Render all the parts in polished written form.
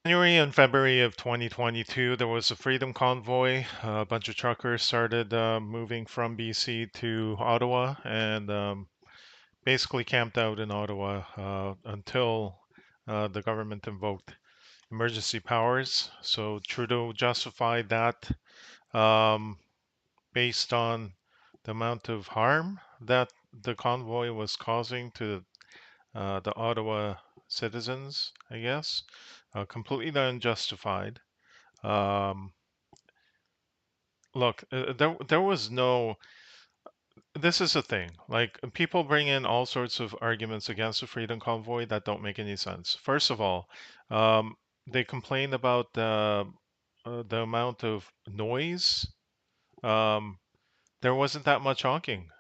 January and February of 2022, there was a Freedom Convoy. A bunch of truckers started moving from BC to Ottawa and basically camped out in Ottawa until the government invoked emergency powers. So Trudeau justified that um, based on the amount of harm that the convoy was causing to the Ottawa citizens, I guess, completely unjustified. Um, Look, there was no. This is the thing. Like people bring in all sorts of arguments against the Freedom Convoy that don't make any sense. First of all, um, they complain about the amount of noise. Um, there wasn't that much honking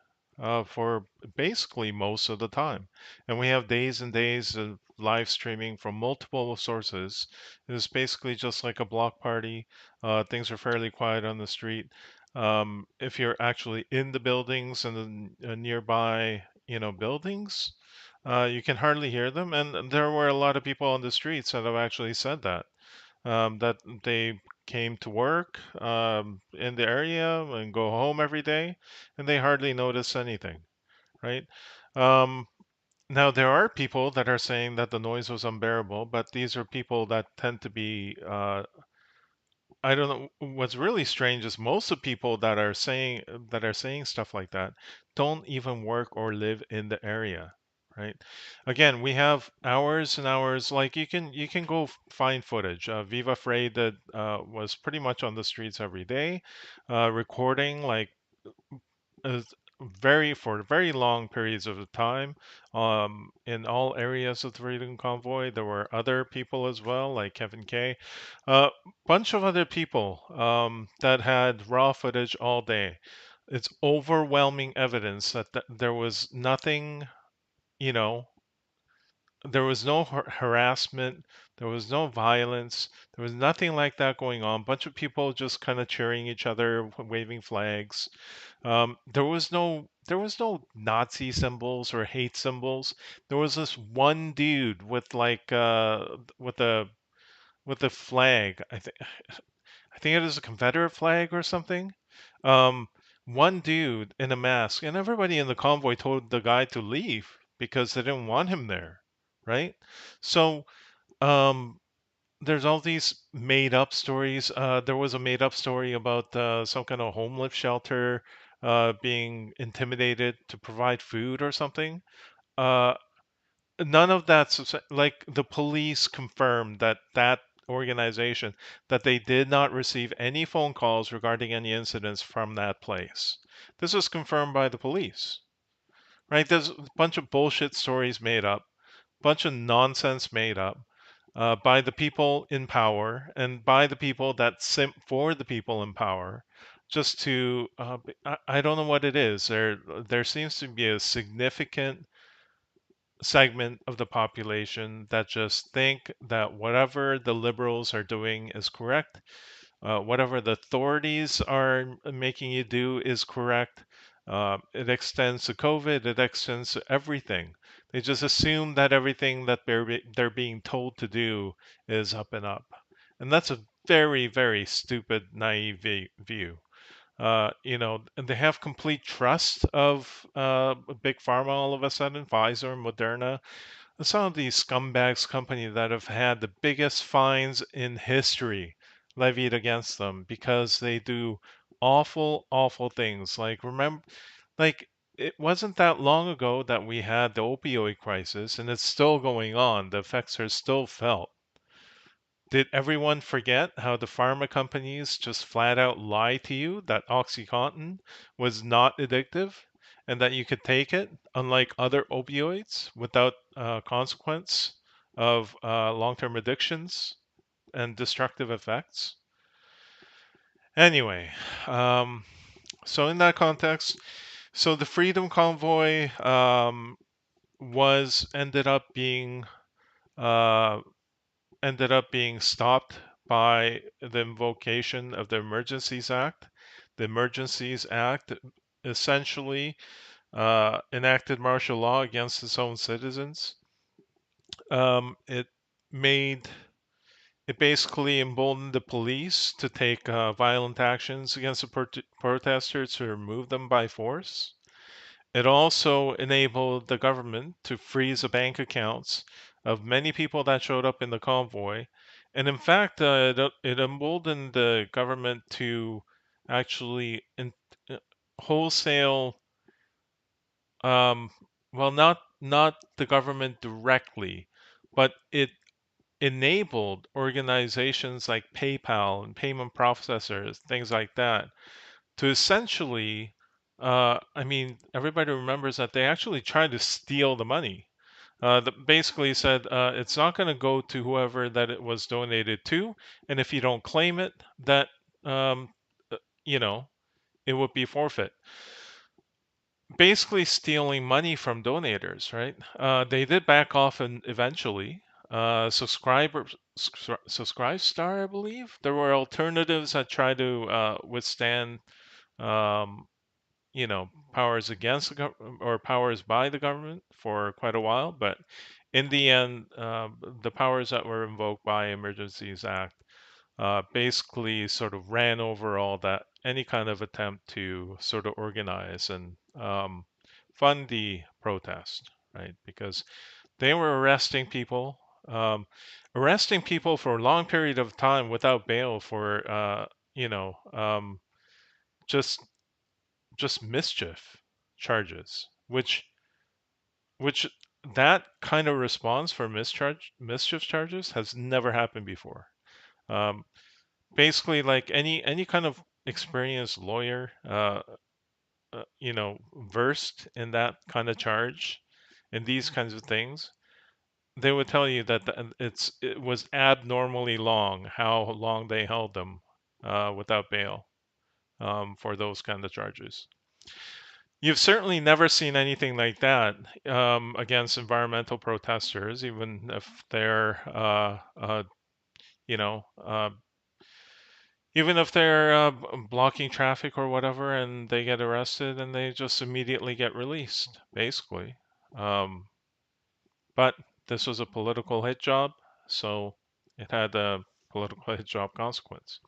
for basically most of the time. And we have days and days of live streaming from multiple sources. It was basically just like a block party. Things are fairly quiet on the street. If you're actually in the buildings and the nearby, buildings, you can hardly hear them. And there were a lot of people on the streets that have actually said that they came to work in the area and go home every day, and they hardly notice anything, right? Um, Now, there are people that are saying that the noise was unbearable, but these are people that tend to be, I don't know. What's really strange is most of people that are saying stuff like that don't even work or live in the area, right? Again, we have hours and hours. Like you can go find footage. Viva Frey that was pretty much on the streets every day, recording like uh, for very long periods of time in all areas of the Freedom Convoy. There were other people as well, like Kevin Kay, a bunch of other people that had raw footage all day. It's overwhelming evidence that there was nothing, you know, there was no harassment, there was no violence, there was nothing like that going on. Bunch of people just kind of cheering each other, waving flags. There was no Nazi symbols or hate symbols. There was this one dude with like with a flag. I think it is a Confederate flag or something. Um, One dude in a mask, and everybody in the convoy told the guy to leave because they didn't want him there, right? So um, there's all these made up stories. There was a made up story about some kind of homeless shelter being intimidated to provide food or something. Uh, None of that's like the police confirmed that organization that they did not receive any phone calls regarding any incidents from that place. This was confirmed by the police, right? There's a bunch of bullshit stories made up, bunch of nonsense made up by the people in power and by the people that simp for the people in power just to I don't know what it is. There seems to be a significant segment of the population that just think that whatever the liberals are doing is correct, whatever the authorities are making you do is correct. It extends to COVID, it extends to everything. They just assume that everything that they're being told to do is up and up. And that's a very, very stupid, naive view. And they have complete trust of big pharma all of a sudden, Pfizer, Moderna, some of these scumbags companies that have had the biggest fines in history levied against them because they do awful, awful things. Like remember, like it wasn't that long ago that we had the opioid crisis, and it's still going on. The effects are still felt. Did everyone forget how the pharma companies just flat out lie to you that OxyContin was not addictive and that you could take it, unlike other opioids, without consequence of long term addictions and destructive effects? Anyway, um, so in that context, so the Freedom Convoy was uh, ended up being stopped by the invocation of the Emergencies Act. The Emergencies Act essentially enacted martial law against its own citizens. It made It basically emboldened the police to take violent actions against the protesters to remove them by force. It also enabled the government to freeze the bank accounts of many people that showed up in the convoy. And in fact, it emboldened the government to actually uh, wholesale, um, well, not the government directly, but it enabled organizations like PayPal and payment processors, things like that, to essentially, I mean, everybody remembers that they actually tried to steal the money. That basically said it's not going to go to whoever that it was donated to, and if you don't claim it, that um, uh, you know it would be forfeit. Basically, stealing money from donators, right? They did back off, and eventually, Subscribe Star, I believe. There were alternatives that tried to withstand um, powers against the or powers by the government for quite a while. But in the end, the powers that were invoked by Emergencies Act basically sort of ran over all that, any kind of attempt to sort of organize and fund the protest, right? Because they were um, arresting people for a long period of time without bail for, you know, um, just just mischief charges, which that kind of response for mischief charges has never happened before. Um, Basically, like any kind of experienced lawyer, versed in that kind of charge, in these kinds of things, they would tell you that it was abnormally long how long they held them without bail for those kind of charges. You've certainly never seen anything like that against environmental protesters, even if they're, you know, uh, even if they're blocking traffic or whatever, and they get arrested and they just immediately get released, basically. Um, but this was a political hit job, so it had a political hit job consequence.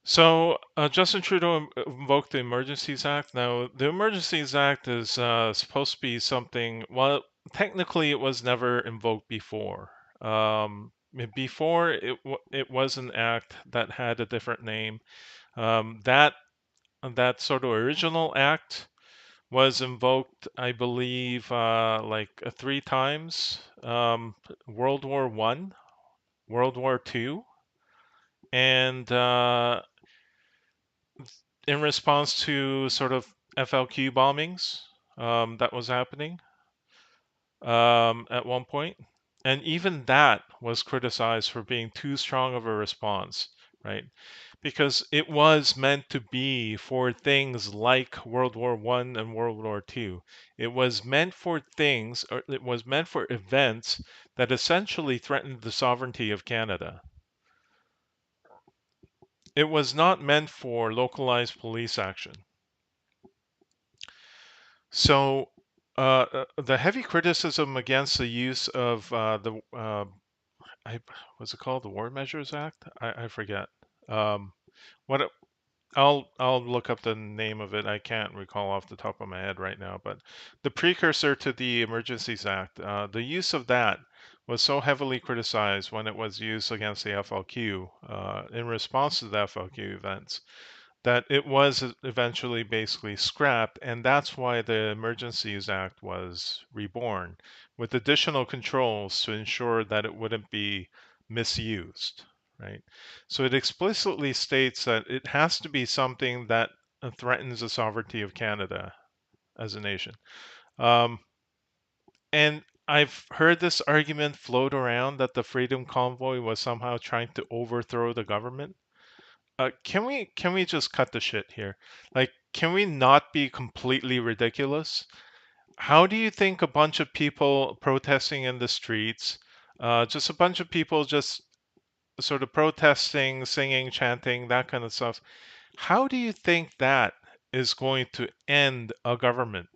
So Justin Trudeau invoked the Emergencies Act. Now, the Emergencies Act is supposed to be something. Well, technically, it was never invoked before. Before it was an act that had a different name. That sort of original act was invoked, I believe, three times. World War One, World War Two, and in response to sort of FLQ bombings that was happening at one point. And even that was criticized for being too strong of a response, right? Because it was meant to be for things like World War One and World War Two. It was meant for things, or it was meant for events that essentially threatened the sovereignty of Canada. It was not meant for localized police action. So, the heavy criticism against the use of I what's it called? The War Measures Act? I forget. Um, what it- I'll look up the name of it. I can't recall off the top of my head right now, but the precursor to the Emergencies Act, the use of that was so heavily criticized when it was used against the FLQ in response to the FLQ events that it was eventually basically scrapped, and that's why the Emergencies Act was reborn, with additional controls to ensure that it wouldn't be misused, right? So it explicitly states that it has to be something that threatens the sovereignty of Canada as a nation. Um, and I've heard this argument float around that the Freedom Convoy was somehow trying to overthrow the government. Can we just cut the shit here? Like, can we not be completely ridiculous? How do you think a bunch of people protesting in the streets, just a bunch of people just sort of protesting, singing, chanting, that kind of stuff, how do you think that is going to end a government?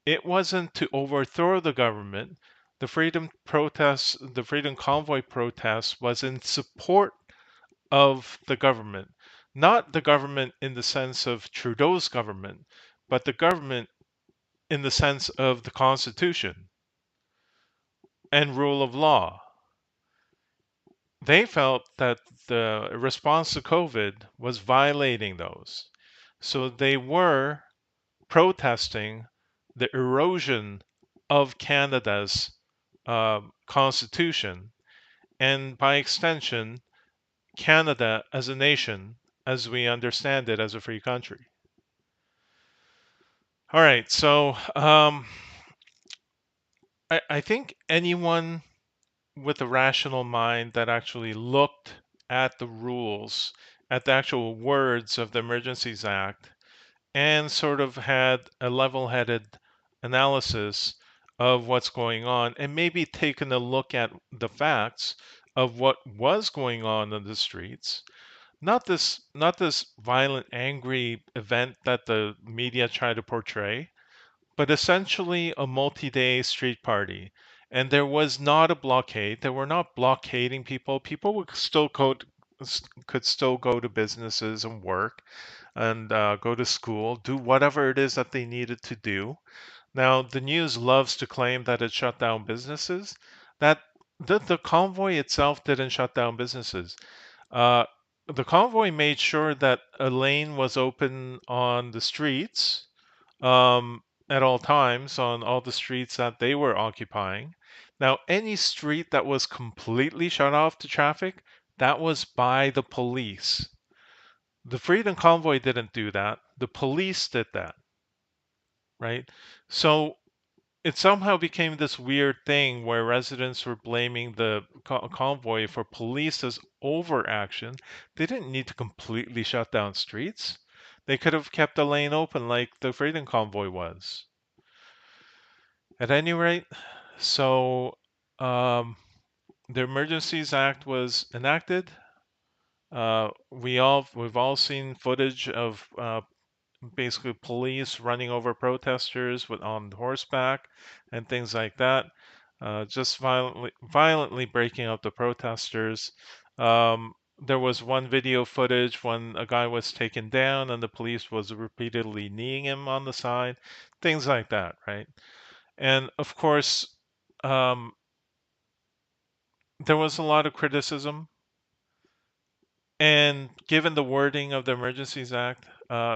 It wasn't to overthrow the government. the Freedom Convoy protest was in support of the government, not the government in the sense of Trudeau's government, but the government in the sense of the Constitution and rule of law. They felt that the response to COVID was violating those. So they were protesting the erosion of Canada's constitution, and by extension, Canada as a nation, as we understand it as a free country. All right, so I think anyone with a rational mind that actually looked at the rules, at the actual words of the Emergencies Act, and sort of had a level headed analysis of what's going on, and maybe taken a look at the facts of what was going on in the streets. Not this violent, angry event that the media try to portray, but essentially a multi-day street party. And there was not a blockade. They were not blockading people. People could still go to businesses and work and go to school, do whatever it is that they needed to do. Now, the news loves to claim that it shut down businesses. That the convoy itself didn't shut down businesses. Uh, the convoy made sure that a lane was open on the streets at all times, on all the streets that they were occupying. Now, any street that was completely shut off to traffic, that was by the police. The Freedom Convoy didn't do that. The police did that, right? So it somehow became this weird thing where residents were blaming the convoy for police's overaction. They didn't need to completely shut down streets. They could have kept a lane open like the Freedom Convoy was. At any rate, so the Emergencies Act was enacted. We've all seen footage of basically police running over protesters on horseback and things like that, just violently breaking up the protesters. There was one video footage when a guy was taken down and the police was repeatedly kneeing him on the side, things like that, right? And of course, um, there was a lot of criticism. And given the wording of the Emergencies Act,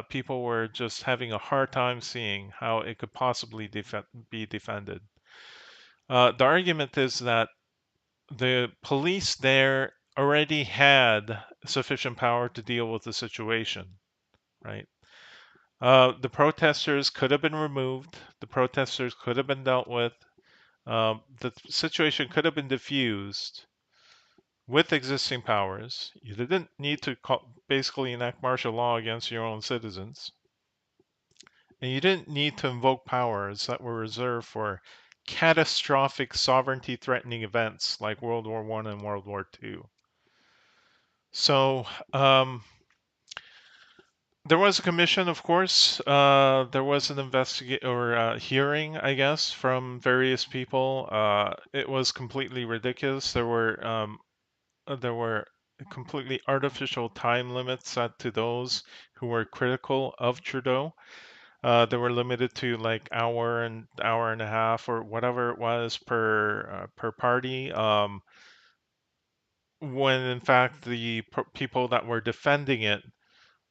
people were just having a hard time seeing how it could possibly be defended. The argument is that the police there already had sufficient power to deal with the situation, right? The protesters could have been removed, the protesters could have been dealt with, the situation could have been diffused with existing powers. You didn't need to basically enact martial law against your own citizens. And you didn't need to invoke powers that were reserved for catastrophic sovereignty threatening events like World War I and World War II. So there was a commission, of course. There was an hearing, I guess, from various people. It was completely ridiculous. There were completely artificial time limits set to those who were critical of Trudeau. They were limited to like hour and a half or whatever it was per party. When in fact the people that were defending it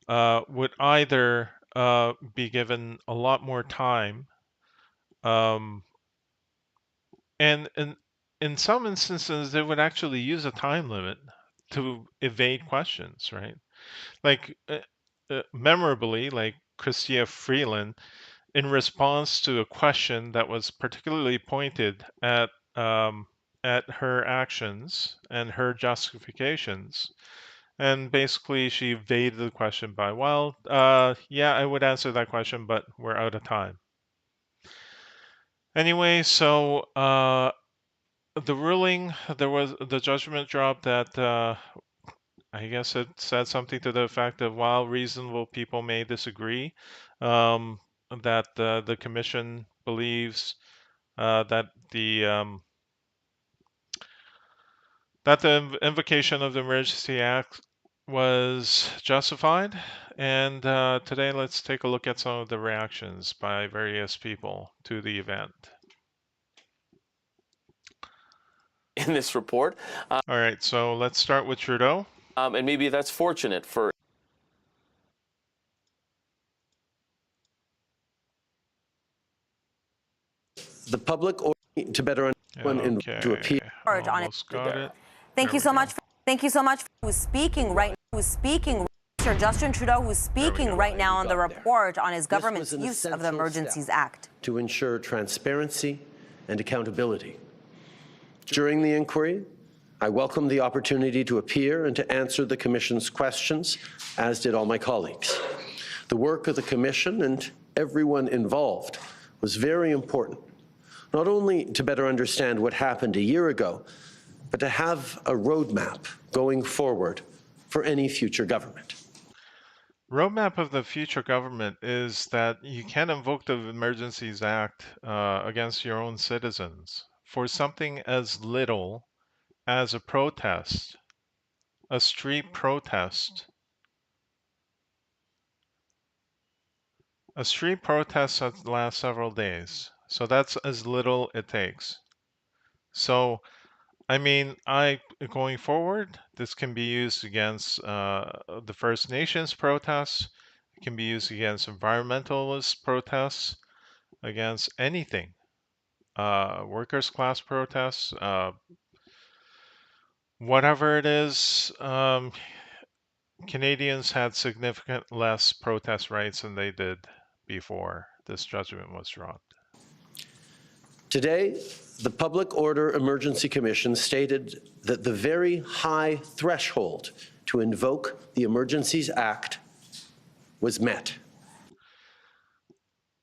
would either be given a lot more time, um, and in some instances they would actually use a time limit to evade questions, right? Like memorably, like Chrystia Freeland, in response to a question that was particularly pointed at her actions and her justifications. And basically, she evaded the question by, well, yeah, I would answer that question, but we're out of time. Anyway, so the ruling, there was the judgment dropped that I guess it said something to the effect of while reasonable people may disagree, that the commission believes that the that the invocation of the Emergency Act was justified. And today, let's take a look at some of the reactions by various people to the event. In this report. All right, so let's start with Trudeau. And maybe that's fortunate for the public or to better understand to appeal. Almost got it. Thank you so much. Thank you so much. Who's speaking right? Who's speaking? Sir Justin Trudeau, who's speaking right now on the report on his government's use of the Emergencies Act to ensure transparency and accountability. During the inquiry, I welcomed the opportunity to appear and to answer the Commission's questions, as did all my colleagues. The work of the Commission and everyone involved was very important, not only to better understand what happened a year ago, but to have a roadmap going forward for any future government. Roadmap of the future government is that you can't invoke the Emergencies Act against your own citizens for something as little as a protest, a street protest. A street protest that lasts several days. So that's as little it takes. So, I mean, going forward, this can be used against the First Nations protests. It can be used against environmentalist protests, against anything. Workers' class protests, whatever it is. Canadians had significant less protest rights than they did before this judgment was drawn. Today, the Public Order Emergency Commission stated that the very high threshold to invoke the Emergencies Act was met.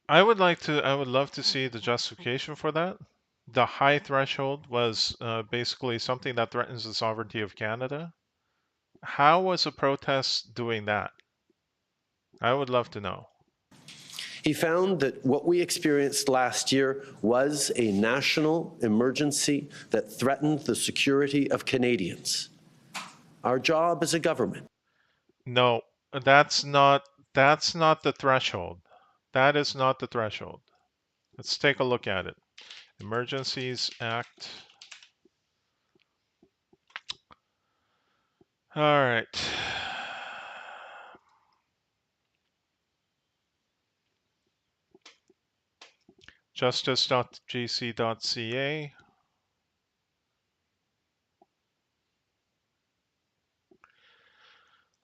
I would love to see the justification for that. The high threshold was basically something that threatens the sovereignty of Canada. How was a protest doing that? I would love to know. He found that what we experienced last year was a national emergency that threatened the security of Canadians. Our job as a government. No, that's not the threshold. That is not the threshold. Let's take a look at it. Emergencies Act. All right. Justice.gc.ca.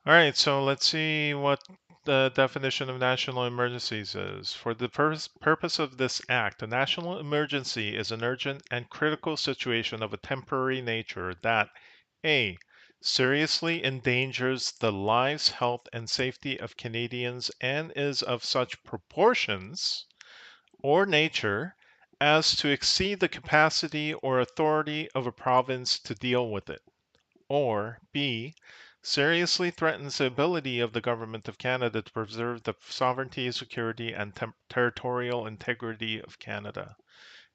All right, so let's see what the definition of national emergencies is. For the purpose of this act, a national emergency is an urgent and critical situation of a temporary nature that A. seriously endangers the lives, health, and safety of Canadians and is of such proportions or nature as to exceed the capacity or authority of a province to deal with it, or B. seriously threatens the ability of the Government of Canada to preserve the sovereignty, security, and territorial integrity of Canada,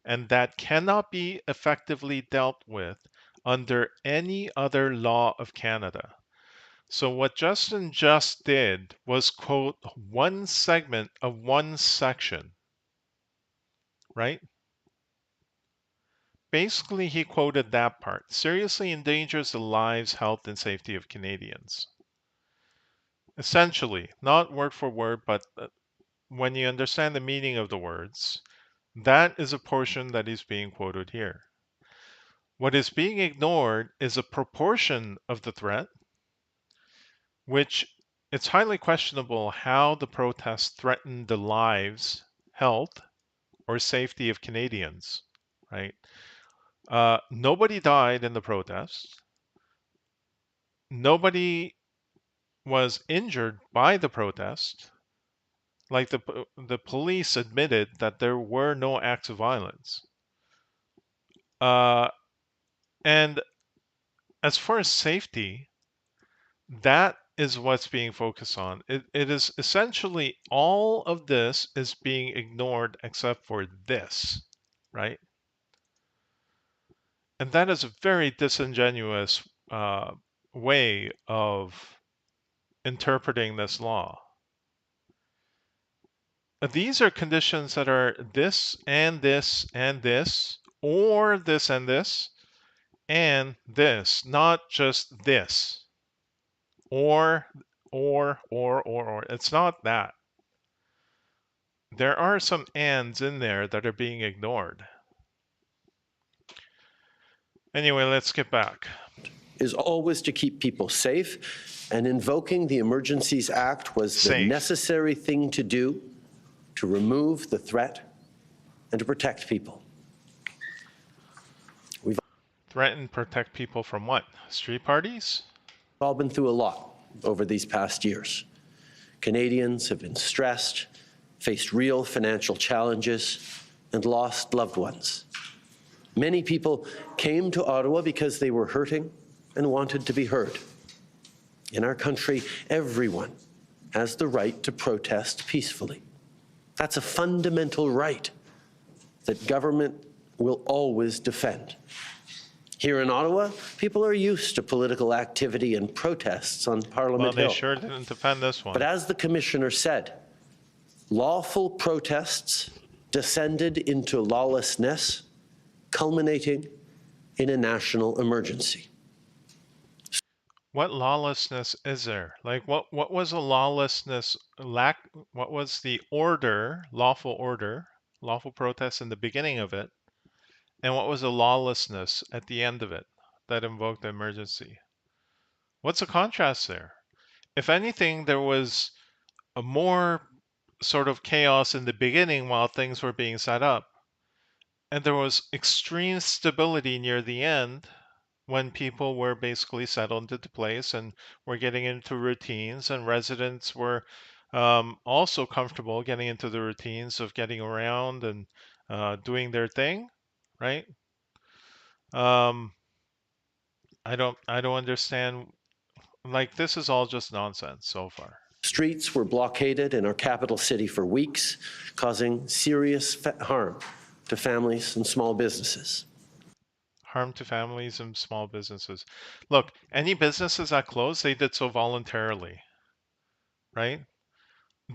and that cannot be effectively dealt with under any other law of Canada. So what Justin just did was quote one segment of one section, right? Basically, he quoted that part. Seriously endangers the lives, health, and safety of Canadians. Essentially, not word for word, but when you understand the meaning of the words, that is a portion that is being quoted here. What is being ignored is a proportion of the threat, which it's highly questionable how the protests threatened the lives, health, or safety of Canadians, right? Nobody died in the protests. Nobody was injured by the protest. Like the police admitted that there were no acts of violence. And as far as safety, that is what's being focused on. It is essentially all of this is being ignored except for this, right? And that is a very disingenuous way of interpreting this law. These are conditions that are this and this and this, or this and this, not just this, or. It's not that. There are some ands in there that are being ignored. Anyway, let's get back. Is always to keep people safe, and invoking the Emergencies Act was the necessary thing to do to remove the threat and to protect people. We've Threaten, protect people from what? Street parties? all been through a lot over these past years. Canadians have been stressed, faced real financial challenges, and lost loved ones. Many people came to Ottawa because they were hurting and wanted to be heard. In our country, everyone has the right to protest peacefully. That's a fundamental right that government will always defend. Here in Ottawa, people are used to political activity and protests on Parliament Hill. Well, they sure didn't defend this one. But as the Commissioner said, lawful protests descended into lawlessness, culminating in a national emergency. What lawlessness is there? Like, what was a lawlessness what was the order, lawful protest in the beginning of it, and what was a lawlessness at the end of it that invoked the emergency? What's the contrast there? If anything, there was a more sort of chaos in the beginning while things were being set up, and there was extreme stability near the end when people were basically settled into place and were getting into routines, and residents were also comfortable getting into the routines of getting around and doing their thing, right? I don't understand. Like, this is all just nonsense so far. Streets were blockaded in our capital city for weeks, causing serious harm to families and small businesses. Harm to families and small businesses. Look, any businesses that closed, they did so voluntarily, right?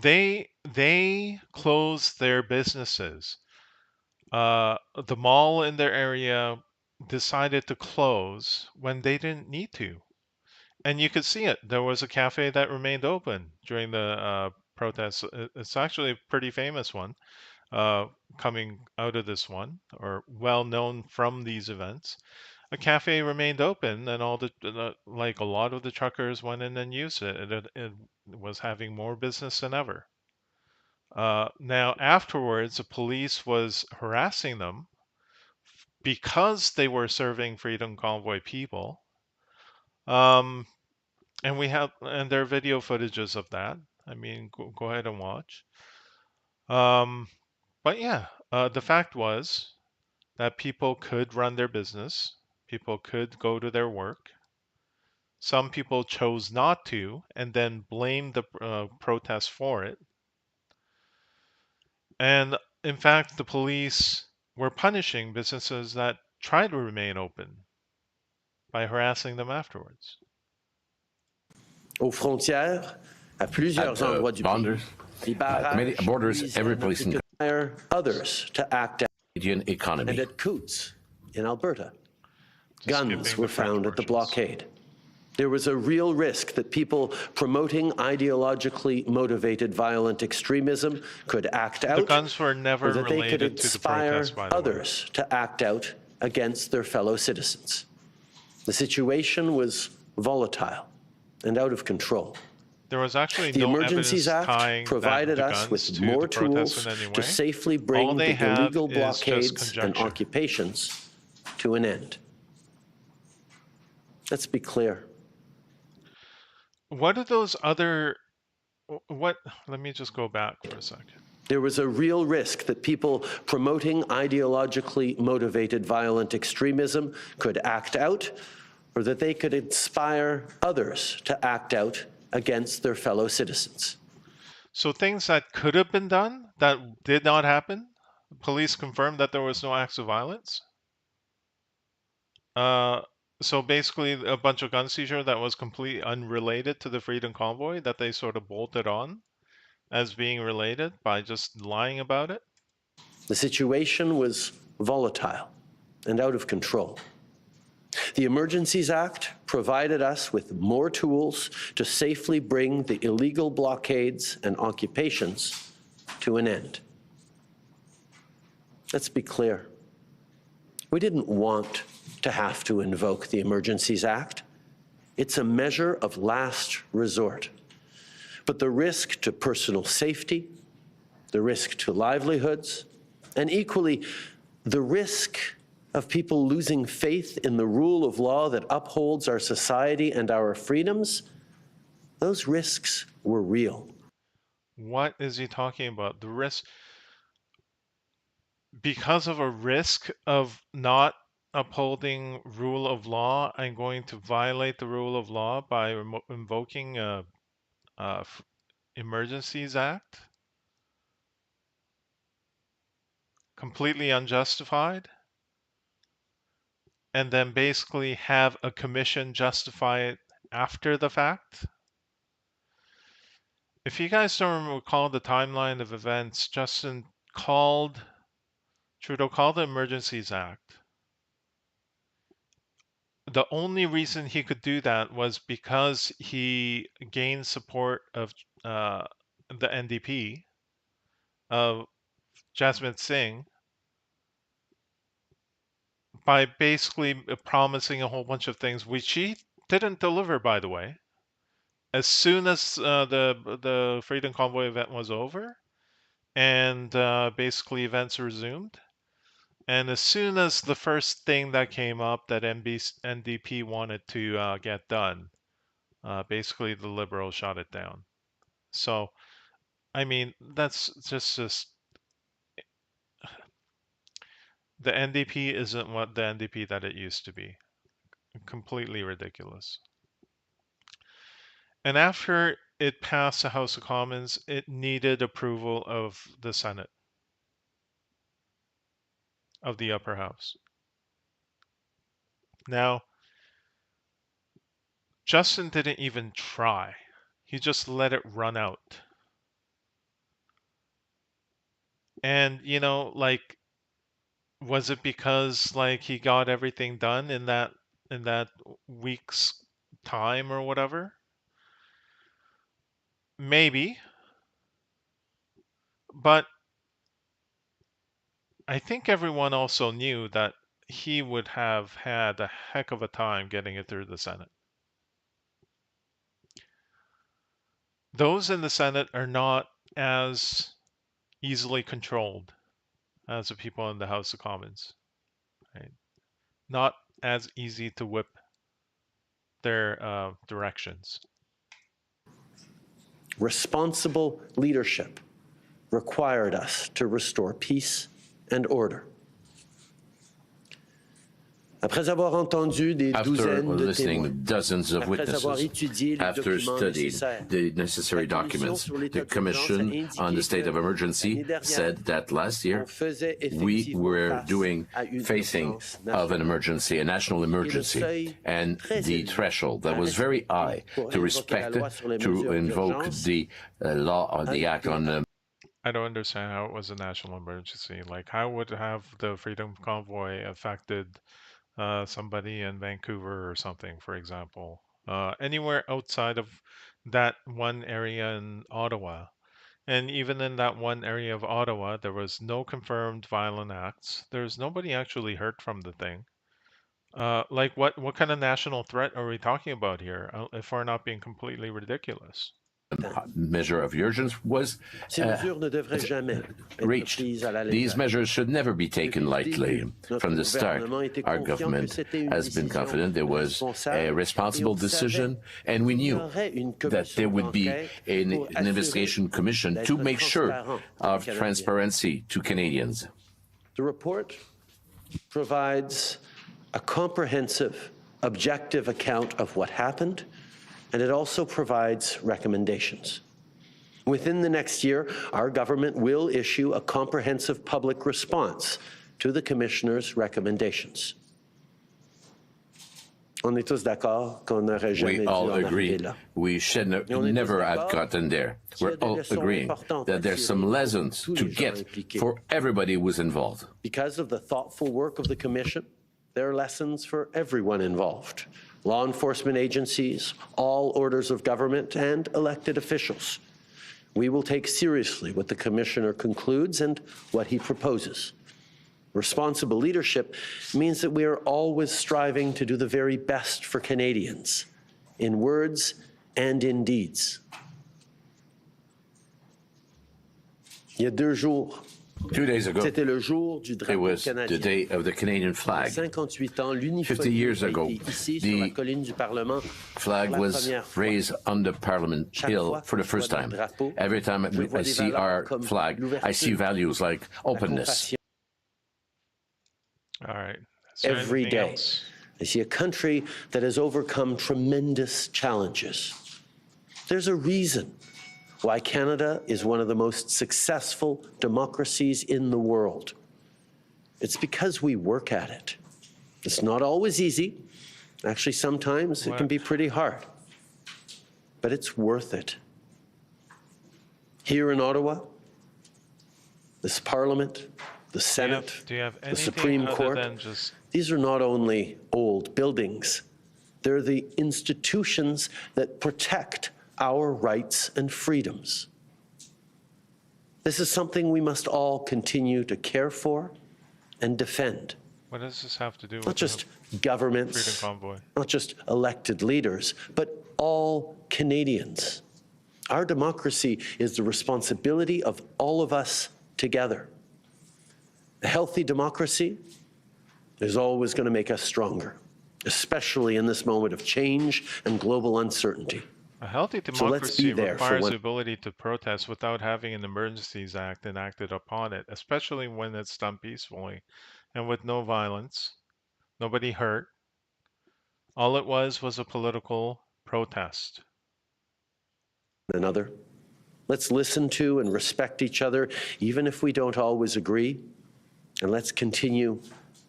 They closed their businesses. The mall in their area decided to close when they didn't need to. And you could see it. There was a cafe that remained open during the protests. It's actually a pretty famous one coming out of this one, or well known from these events. A cafe remained open, and all like a lot of the truckers went in and used it. It was having more business than ever. Now, afterwards, the police was harassing them because they were serving Freedom Convoy people. And there are video footages of that. I mean, go ahead and watch. But yeah, the fact was that people could run their business. People could go to their work. Some people chose not to and then blamed the protests for it. And in fact, the police were punishing businesses that tried to remain open by harassing them afterwards. Aux frontières, à plusieurs endroits du pays, les many borders every place in the inspire others to act out. Canadian economy. And at Coutts in Alberta, Just guns skipping were the French found at the portions. blockade. There was a real risk that people promoting ideologically motivated violent extremism could act out, The guns were never or that they could related to the inspire protest, by the way. others to act out against their fellow citizens. The situation was volatile and out of control. There was actually The no Emergencies evidence Act tying provided the us guns with to more the protests tools in any to way. safely All bring they the have illegal is just blockades and conjecture. occupations to an end. Let's be clear. What are those other? What? Let me just go back for a second. There was a real risk that people promoting ideologically motivated violent extremism could act out, or that they could inspire others to act out against their fellow citizens. So things that could have been done that did not happen. Police confirmed that there was no acts of violence. So basically, a bunch of gun seizure that was completely unrelated to the Freedom Convoy that they sort of bolted on as being related by just lying about it. The situation was volatile and out of control. The Emergencies Act provided us with more tools to safely bring the illegal blockades and occupations to an end. Let's be clear. We didn't want to have to invoke the Emergencies Act. It's a measure of last resort. But the risk to personal safety, the risk to livelihoods, and equally, the risk of people losing faith in the rule of law that upholds our society and our freedoms, those risks were real. What is he talking about? The risk, because of a risk of not upholding rule of law, I'm going to violate the rule of law by invoking a Emergencies Act? Completely unjustified? And then basically have a commission justify it after the fact? If you guys don't recall the timeline of events, Trudeau called the Emergencies Act. The only reason he could do that was because he gained support of the NDP, of Jasmeet Singh, by basically promising a whole bunch of things, which he didn't deliver, by the way. As soon as the Freedom Convoy event was over, and basically events resumed, and as soon as the first thing that came up that NDP wanted to get done, basically the Liberals shot it down. So, I mean, that's just the NDP isn't what the NDP that it used to be. Completely ridiculous. And after it passed the House of Commons, it needed approval of the Senate, of the upper house. Now, Justin didn't even try. He just let it run out. And, you know, like, was it because like he got everything done in that week's time or whatever? Maybe. But I think everyone also knew that he would have had a heck of a time getting it through the Senate. Those in the Senate are not as easily controlled as the people in the House of Commons. Right? Not as easy to whip their directions. Responsible leadership required us to restore peace and order. Après avoir entendu des After douzaines de listening to témoins, dozens of après avoir witnesses, étudié les after documents studying nécessaires, the necessary la Commission documents, sur l'état the d'urgence a Commission indiqué on the state of que emergency l'année dernière, said that last year on faisait we effectivement were face à une facing urgence of an nationale. emergency, a national emergency, seuil and très the élevé threshold that à was very high pour to invoquer respect, la loi sur les to mesures invoke d'urgence the law on the act on I don't understand how it was a national emergency. Like, how would have the Freedom Convoy affected somebody in Vancouver or something, for example? Anywhere outside of that one area in Ottawa. And even in that one area of Ottawa, there was no confirmed violent acts. There's nobody actually hurt from the thing. Like, what kind of national threat are we talking about here, if we're not being completely ridiculous? measure of urgence was Ces mesures ne devraient jamais être reached. prises à la These légère. measures should never be taken lightly. From the start, our gouvernement government était confiant que has c'était une been confident there was a responsable responsible et on decision, and we qu'il y knew aurait une that there would be commission an d'enquête pour investigation assurer commission d'être to make sure transparent of aux Canadiens. transparency to Canadians. The report provides a comprehensive, objective account of what happened, and it also provides recommendations. Within the next year, our government will issue a comprehensive public response to the Commissioner's recommendations. On est tous d'accord qu'on n'aurait jamais We dû all en agree arriver là. we should Et on est tous never have d'accord gotten there. qu'il y a We're des all leçons agreeing importantes à that there's tirer some pour lessons tous to les gens get impliqués. for everybody who's involved. Because of the thoughtful work of the Commission, there are lessons for everyone involved. Law enforcement agencies, all orders of government, and elected officials. We will take seriously what the Commissioner concludes and what he proposes. Responsible leadership means that we are always striving to do the very best for Canadians, in words and in deeds. Il y a 2 jours, 2 days ago, c'était le jour du it drapeau was the canadien. day of the Canadian flag. 58 ans, 50 l'uniforme years a ago, été ici sur la the colline du Parlement. Flag pour la was première fois. raised on the Parliament Chaque Hill fois for the que je first vois time. le drapeau, Every time je vois I des see valeurs our comme flag, I see l'ouverture, values like la openness. compassion. All right. Is there Every anything day, else? I see a country that has overcome tremendous challenges. There's a reason why Canada is one of the most successful democracies in the world. It's because we work at it. It's not always easy. Actually, sometimes it can be pretty hard. But it's worth it. Here in Ottawa, this Parliament, the Senate, Do you have the anything Supreme other Court, than just these are not only old buildings, they're the institutions that protect our rights and freedoms. This is something we must all continue to care for and defend. what does this have to do with Not just the Freedom governments, Convoy? not just elected leaders, but all Canadians. Our democracy is the responsibility of all of us together. A healthy democracy is always going to make us stronger, especially in this moment of change and global uncertainty. A healthy So let's be democracy there for requires when- the ability to protest without having an Emergencies Act enacted upon it, especially when it's done peacefully and with no violence, nobody hurt. All it was a political protest. Another. Let's listen to and respect each other, even if we don't always agree. And let's continue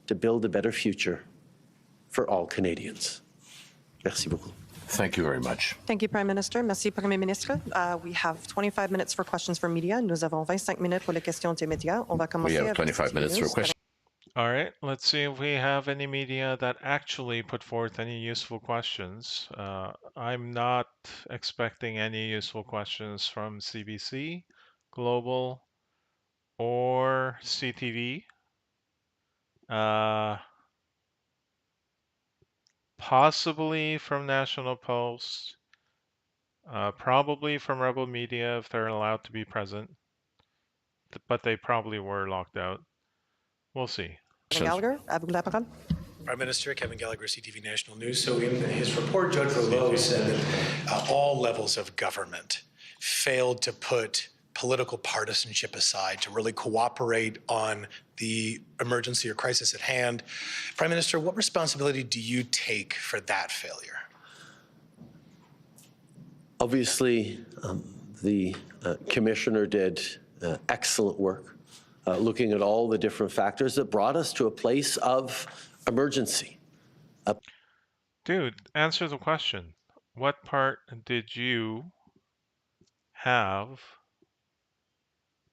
to build a better future for all Canadians. Merci beaucoup. Thank you very much. Thank you, Prime Minister. Merci, Premier ministre. We have 25 minutes for questions from media. Nous avons 25 minutes pour les questions des médias. On va We commencer have avec 25 minutes for News. questions. All right, let's see if we have any media that actually put forth any useful questions. I'm not expecting any useful questions from CBC, Global, or CTV. Possibly from National Post, probably from Rebel Media if they're allowed to be present, but they probably were locked out. We'll see. Gallagher, à vous la parole. Prime Minister Kevin Gallagher, CTV National News. So in his report, Judge Rouleau said that all levels of government failed to put political partisanship aside to really cooperate on the emergency or crisis at hand. Prime Minister, what responsibility do you take for that failure? Obviously, the Commissioner did excellent work looking at all the different factors that brought us to a place of emergency. Dude, answer the question. What part did you have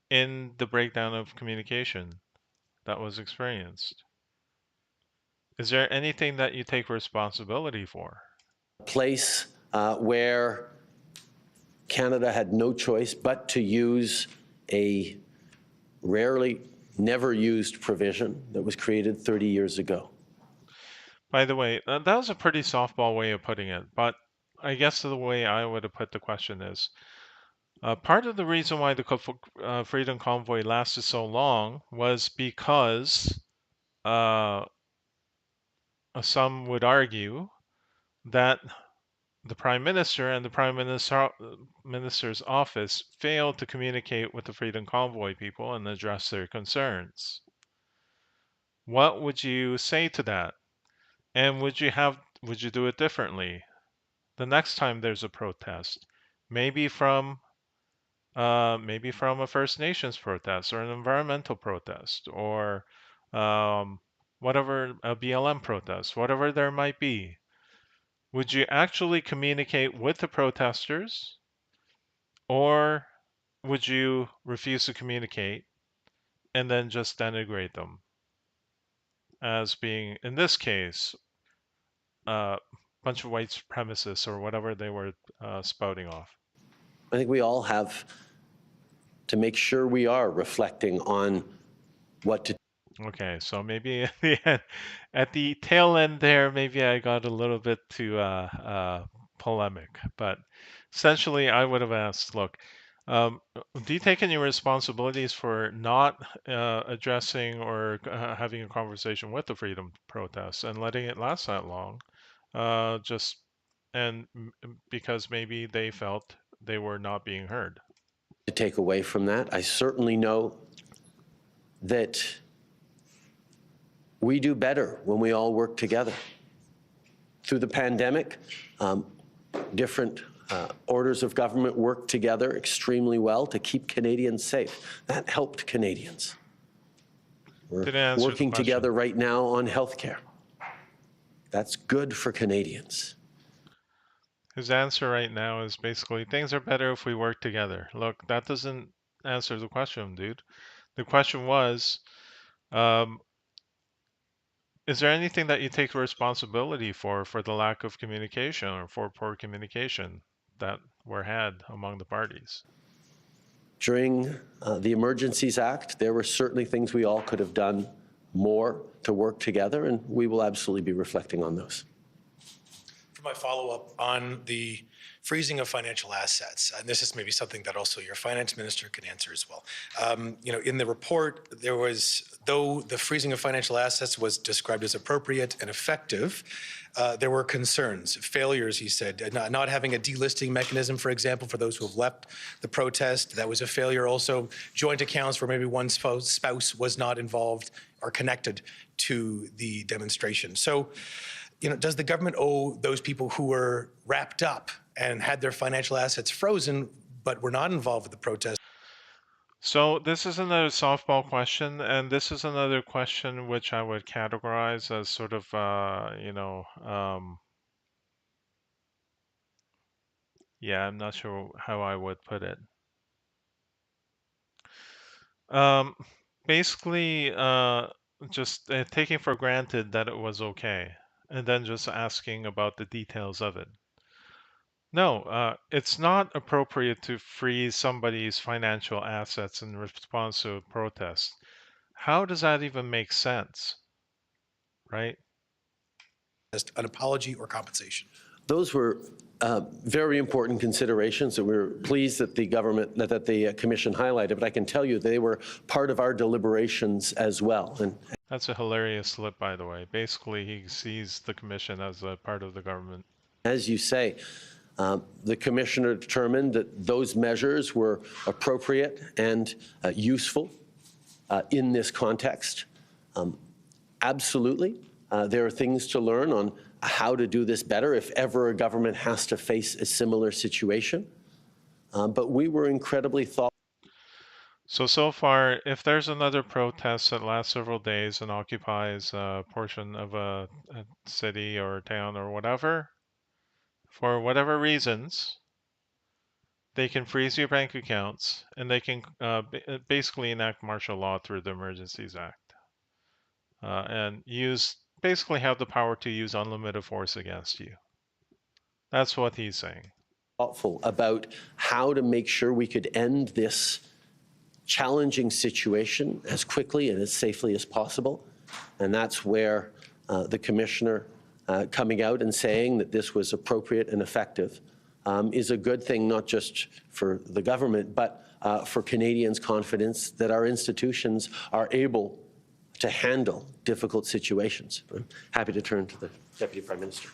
in the breakdown of communication that was experienced? Is there anything that you take responsibility for? Place where Canada had no choice but to use a rarely never used provision that was created 30 years ago. By the way, that was a pretty softball way of putting it, but I guess the way I would have put the question is, part of the reason why the Freedom Convoy lasted so long was because some would argue that the Prime Minister and the Prime Minister's office failed to communicate with the Freedom Convoy people and address their concerns. What would you say to that? And would you do it differently the next time there's a protest? Maybe from a First Nations protest or an environmental protest or whatever, a BLM protest, whatever there might be. would you actually communicate with the protesters, or would you refuse to communicate and then just denigrate them as being, in this case, a bunch of white supremacists or whatever they were spouting off? I think we all have to make sure we are reflecting on what to Okay, so maybe at the end, at the tail end there, maybe I got a little bit too polemic, but essentially I would have asked, look, do you take any responsibilities for not addressing or having a conversation with the freedom protests and letting it last that long? Just because maybe they felt they were not being heard. take away from that. I certainly know that we do better when we all work together. Through the pandemic, different orders of government worked together extremely well to keep Canadians safe. That helped Canadians. We're working together right now on healthcare. That's good for Canadians. His answer right now is basically things are better if we work together. Look, that doesn't answer the question, dude. The question was, is there anything that you take responsibility for the lack of communication or for poor communication that were had among the parties? During the Emergencies Act, there were certainly things we all could have done more to work together, and we will absolutely be reflecting on those. For my follow-up on the freezing of financial assets, and this is maybe something that also your finance minister can answer as well. In the report, there was, though the freezing of financial assets was described as appropriate and effective, there were concerns, failures, he said, not having a delisting mechanism, for example, for those who have left the protest. That was a failure. Also, joint accounts where maybe one spouse was not involved or connected to the demonstration. So, does the government owe those people who were wrapped up and had their financial assets frozen but were not involved with the protest? So this is another softball question, and this is another question which I would categorize as sort of, yeah, I'm not sure how I would put it. Basically, just taking for granted that it was okay, and then just asking about the details of it. No, it's not appropriate to freeze somebody's financial assets in response to a protest. How does that even make sense? Right? An apology or compensation. Those were very important considerations that we were pleased that the government, that the commission highlighted, but I can tell you they were part of our deliberations as well. And that's a hilarious slip, by the way. Basically, he sees the commission as a part of the government. As you say, the commissioner determined that those measures were appropriate and useful in this context. Absolutely, there are things to learn on how to do this better if ever a government has to face a similar situation. But we were incredibly thoughtful. So far, if there's another protest that lasts several days and occupies a portion of a city or a town or whatever, for whatever reasons, they can freeze your bank accounts and they can basically enact martial law through the Emergencies Act and basically have the power to use unlimited force against you. That's what he's saying. Thoughtful about how to make sure we could end this challenging situation as quickly and as safely as possible. And that's where the commissioner coming out and saying that this was appropriate and effective is a good thing, not just for the government, but for Canadians' confidence that our institutions are able to handle difficult situations. I'm happy to turn to the Deputy Prime Minister.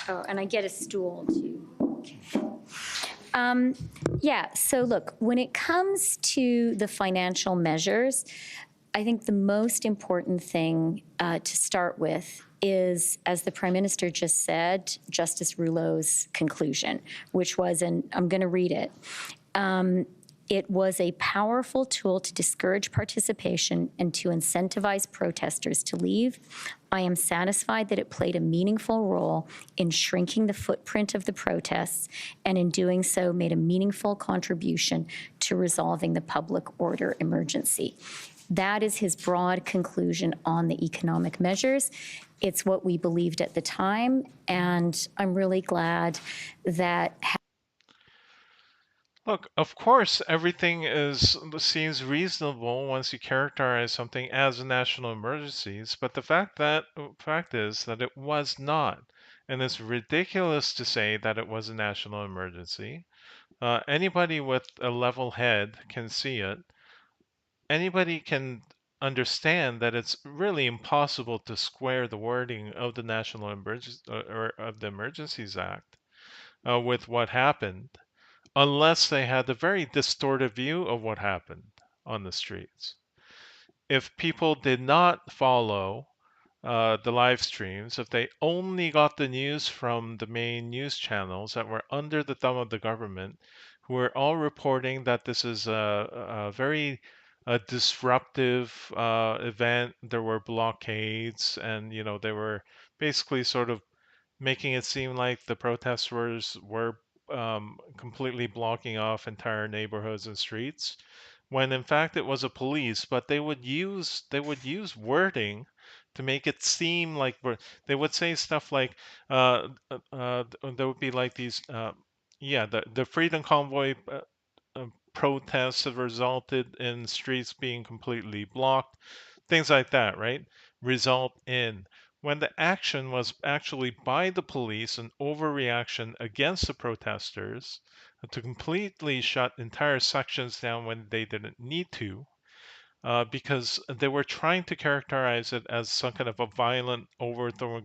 Oh, and I get a stool too. Yeah, so look, when it comes to the financial measures, I think the most important thing to start with is, as the Prime Minister just said, Justice Rouleau's conclusion, which was, and I'm going to read it, It was a powerful tool to discourage participation and to incentivize protesters to leave. I am satisfied that it played a meaningful role in shrinking the footprint of the protests, and in doing so made a meaningful contribution to resolving the public order emergency. That is his broad conclusion on the economic measures. It's what we believed at the time, and I'm really glad that. Look, of course, everything seems reasonable once you characterize something as a national emergency, but the fact is that it was not, and it's ridiculous to say that it was a national emergency. Anybody with a level head can see it. Anybody can understand that it's really impossible to square the wording of the National Emergency or of the Emergencies Act with what happened, unless they had a very distorted view of what happened on the streets. If people did not follow the live streams, if they only got the news from the main news channels that were under the thumb of the government, who were all reporting that this is a very disruptive event, there were blockades, and they were basically sort of making it seem like the protesters were completely blocking off entire neighborhoods and streets, when in fact it was a police. But they would use wording to make it seem like they would say stuff like there would be like these yeah, the Freedom Convoy protests have resulted in streets being completely blocked, things like that, right? Result in, when the action was actually by the police an overreaction against the protesters to completely shut entire sections down when they didn't need to, because they were trying to characterize it as some kind of a violent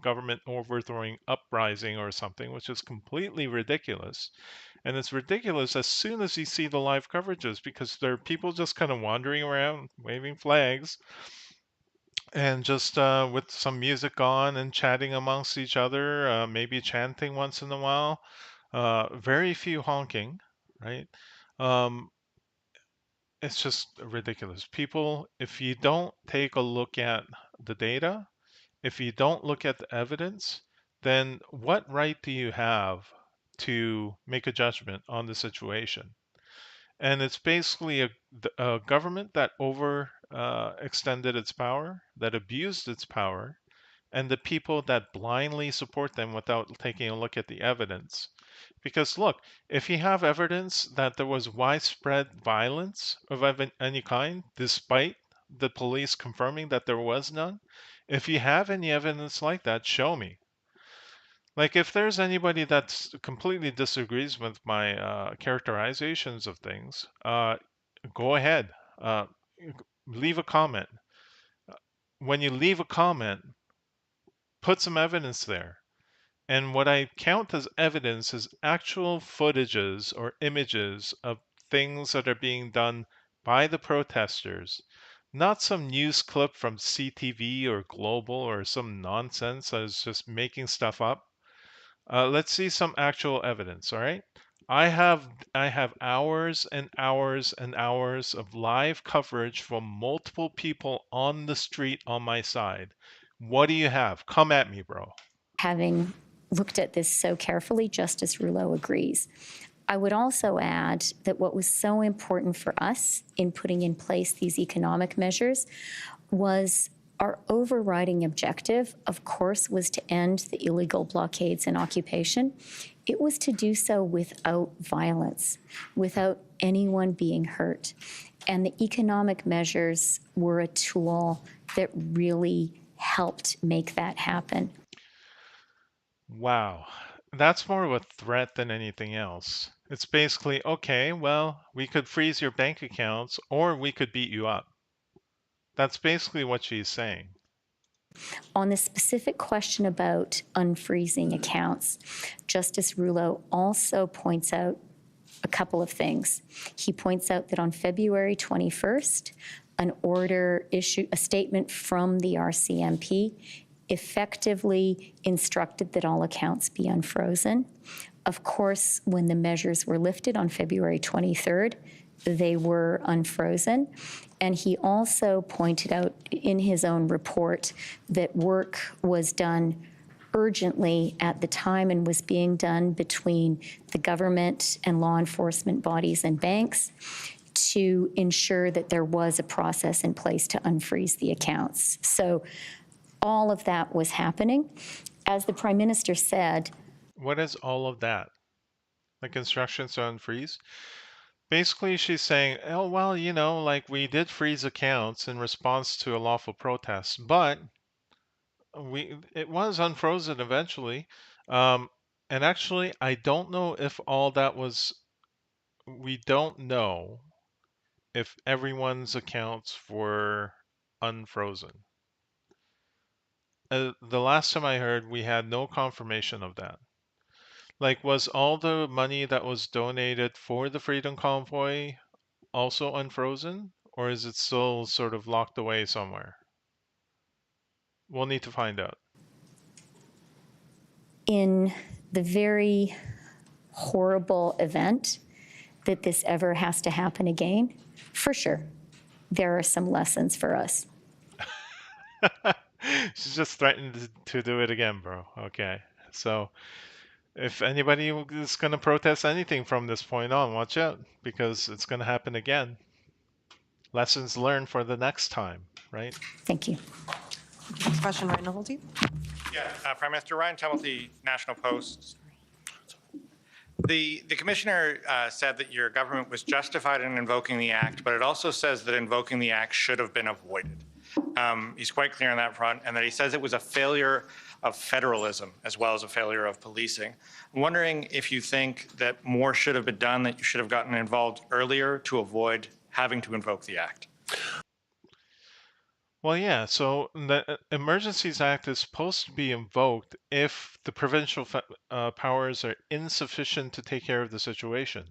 government overthrowing uprising or something, which is completely ridiculous. And it's ridiculous as soon as you see the live coverages, because there are people just kind of wandering around waving flags and just with some music on and chatting amongst each other, maybe chanting once in a while. Very few honking, right? Um, it's just ridiculous. People, if you don't take a look at the data, if you don't look at the evidence, then what right do you have to make a judgment on the situation? And it's basically a government that extended its power, that abused its power, and the people that blindly support them without taking a look at the evidence. Because look, if you have evidence that there was widespread violence of any kind, despite the police confirming that there was none, if you have any evidence like that, show me. Like, if there's anybody that completely disagrees with my characterizations of things, go ahead, leave a comment. When you leave a comment, put some evidence there. And what I count as evidence is actual footages or images of things that are being done by the protesters, not some news clip from CTV or Global or some nonsense that is just making stuff up. Let's see some actual evidence, all right? I have hours and hours and hours of live coverage from multiple people on the street on my side. What do you have? Come at me, bro. Having looked at this so carefully, Justice Rouleau agrees. I would also add that what was so important for us in putting in place these economic measures was our overriding objective, of course, was to end the illegal blockades and occupation. It was to do so without violence, without anyone being hurt. And the economic measures were a tool that really helped make that happen. Wow. That's more of a threat than anything else. It's basically, okay, well, we could freeze your bank accounts or we could beat you up. That's basically what she's saying. On the specific question about unfreezing accounts, Justice Rouleau also points out a couple of things. He points out that on February 21st, an order issued, a statement from the RCMP effectively instructed that all accounts be unfrozen. Of course, when the measures were lifted on February 23rd, they were unfrozen. And he also pointed out in his own report that work was done urgently at the time and was being done between the government and law enforcement bodies and banks to ensure that there was a process in place to unfreeze the accounts. So all of that was happening. As the Prime Minister said, What is all of that? The instructions to unfreeze? Basically, she's saying, oh, well, you know, like we did freeze accounts in response to a lawful protest, but it was unfrozen eventually. Um, and actually, I don't know if all that was, we don't know if everyone's accounts were unfrozen. The last time I heard, we had no confirmation of that. Like, was all the money that was donated for the Freedom Convoy also unfrozen, or is it still sort of locked away somewhere? We'll need to find out. in the very horrible event that this ever has to happen again, for sure, there are some lessons for us. She's just threatened to do it again, bro. Okay. So if anybody is going to protest anything from this point on, watch out, because it's going to happen again. Lessons learned for the next time, right? Thank you. Next question, Ryan Nolte. Yeah, Prime Minister Ryan Tumulty, National Post. The commissioner said that your government was justified in invoking the act, but it also says that invoking the act should have been avoided. He's quite clear on that front, and that he says it was a failure of federalism as well as a failure of policing. I'm wondering if you think that more should have been done, that you should have gotten involved earlier to avoid having to invoke the act. Well, yeah, so the Emergencies Act is supposed to be invoked if the provincial powers are insufficient to take care of the situation.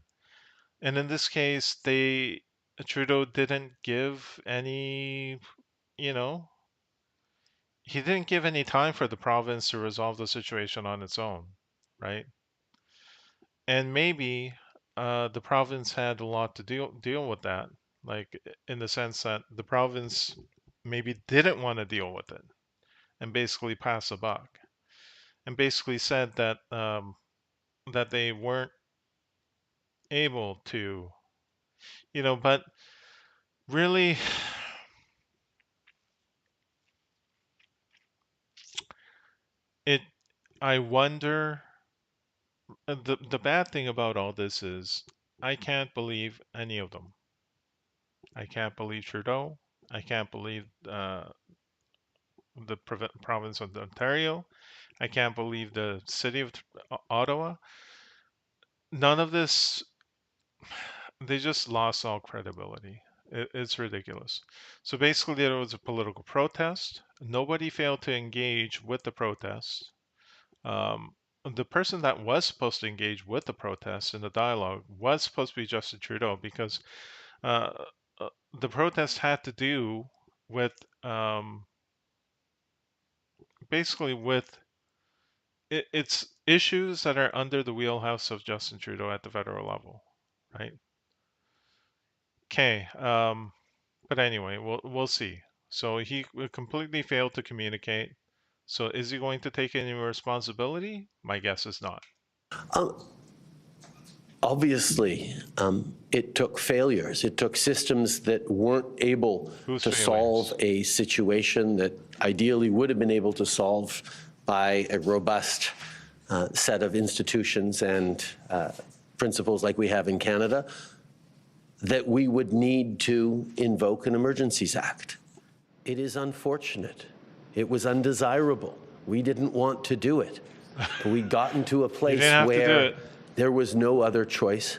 And in this case, Trudeau didn't give any, you know, he didn't give any time for the province to resolve the situation on its own, right? And maybe the province had a lot to deal with that, like in the sense that the province maybe didn't want to deal with it and basically pass a buck, and basically said that that they weren't able to, you know, but really. It, I wonder. The bad thing about all this is I can't believe any of them. I can't believe Trudeau. I can't believe the province of Ontario. I can't believe the city of Ottawa. None of this. They just lost all credibility. It's ridiculous. So basically, there was a political protest. Nobody failed to engage with the protest. The person that was supposed to engage with the protests in the dialogue was supposed to be Justin Trudeau, because uh, the protest had to do with basically with it's issues that are under the wheelhouse of Justin Trudeau at the federal level, right? Okay, but anyway, we'll see. So he completely failed to communicate. So is he going to take any responsibility? My guess is not. Obviously, it took failures. It took systems that weren't able to solve a situation that ideally would have been able to solve by a robust set of institutions and principles like we have in Canada, that we would need to invoke an Emergencies Act. It is unfortunate. It was undesirable. We didn't want to do it. But we got into a place where there was no other choice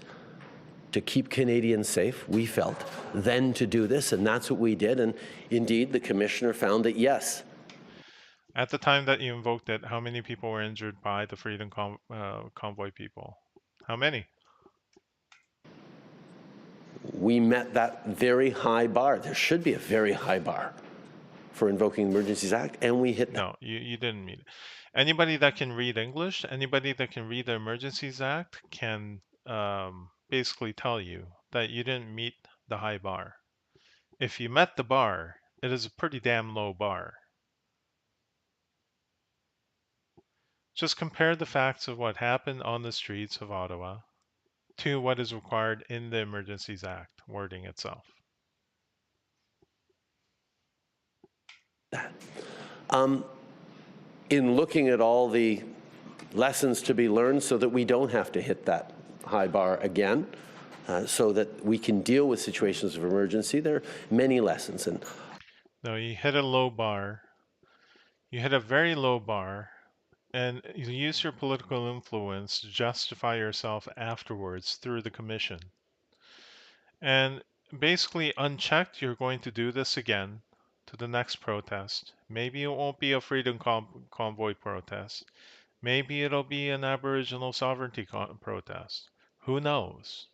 to keep Canadians safe, we felt, than to do this, and that's what we did. And indeed, the commissioner found that, yes. At the time that you invoked it, how many people were injured by the Freedom Convoy people? How many? We met that very high bar. There should be a very high bar for invoking the Emergencies Act, and we hit that. No, you didn't meet it. Anybody that can read English, anybody that can read the Emergencies Act can basically tell you that you didn't meet the high bar. If you met the bar, it is a pretty damn low bar. Just compare the facts of what happened on the streets of Ottawa to what is required in the Emergencies Act wording itself. In looking at all the lessons to be learned so that we don't have to hit that high bar again, so that we can deal with situations of emergency, there are many lessons. And no, you hit a low bar. You hit a very low bar, and you use your political influence to justify yourself afterwards through the commission. And basically, unchecked, you're going to do this again to the next protest. Maybe it won't be a Freedom Convoy protest. Maybe it'll be an Aboriginal sovereignty protest. Who knows?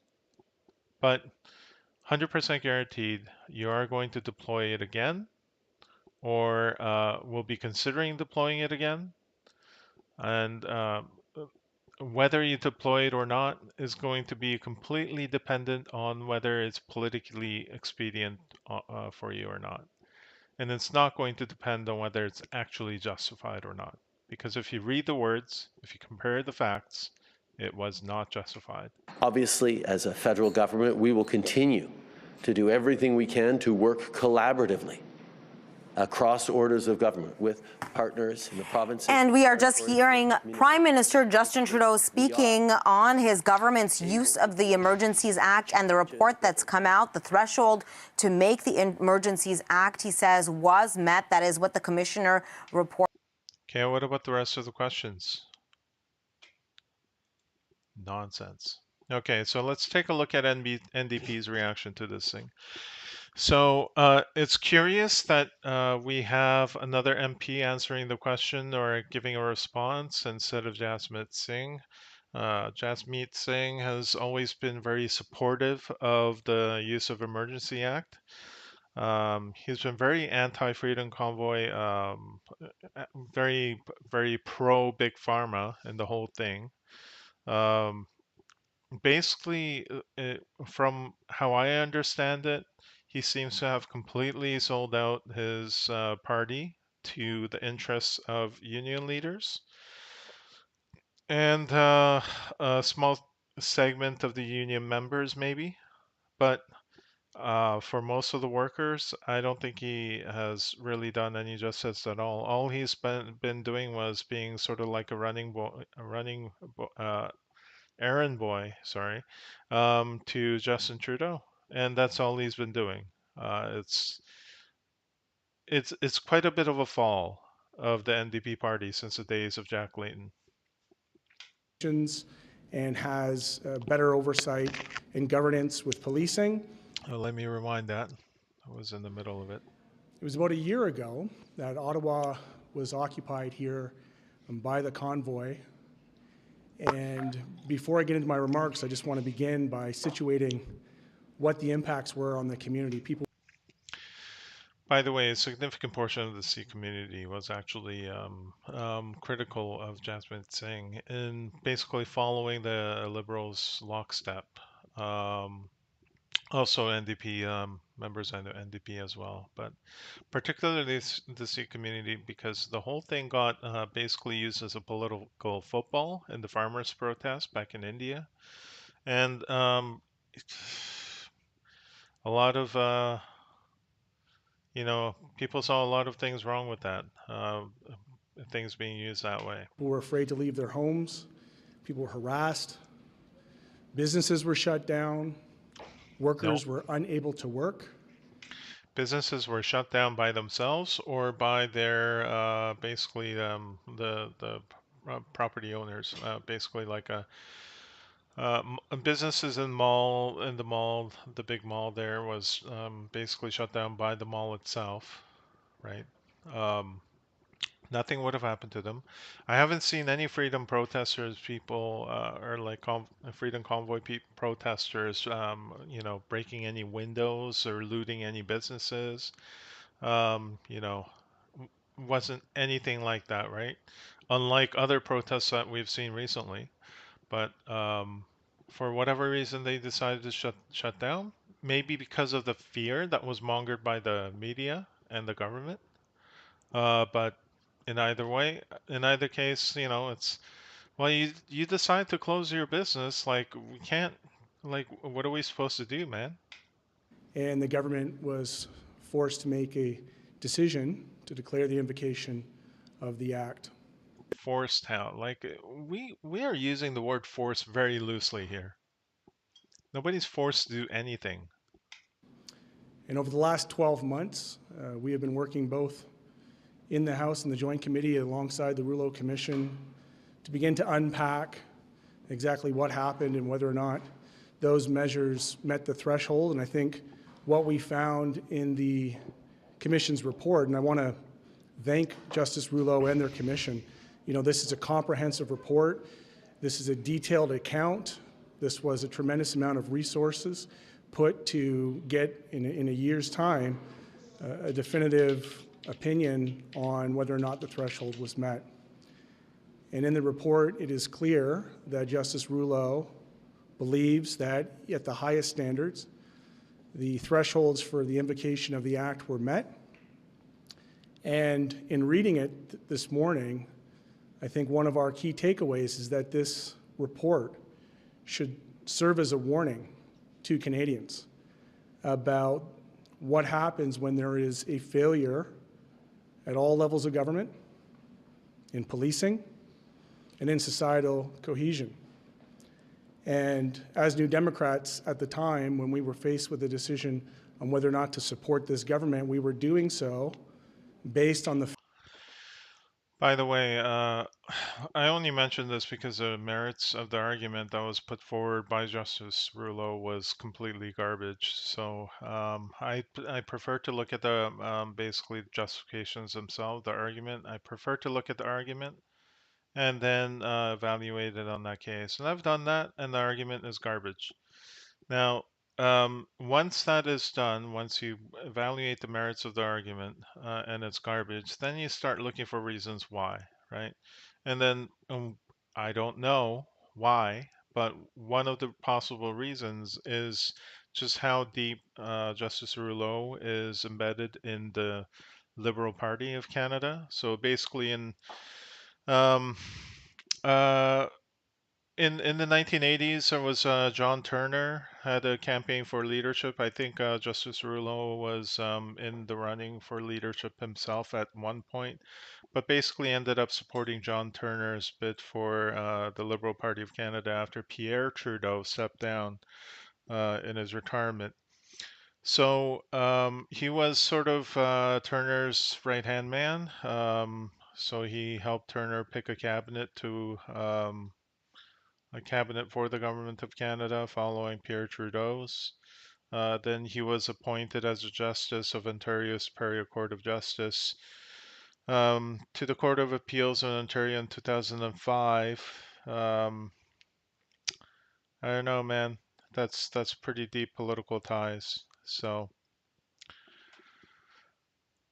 But 100% guaranteed, you are going to deploy it again, or will be considering deploying it again. And whether you deploy it or not is going to be completely dependent on whether it's politically expedient for you or not. And it's not going to depend on whether it's actually justified or not. Because if you read the words, if you compare the facts, it was not justified. obviously, as a federal government, we will continue to do everything we can to work collaboratively across orders of government with partners in the provinces. And we are just hearing Prime Minister Justin Trudeau speaking on his government's use of the Emergencies Act and the report that's come out. The threshold to make the Emergencies Act, he says, was met. That is what the commissioner reported. Okay, what about the rest of the questions? Nonsense. Okay, so let's take a look at NDP's reaction to this thing. So it's curious that we have another MP answering the question or giving a response instead of Jasmeet Singh. Jasmeet Singh has always been very supportive of the use of Emergency Act. He's been very anti-Freedom Convoy, very, very pro-Big Pharma and the whole thing. Basically, from how I understand it, he seems to have completely sold out his party to the interests of union leaders and a small segment of the union members, maybe. But for most of the workers, I don't think he has really done any justice at all. All he's been doing was being sort of like a errand boy, sorry, to Justin Trudeau, and that's all he's been doing. It's quite a bit of a fall of the NDP party since the days of Jack Layton. And has better oversight and governance with policing. Let me rewind that. I was in the middle of it. It was about a year ago that Ottawa was occupied here by the Convoy. And before I get into my remarks, I just want to begin by situating what the impacts were on the community. People. By the way, a significant portion of the Sikh community was actually critical of Jasmeet Singh in basically following the Liberals' lockstep. Also NDP members and the NDP as well, but particularly the Sikh community, because the whole thing got basically used as a political football in the farmers' protest back in India, and a lot of people saw a lot of things wrong with that, things being used that way. People were afraid to leave their homes. People were harassed. Businesses were shut down. Workers were unable to work. Businesses were shut down by themselves or by their basically the property owners, basically like businesses in the mall, the big mall there was basically shut down by the mall itself, right? Nothing would have happened to them. I haven't seen any freedom protesters, people, or like freedom convoy protesters, breaking any windows or looting any businesses. Wasn't anything like that, right? Unlike other protests that we've seen recently. But for whatever reason they decided to shut down. Maybe because of the fear that was mongered by the media and the government. But in either way, in either case, it's well, you decide to close your business. Like we can't. Like, what are we supposed to do, man? And the government was forced to make a decision to declare the invocation of the act. Forced how? Like we are using the word force very loosely here. Nobody's forced to do anything. And over the last 12 months, we have been working both in the House and the Joint Committee alongside the Rouleau Commission to begin to unpack exactly what happened and whether or not those measures met the threshold. And I think what we found in the Commission's report, and I want to thank Justice Rouleau and their Commission, this is a comprehensive report. This is a detailed account. This was a tremendous amount of resources put to get, in a year's time, a definitive opinion on whether or not the threshold was met. And in the report, it is clear that Justice Rouleau believes that at the highest standards, the thresholds for the invocation of the act were met. And in reading it this morning, I think one of our key takeaways is that this report should serve as a warning to Canadians about what happens when there is a failure at all levels of government, in policing, and in societal cohesion. And as New Democrats at the time, when we were faced with a decision on whether or not to support this government, we were doing so based on the By the way, I only mentioned this because the merits of the argument that was put forward by Justice Rouleau was completely garbage. So I prefer to look at the basically justifications themselves, the argument. I prefer to look at the argument and then evaluate it on that case. And I've done that, and the argument is garbage. Now, once that is done, once you evaluate the merits of the argument and it's garbage, then you start looking for reasons why, right? And then I don't know why, but one of the possible reasons is just how deep Justice Rouleau is embedded in the Liberal Party of Canada. So basically, um, uh, in the 1980s, there was John Turner had a campaign for leadership. I think Justice Rouleau was in the running for leadership himself at one point, but basically ended up supporting John Turner's bid for the Liberal Party of Canada after Pierre Trudeau stepped down in his retirement. So he was sort of Turner's right-hand man. So he helped Turner pick a cabinet to a cabinet for the government of Canada following Pierre Trudeau's. Then he was appointed as a justice of Ontario's Superior Court of Justice to the Court of Appeals in Ontario in 2005. I don't know, man. That's pretty deep political ties. So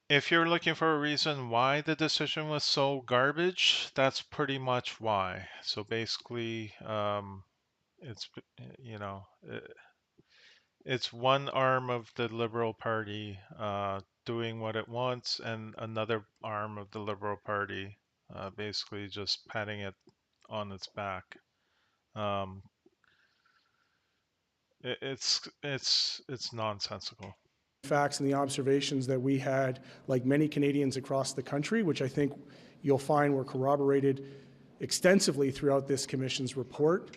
if you're looking for a reason why the decision was so garbage, that's pretty much why. So basically, it's you know. It's one arm of the Liberal Party doing what it wants, and another arm of the Liberal Party basically just patting it on its back. Um, it's nonsensical. facts and the observations that we had, like many Canadians across the country, which I think you'll find were corroborated extensively throughout this Commission's report.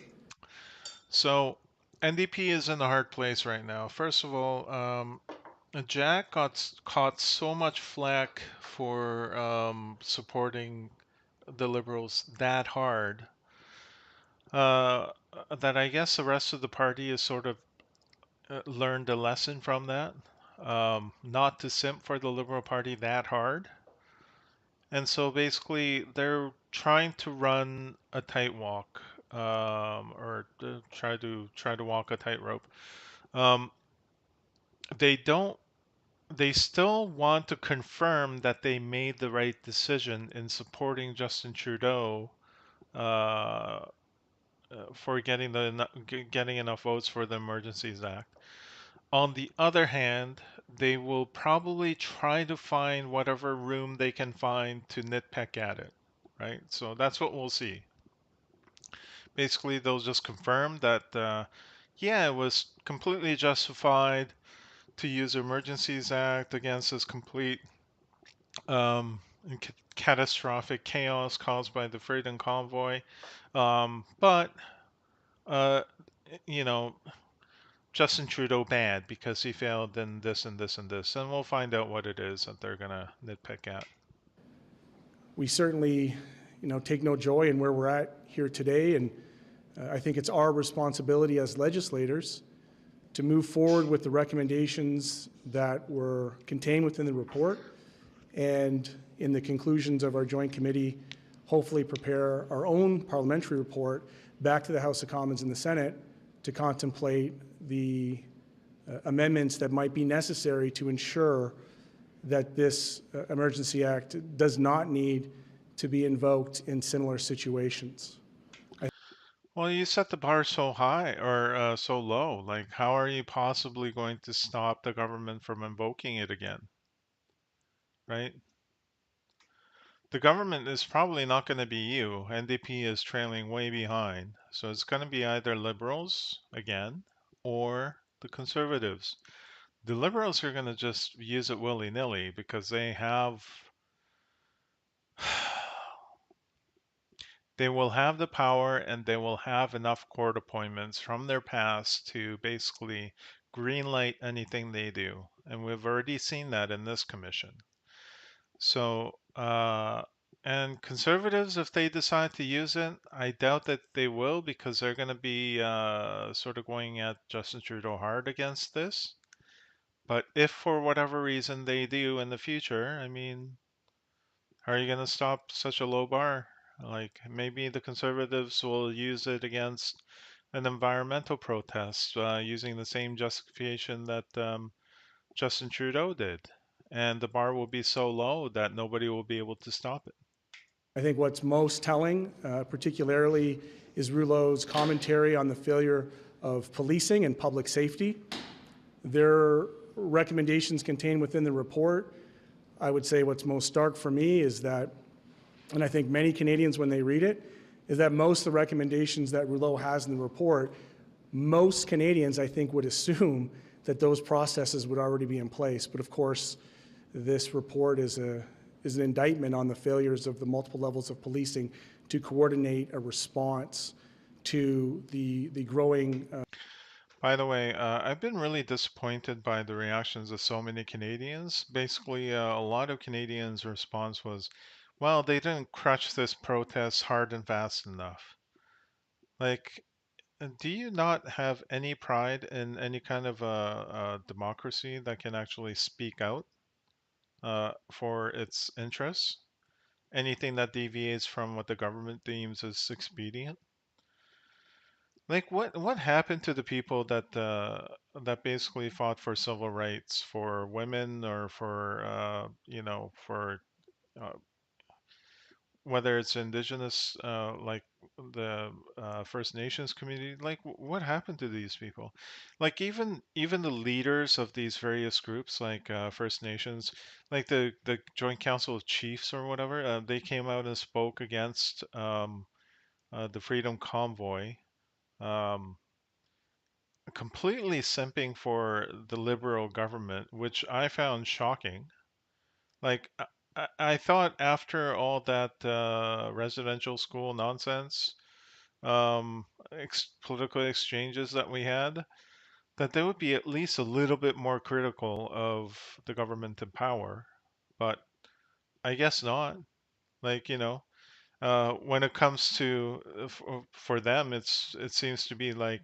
So NDP is in a hard place right now. First of all, Jack got caught so much flack for supporting the Liberals that hard that I guess the rest of the party has sort of learned a lesson from that. Not to simp for the Liberal Party that hard. And so basically, they're trying to run a tight walk, or try to walk a tightrope. Um, they don't. They still want to confirm that they made the right decision in supporting Justin Trudeau, uh, for getting enough votes for the Emergencies Act. On the other hand, they will probably try to find whatever room they can find to nitpick at it, right? So that's what we'll see. Basically, they'll just confirm that, yeah, it was completely justified to use the Emergencies Act against this complete catastrophic chaos caused by the Freedom Convoy. But, uh, you know, Justin Trudeau bad because he failed in this and this and this. And we'll find out what it is that they're going to nitpick at. We certainly, take no joy in where we're at here today, and I think it's our responsibility as legislators to move forward with the recommendations that were contained within the report, and in the conclusions of our joint committee, hopefully prepare our own parliamentary report back to the House of Commons and the Senate to contemplate the amendments that might be necessary to ensure that this Emergency Act does not need to be invoked in similar situations. Well, you set the bar so high or so low. Like, how are you possibly going to stop the government from invoking it again? Right? The government is probably not going to be you. NDP is trailing way behind. So it's going to be either Liberals again or the Conservatives. The Liberals are going to just use it willy-nilly because they will have the power and they will have enough court appointments from their past to basically greenlight anything they do. And we've already seen that in this commission. So, and conservatives, if they decide to use it, I doubt that they will because they're going to be sort of going at Justin Trudeau hard against this. But if for whatever reason they do in the future, I mean, how are you going to stop such a low bar? Like maybe the conservatives will use it against an environmental protest using the same justification that Justin Trudeau did. And the bar will be so low that nobody will be able to stop it. I think what's most telling, particularly, is Rouleau's commentary on the failure of policing and public safety. Their recommendations contained within the report, I would say what's most stark for me is that, and I think many Canadians when they read it, is that most of the recommendations that Rouleau has in the report, most Canadians I think would assume that those processes would already be in place. But of course, this report is an indictment on the failures of the multiple levels of policing to coordinate a response to the growing. By the way, I've been really disappointed by the reactions of so many Canadians. Basically, a lot of Canadians' response was, well, they didn't crush this protest hard and fast enough. Like, do you not have any pride in any kind of a democracy that can actually speak out for its interests? Anything that deviates from what the government deems as expedient? Like what happened to the people that basically fought for civil rights for women or for for uh, whether it's indigenous like the First Nations community, like what happened to these people? Like even the leaders of these various groups like First Nations, like the Joint Council of Chiefs or whatever, they came out and spoke against the Freedom Convoy. Um, Completely simping for the liberal government, which I found shocking. Like, I thought after all that residential school nonsense, political exchanges that we had, that they would be at least a little bit more critical of the government in power. But I guess not. Like, when it comes to for them, it seems to be like,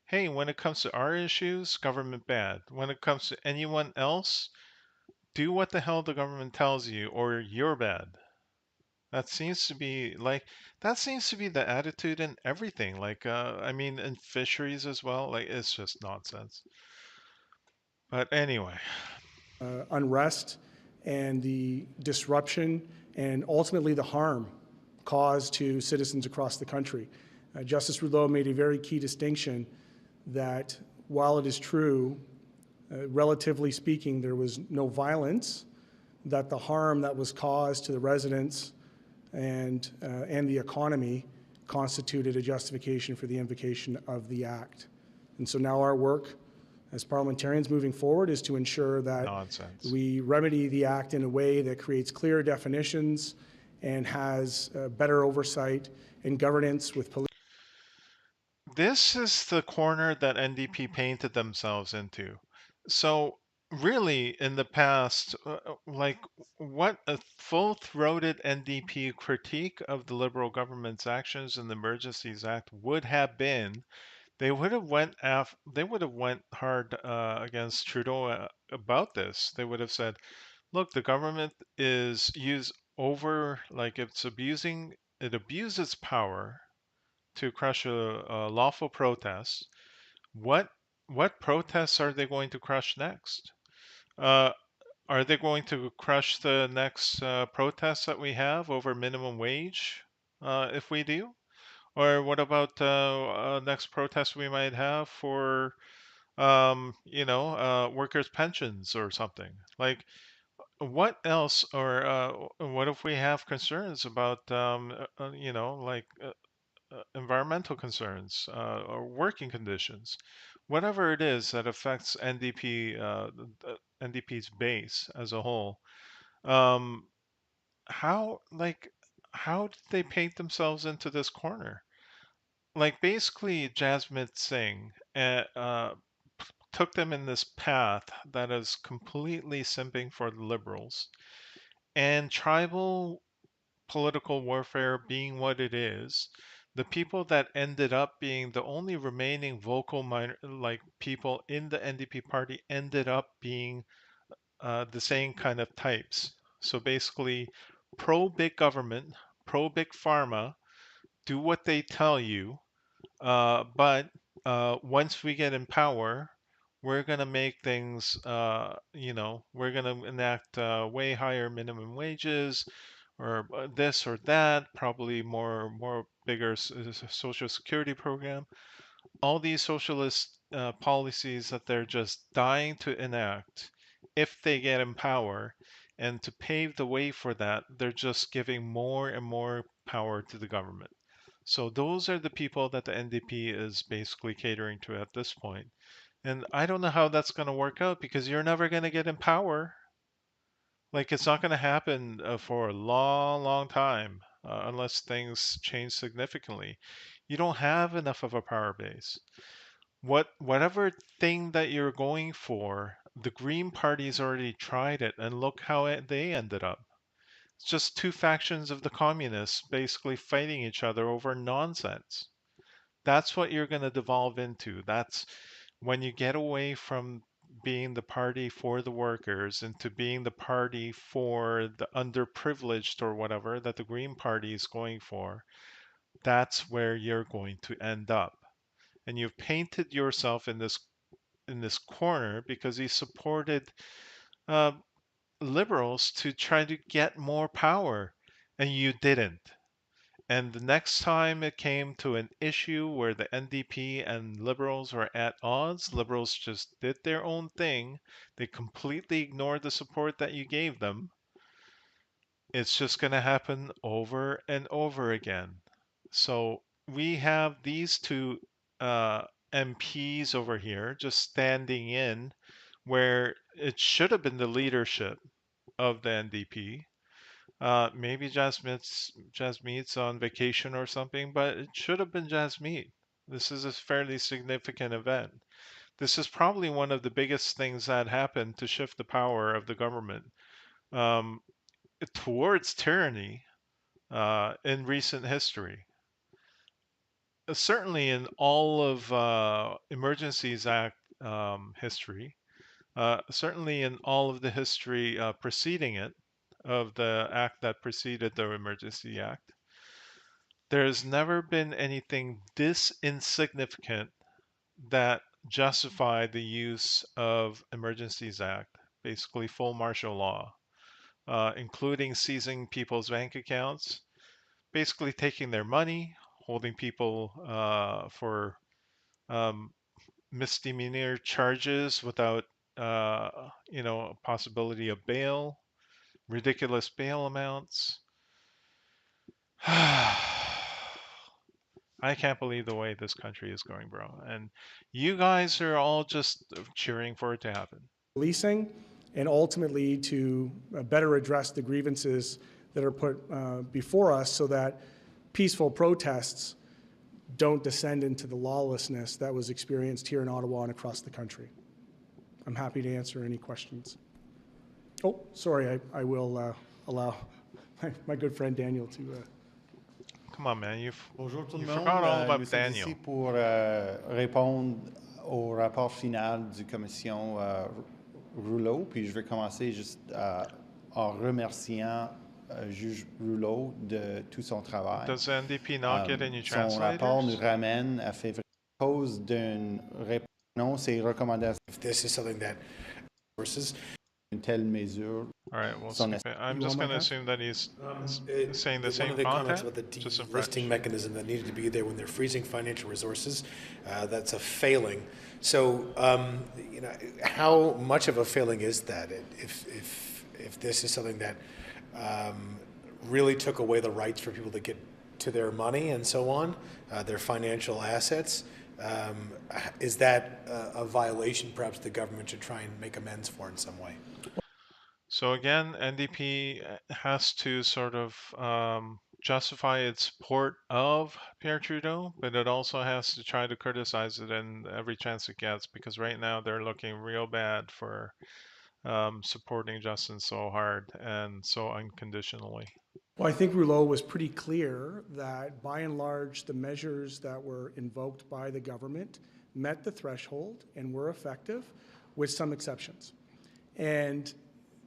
hey, when it comes to our issues, government bad. When it comes to anyone else, do what the hell the government tells you, or you're bad. That seems to be the attitude in everything. Like, I mean, in fisheries as well. Like, it's just nonsense. But anyway, Unrest and the disruption and ultimately the harm caused to citizens across the country. Justice Rouleau made a very key distinction that while it is true, relatively speaking, there was no violence, that the harm that was caused to the residents and the economy constituted a justification for the invocation of the act. And so now our work as parliamentarians moving forward is to ensure that Nonsense. we remedy the act in a way that creates clear definitions and has better oversight and governance with police. This is the corner that NDP painted themselves into. So, really, in the past, like what a full throated NDP critique of the Liberal government's actions in the Emergencies Act would have been, they would have went hard against Trudeau about this. They would have said, look, the government is it abuses power to crush a lawful protest. What what protests are they going to crush next? Uh, are they going to crush the next protests that we have over minimum wage if we do? Or what about next protest we might have for workers' pensions or something? Like, what else? Or what if we have concerns about environmental concerns or working conditions, whatever it is that affects NDP's base as a whole. Um, how like how did they paint themselves into this corner? Like basically, Jasmeet Singh took them in this path that is completely simping for the liberals, and tribal political warfare being what it is, the people that ended up being the only remaining vocal people in the NDP party ended up being the same kind of types. So basically, pro big government, pro big pharma, do what they tell you, but once we get in power, we're going to make things, we're going to enact way higher minimum wages or this or that, probably more bigger social security program. All these socialist policies that they're just dying to enact if they get in power. And to pave the way for that, they're just giving more and more power to the government. So those are the people that the NDP is basically catering to at this point. And I don't know how that's going to work out because you're never going to get in power. Like it's not going to happen for a long, long time unless things change significantly. You don't have enough of a power base. Whatever thing that you're going for, the Green Party's already tried it, and look how they ended up. It's just two factions of the communists basically fighting each other over nonsense. That's what you're going to devolve into. That's when you get away from being the party for the workers into being the party for the underprivileged or whatever that the Green Party is going for. That's where you're going to end up. And you've painted yourself in this corner because you supported uh, liberals to try to get more power, and you didn't. And the next time it came to an issue where the NDP and liberals were at odds, liberals just did their own thing. They completely ignored the support that you gave them. It's just going to happen over and over again. So we have these two MPs over here just standing in where it should have been the leadership of the NDP. Maybe Jasmeet's on vacation or something, but it should have been Jasmeet. This is a fairly significant event. This is probably one of the biggest things that happened to shift the power of the government um, towards tyranny in recent history. Certainly in all of Emergencies Act history, certainly in all of the history preceding it, of the act that preceded the Emergency Act, there's never been anything this insignificant that justified the use of Emergencies Act, basically full martial law, including seizing people's bank accounts, basically taking their money, holding people for misdemeanor charges without a possibility of bail, ridiculous bail amounts. I can't believe the way this country is going, bro. And you guys are all just cheering for it to happen. Policing, and ultimately to better address the grievances that are put before us so that peaceful protests don't descend into the lawlessness that was experienced here in Ottawa and across the country. I'm happy to answer any questions. Oh, sorry, I will allow my good friend Daniel to... Come on, man. Bonjour tout le you monde. forgot all about Nous sommes Daniel. ici pour répondre au rapport final du commission Rouleau. Puis je vais commencer juste en remerciant juge Rouleau de tout son travail. Does the NDP not get any Son rapport nous translators? ramène à février à cause d'une réponse et recommandations. If this is something that versus Une telle mesure. All right, we'll Son skip it. I'm just going to assume that he's saying the one same of the comments content, about the just in French. delisting mechanism that needed to be there when they're freezing financial resources, that's a failing. So, how much of a failing is that? If this is something that really took away the rights for people to get to their money and so on, their financial assets, is that a violation perhaps the government should try and make amends for in some way? So again, NDP has to sort of justify its support of Pierre Trudeau, but it also has to try to criticize it in every chance it gets, because right now they're looking real bad for supporting Justin so hard and so unconditionally. Well, I think Rouleau was pretty clear that by and large, the measures that were invoked by the government met the threshold and were effective, with some exceptions. And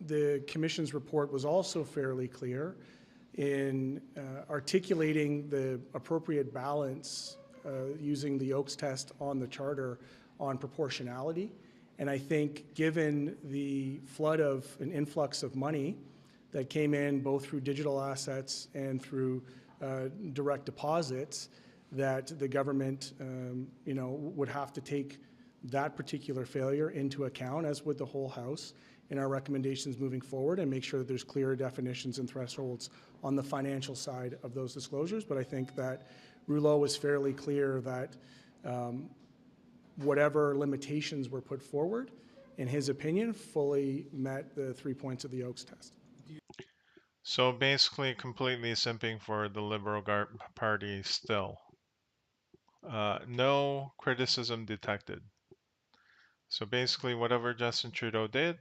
the Commission's report was also fairly clear in articulating the appropriate balance using the Oakes test on the Charter on proportionality. And I think given the flood of an influx of money that came in both through digital assets and through direct deposits, that the government would have to take that particular failure into account, as would the whole House, in our recommendations moving forward, and make sure that there's clear definitions and thresholds on the financial side of those disclosures. But I think that Rouleau was fairly clear that whatever limitations were put forward, in his opinion, fully met the 3 points of the Oakes test. So basically completely simping for the Liberal Party still. No criticism detected. So basically whatever Justin Trudeau did,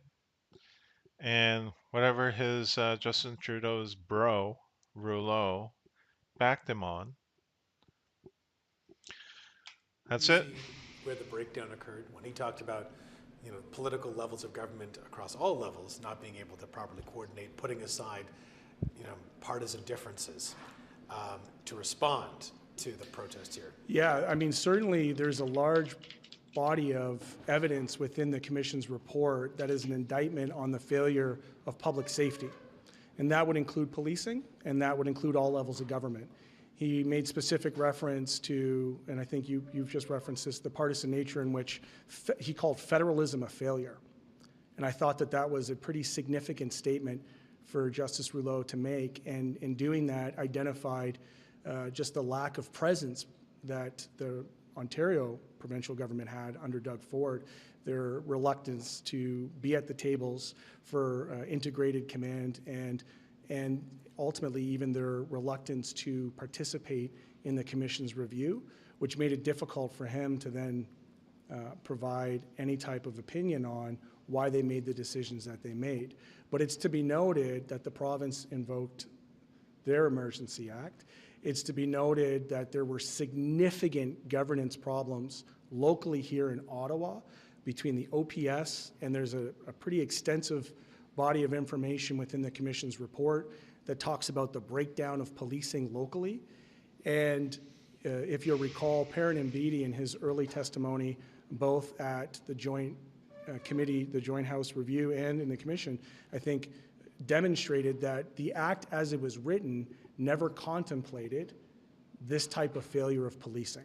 and whatever his Justin Trudeau's bro, Rouleau, backed him on. That's it. Where the breakdown occurred when he talked about, political levels of government across all levels not being able to properly coordinate, putting aside, partisan differences to respond to the protest here. Yeah, I mean, certainly there's a large body of evidence within the Commission's report that is an indictment on the failure of public safety. And that would include policing, and that would include all levels of government. He made specific reference to, and I think you've just referenced this, the partisan nature in which he called federalism a failure. And I thought that that was a pretty significant statement for Justice Rouleau to make, and in doing that identified just the lack of presence that the Ontario provincial government had under Doug Ford, their reluctance to be at the tables for integrated command, and ultimately even their reluctance to participate in the Commission's review, which made it difficult for him to then provide any type of opinion on why they made the decisions that they made. But it's to be noted that the province invoked their Emergency Act. It's to be noted that there were significant governance problems locally here in Ottawa between the OPS, and there's a pretty extensive body of information within the Commission's report that talks about the breakdown of policing locally. And if you'll recall, Perrin Mbidi in his early testimony, both at the Joint Committee, the Joint House Review, and in the Commission, I think demonstrated that the Act as it was written never contemplated this type of failure of policing.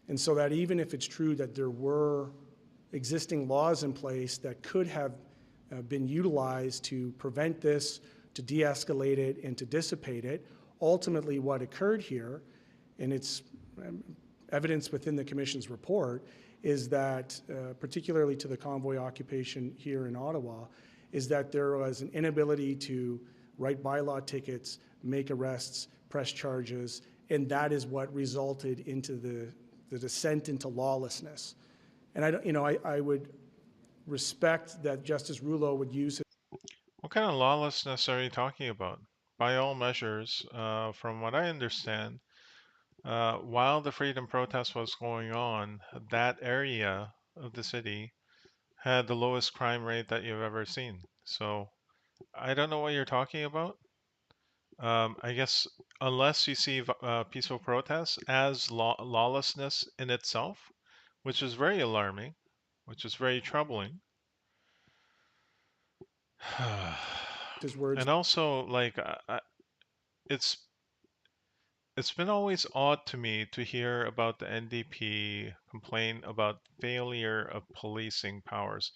And so that even if it's true that there were existing laws in place that could have been utilized to prevent this, to de-escalate it, and to dissipate it, ultimately what occurred here, and it's evidence within the Commission's report, is that, particularly to the convoy occupation here in Ottawa, is that there was an inability to write bylaw tickets, make arrests, press charges, and that is what resulted into the descent into lawlessness. And I would respect that Justice Rouleau would use. What kind of lawlessness are you talking about? By all measures, from what I understand, while the freedom protest was going on, that area of the city had the lowest crime rate that you've ever seen. So I don't know what you're talking about. I guess unless you see peaceful protests as lawlessness in itself, which is very alarming, which is very troubling. His words. And also, like, it's been always odd to me to hear about the NDP complain about failure of policing powers.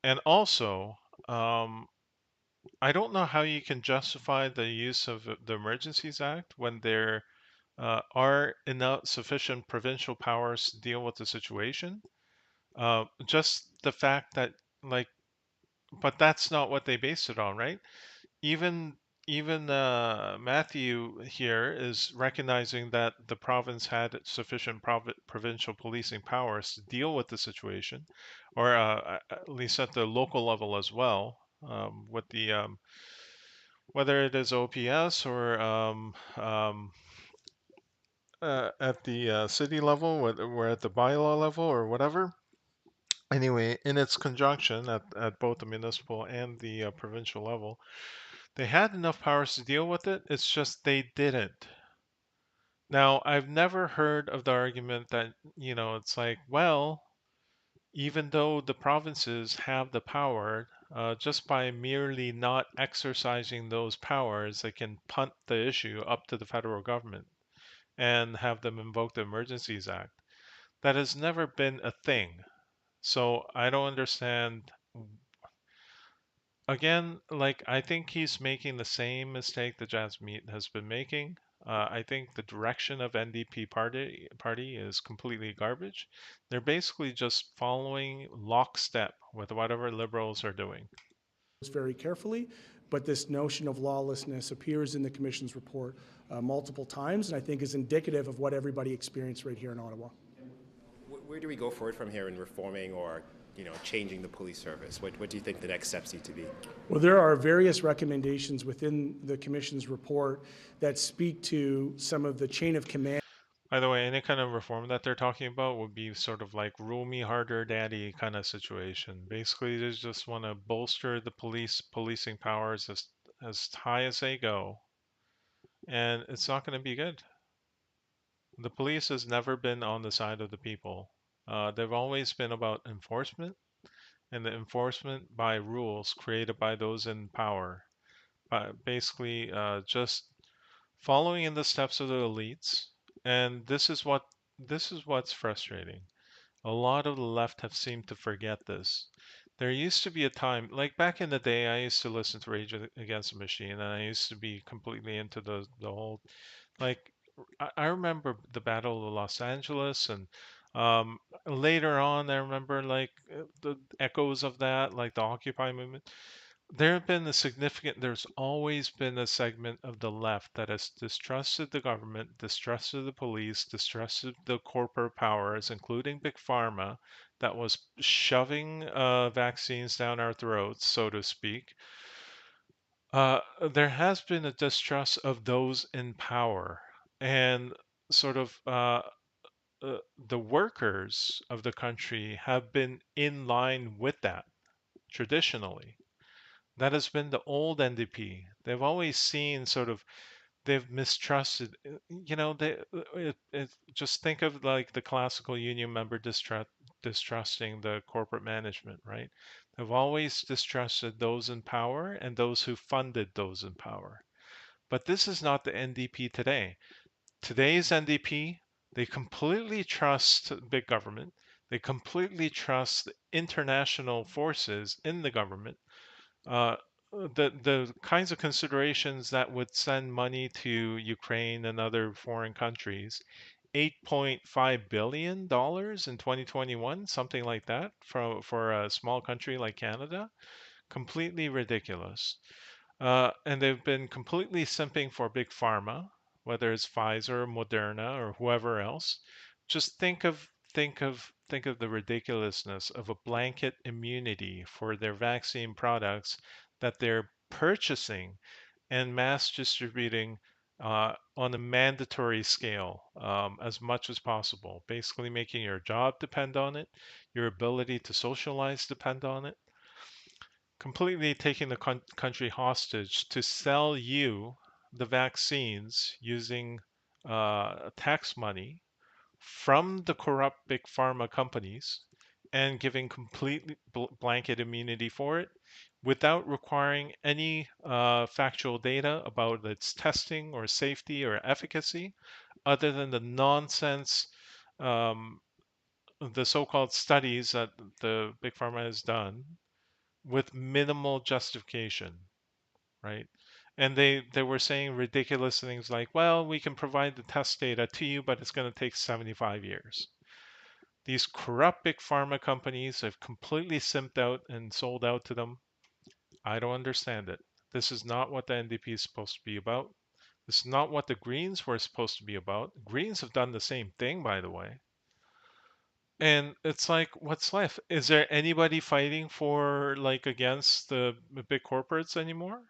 And also, I don't know how you can justify the use of the Emergencies Act when there are enough sufficient provincial powers to deal with the situation. Just the fact that, like, but that's not what they based it on, right? Even Matthew here is recognizing that the province had sufficient provincial policing powers to deal with the situation, or at least at the local level as well, with the whether it is OPS or at the city level, whether we're at the bylaw level or whatever. Anyway, in its conjunction at both the municipal and the provincial level, they had enough powers to deal with it. It's just they didn't. Now, I've never heard of the argument that, it's like, well, even though the provinces have the power, just by merely not exercising those powers, they can punt the issue up to the federal government and have them invoke the Emergencies Act. That has never been a thing. So I don't understand. Again, like, I think he's making the same mistake that Jasmeet has been making. I think the direction of NDP party is completely garbage. They're basically just following lockstep with whatever liberals are doing. Very carefully, but this notion of lawlessness appears in the Commission's report multiple times, and I think is indicative of what everybody experienced right here in Ottawa. Where do we go forward from here in reforming or changing the police service? What do you think the next steps need to be? Well, there are various recommendations within the Commission's report that speak to some of the chain of command. By the way, any kind of reform that they're talking about would be sort of like rule me harder, daddy kind of situation. Basically, they just want to bolster the policing powers as high as they go, and it's not going to be good. The police has never been on the side of the people. They've always been about enforcement, and the enforcement by rules created by those in power. Basically, just following in the steps of the elites, and this is what's frustrating. A lot of the left have seemed to forget this. There used to be a time, like back in the day, I used to listen to Rage Against the Machine, and I used to be completely into the whole, like, I remember the Battle of Los Angeles, and later on, I remember like the echoes of that, like the Occupy movement. There's always been a segment of the left that has distrusted the government, distrusted the police, distrusted the corporate powers, including Big Pharma, that was shoving vaccines down our throats, so to speak. There has been a distrust of those in power, and sort of the workers of the country have been in line with that traditionally. That has been the old NDP. They've always seen sort of they've mistrusted. Just think of like the classical union member distrusting the corporate management, right? They've always distrusted those in power and those who funded those in power. But this is not the NDP today. Today's NDP, they completely trust big government. They completely trust international forces in the government. Uh, the kinds of considerations that would send money to Ukraine and other foreign countries, $8.5 billion in 2021, something like that, for a small country like Canada, completely ridiculous. And they've been completely simping for big pharma, whether it's Pfizer, Moderna, or whoever else. Just think of the ridiculousness of a blanket immunity for their vaccine products that they're purchasing and mass distributing on a mandatory scale as much as possible, basically making your job depend on it, your ability to socialize depend on it, completely taking the country hostage to sell you the vaccines using tax money from the corrupt big pharma companies and giving complete blanket immunity for it without requiring any factual data about its testing or safety or efficacy other than the nonsense, um, the so-called studies that the big pharma has done with minimal justification, right? And they were saying ridiculous things like, well, we can provide the test data to you, but it's going to take 75 years. These corrupt big pharma companies have completely simped out and sold out to them. I don't understand it. This is not what the NDP is supposed to be about. This is not what the Greens were supposed to be about. Greens have done the same thing, by the way. And it's like, what's left? Is there anybody fighting for like against the big corporates anymore?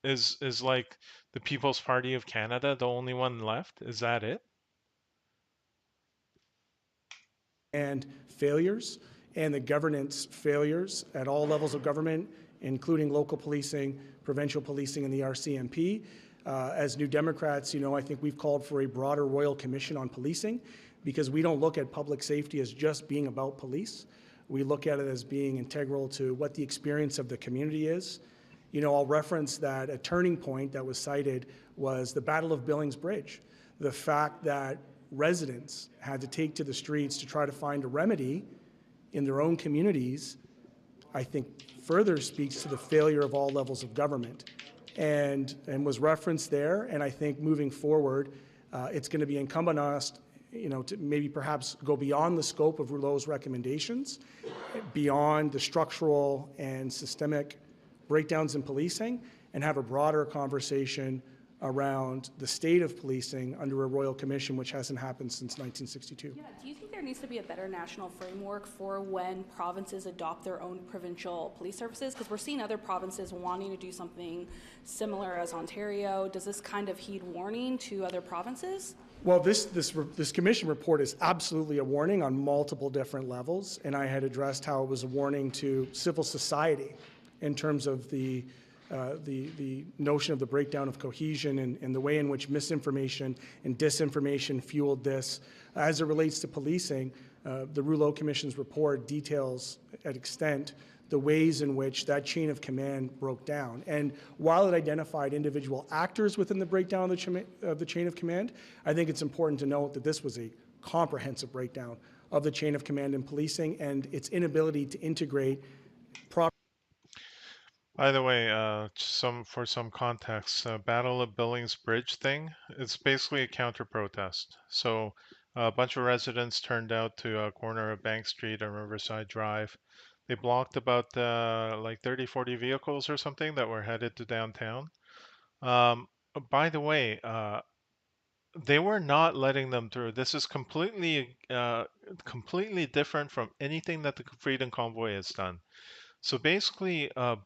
Is like the People's Party of Canada the only one left? Is that it? And failures and the governance failures at all levels of government, including local policing, provincial policing, and the RCMP. As New Democrats, I think we've called for a broader Royal Commission on policing because we don't look at public safety as just being about police. We look at it as being integral to what the experience of the community is. I'll reference that a turning point that was cited was the Battle of Billings Bridge. The fact that residents had to take to the streets to try to find a remedy in their own communities, I think further speaks to the failure of all levels of government and was referenced there. And I think moving forward, it's going to be incumbent on us, to maybe perhaps go beyond the scope of Rouleau's recommendations, beyond the structural and systemic breakdowns in policing, and have a broader conversation around the state of policing under a royal commission, which hasn't happened since 1962. Yeah, do you think there needs to be a better national framework for when provinces adopt their own provincial police services? Because we're seeing other provinces wanting to do something similar as Ontario. Does this kind of heed warning to other provinces? Well, this commission report is absolutely a warning on multiple different levels, and I had addressed how it was a warning to civil society in terms of the notion of the breakdown of cohesion and the way in which misinformation and disinformation fueled this. As it relates to policing, the Rouleau Commission's report details at extent the ways in which that chain of command broke down. And while it identified individual actors within the breakdown of the chain of command, I think it's important to note that this was a comprehensive breakdown of the chain of command in policing and its inability to integrate proper. By the way, for some context, Battle of Billings Bridge thing, it's basically a counter protest. So a bunch of residents turned out to a corner of Bank Street and Riverside Drive. They blocked about like 30, 40 vehicles or something that were headed to downtown. By the way, they were not letting them through. This is completely different from anything that the Freedom Convoy has done. So basically, a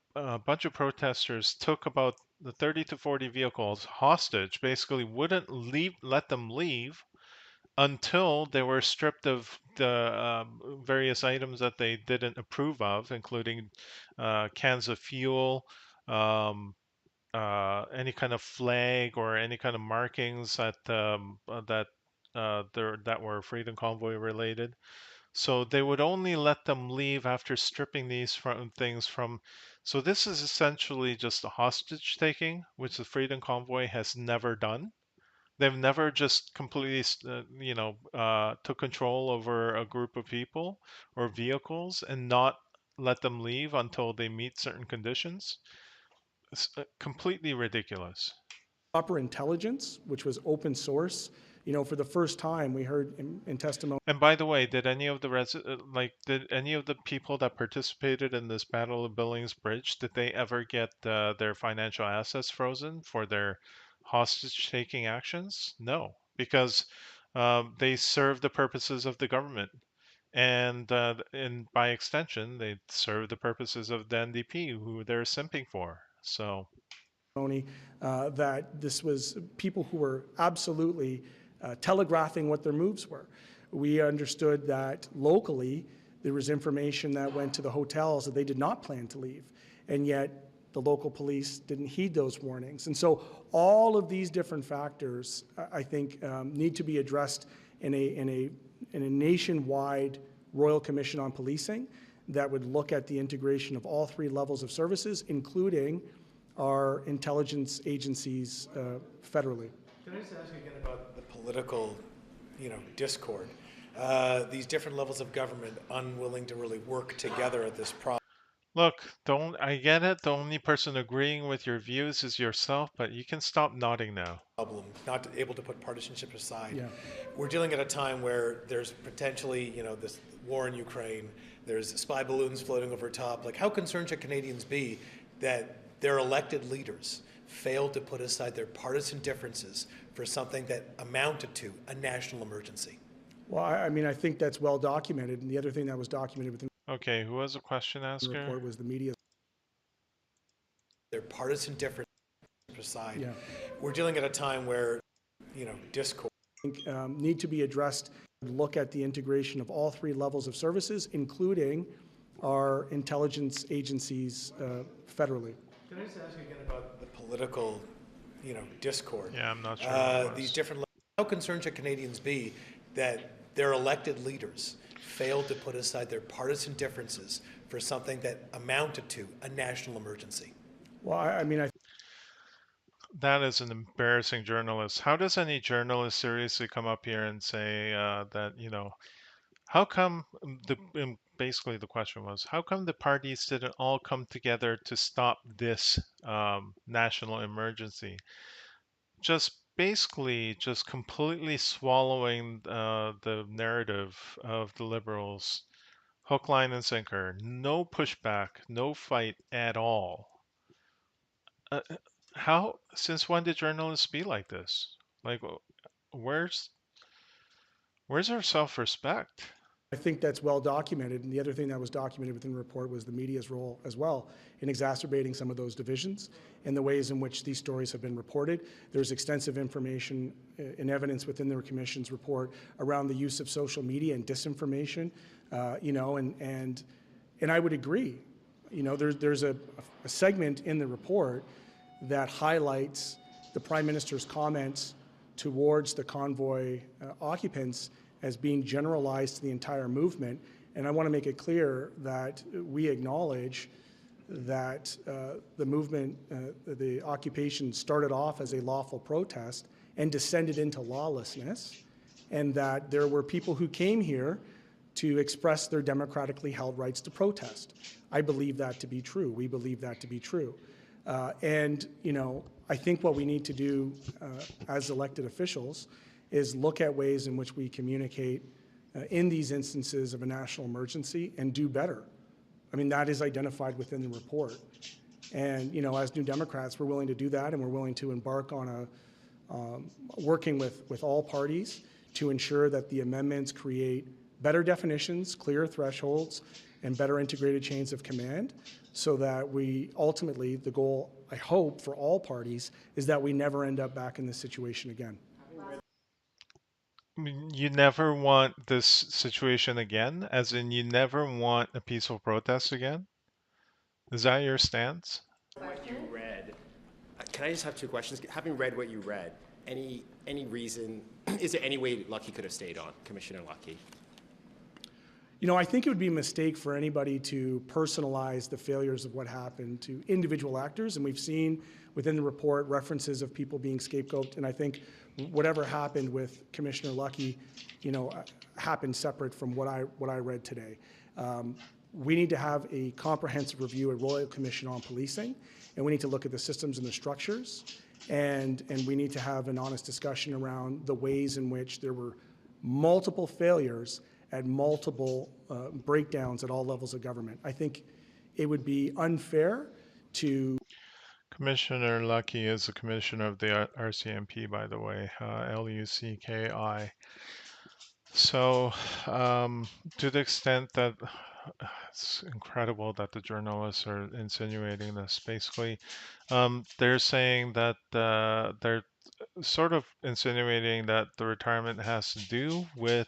bunch of protesters took about the 30 to 40 vehicles hostage, basically wouldn't let them leave until they were stripped of the various items that they didn't approve of, including cans of fuel, um, any kind of flag or any kind of markings that were Freedom Convoy related. So they would only let them leave after stripping these things from. So this is essentially just a hostage taking, which the Freedom Convoy has never done. They've never just completely, took control over a group of people or vehicles and not let them leave until they meet certain conditions. It's completely ridiculous. Proper intelligence, which was open source. For the first time, we heard in testimony. And by the way, did any of the did any of the people that participated in this Battle of Billings Bridge, did they ever get their financial assets frozen for their hostage-taking actions? No, because they serve the purposes of the government, and by extension, they serve the purposes of the NDP, who they're simping for. So. That this was people who were absolutely telegraphing what their moves were. We understood that locally there was information that went to the hotels that they did not plan to leave, and yet the local police didn't heed those warnings. And so all of these different factors, I think, need to be addressed in a nationwide Royal Commission on Policing that would look at the integration of all three levels of services, including our intelligence agencies federally. Can I just ask you again about the political, discord? These different levels of government unwilling to really work together at this problem. Look, I get it. The only person agreeing with your views is yourself, but you can stop nodding now. Not able to put partisanship aside. Yeah. We're dealing at a time where there's potentially, this war in Ukraine. There's spy balloons floating over top. Like, how concerned should Canadians be that their elected leaders failed to put aside their partisan differences for something that amounted to a national emergency? Well, I think that's well documented, and the other thing that was documented within Okay, who was a question asker? the report was the media. Their partisan differences aside. Yeah. We're dealing at a time where, discord. Need to be addressed. Look at the integration of all three levels of services, including our intelligence agencies federally. Can I just ask you again about the political, discord? Yeah, I'm not sure. These different. How concerned should Canadians be that their elected leaders failed to put aside their partisan differences for something that amounted to a national emergency? Well, that is an embarrassing journalist. How does any journalist seriously come up here and say that, how come basically the question was, how come the parties didn't all come together to stop this national emergency? Just completely swallowing the narrative of the Liberals, hook, line, and sinker. No pushback, no fight at all. Since when did journalists be like this? Like, where's our self-respect? I think that's well documented, and the other thing that was documented within the report was the media's role as well in exacerbating some of those divisions and the ways in which these stories have been reported. There's extensive information and evidence within the Commission's report around the use of social media and disinformation, and I would agree. There's a segment in the report that highlights the Prime Minister's comments towards the convoy occupants as being generalized to the entire movement. And I want to make it clear that we acknowledge that the movement, the occupation started off as a lawful protest and descended into lawlessness, and that there were people who came here to express their democratically held rights to protest. I believe that to be true. We believe that to be true. I think what we need to do as elected officials is look at ways in which we communicate in these instances of a national emergency and do better. That is identified within the report. And, as New Democrats, we're willing to do that, and we're willing to embark on working with all parties to ensure that the amendments create better definitions, clearer thresholds, and better integrated chains of command, so that we ultimately, the goal, I hope, for all parties, is that we never end up back in this situation again. You never want this situation again? As in, you never want a peaceful protest again? Is that your stance? What you read. Can I just have two questions? Having read what you read, any reason, is there any way Lucky could have stayed on, Commissioner Lucky? I think it would be a mistake for anybody to personalize the failures of what happened to individual actors, and we've seen within the report references of people being scapegoated, and I think whatever happened with Commissioner Lucky, happened separate from what I read today. We need to have a comprehensive review, a Royal Commission on Policing, and we need to look at the systems and the structures, and we need to have an honest discussion around the ways in which there were multiple failures at multiple breakdowns at all levels of government. I think it would be unfair to... Commissioner Lucky is a commissioner of the RCMP, by the way, Lucki. So, to the extent that it's incredible that the journalists are insinuating this, basically, they're saying that they're sort of insinuating that the retirement has to do with,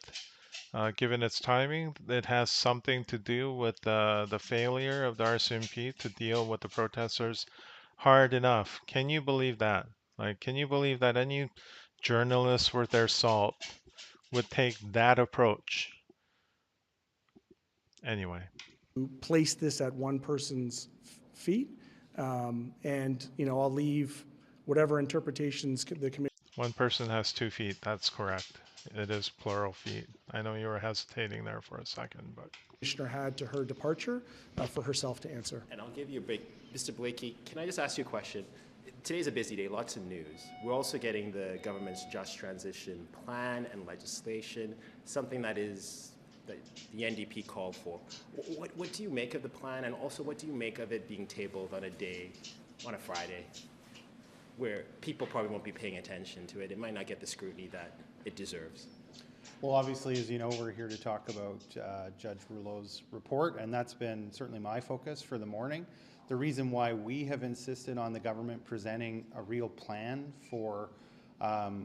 given its timing, it has something to do with the failure of the RCMP to deal with the protesters hard enough. Can you believe that? Like, can you believe that any journalist worth their salt would take that approach? Anyway. Place this at one person's feet, and I'll leave whatever interpretations the commission... One person has 2 feet, that's correct. It is plural feet. I know you were hesitating there for a second, but... Commissioner had to her departure for herself to answer. And I'll give you a break. Mr. Blakey, can I just ask you a question? Today's a busy day, lots of news. We're also getting the government's just transition plan and legislation, something that the NDP called for. What do you make of the plan, and also what do you make of it being tabled on a Friday, where people probably won't be paying attention to it? It might not get the scrutiny that it deserves. Well, obviously, as you know, we're here to talk about Judge Rouleau's report, and that's been certainly my focus for the morning. The reason why we have insisted on the government presenting a real plan for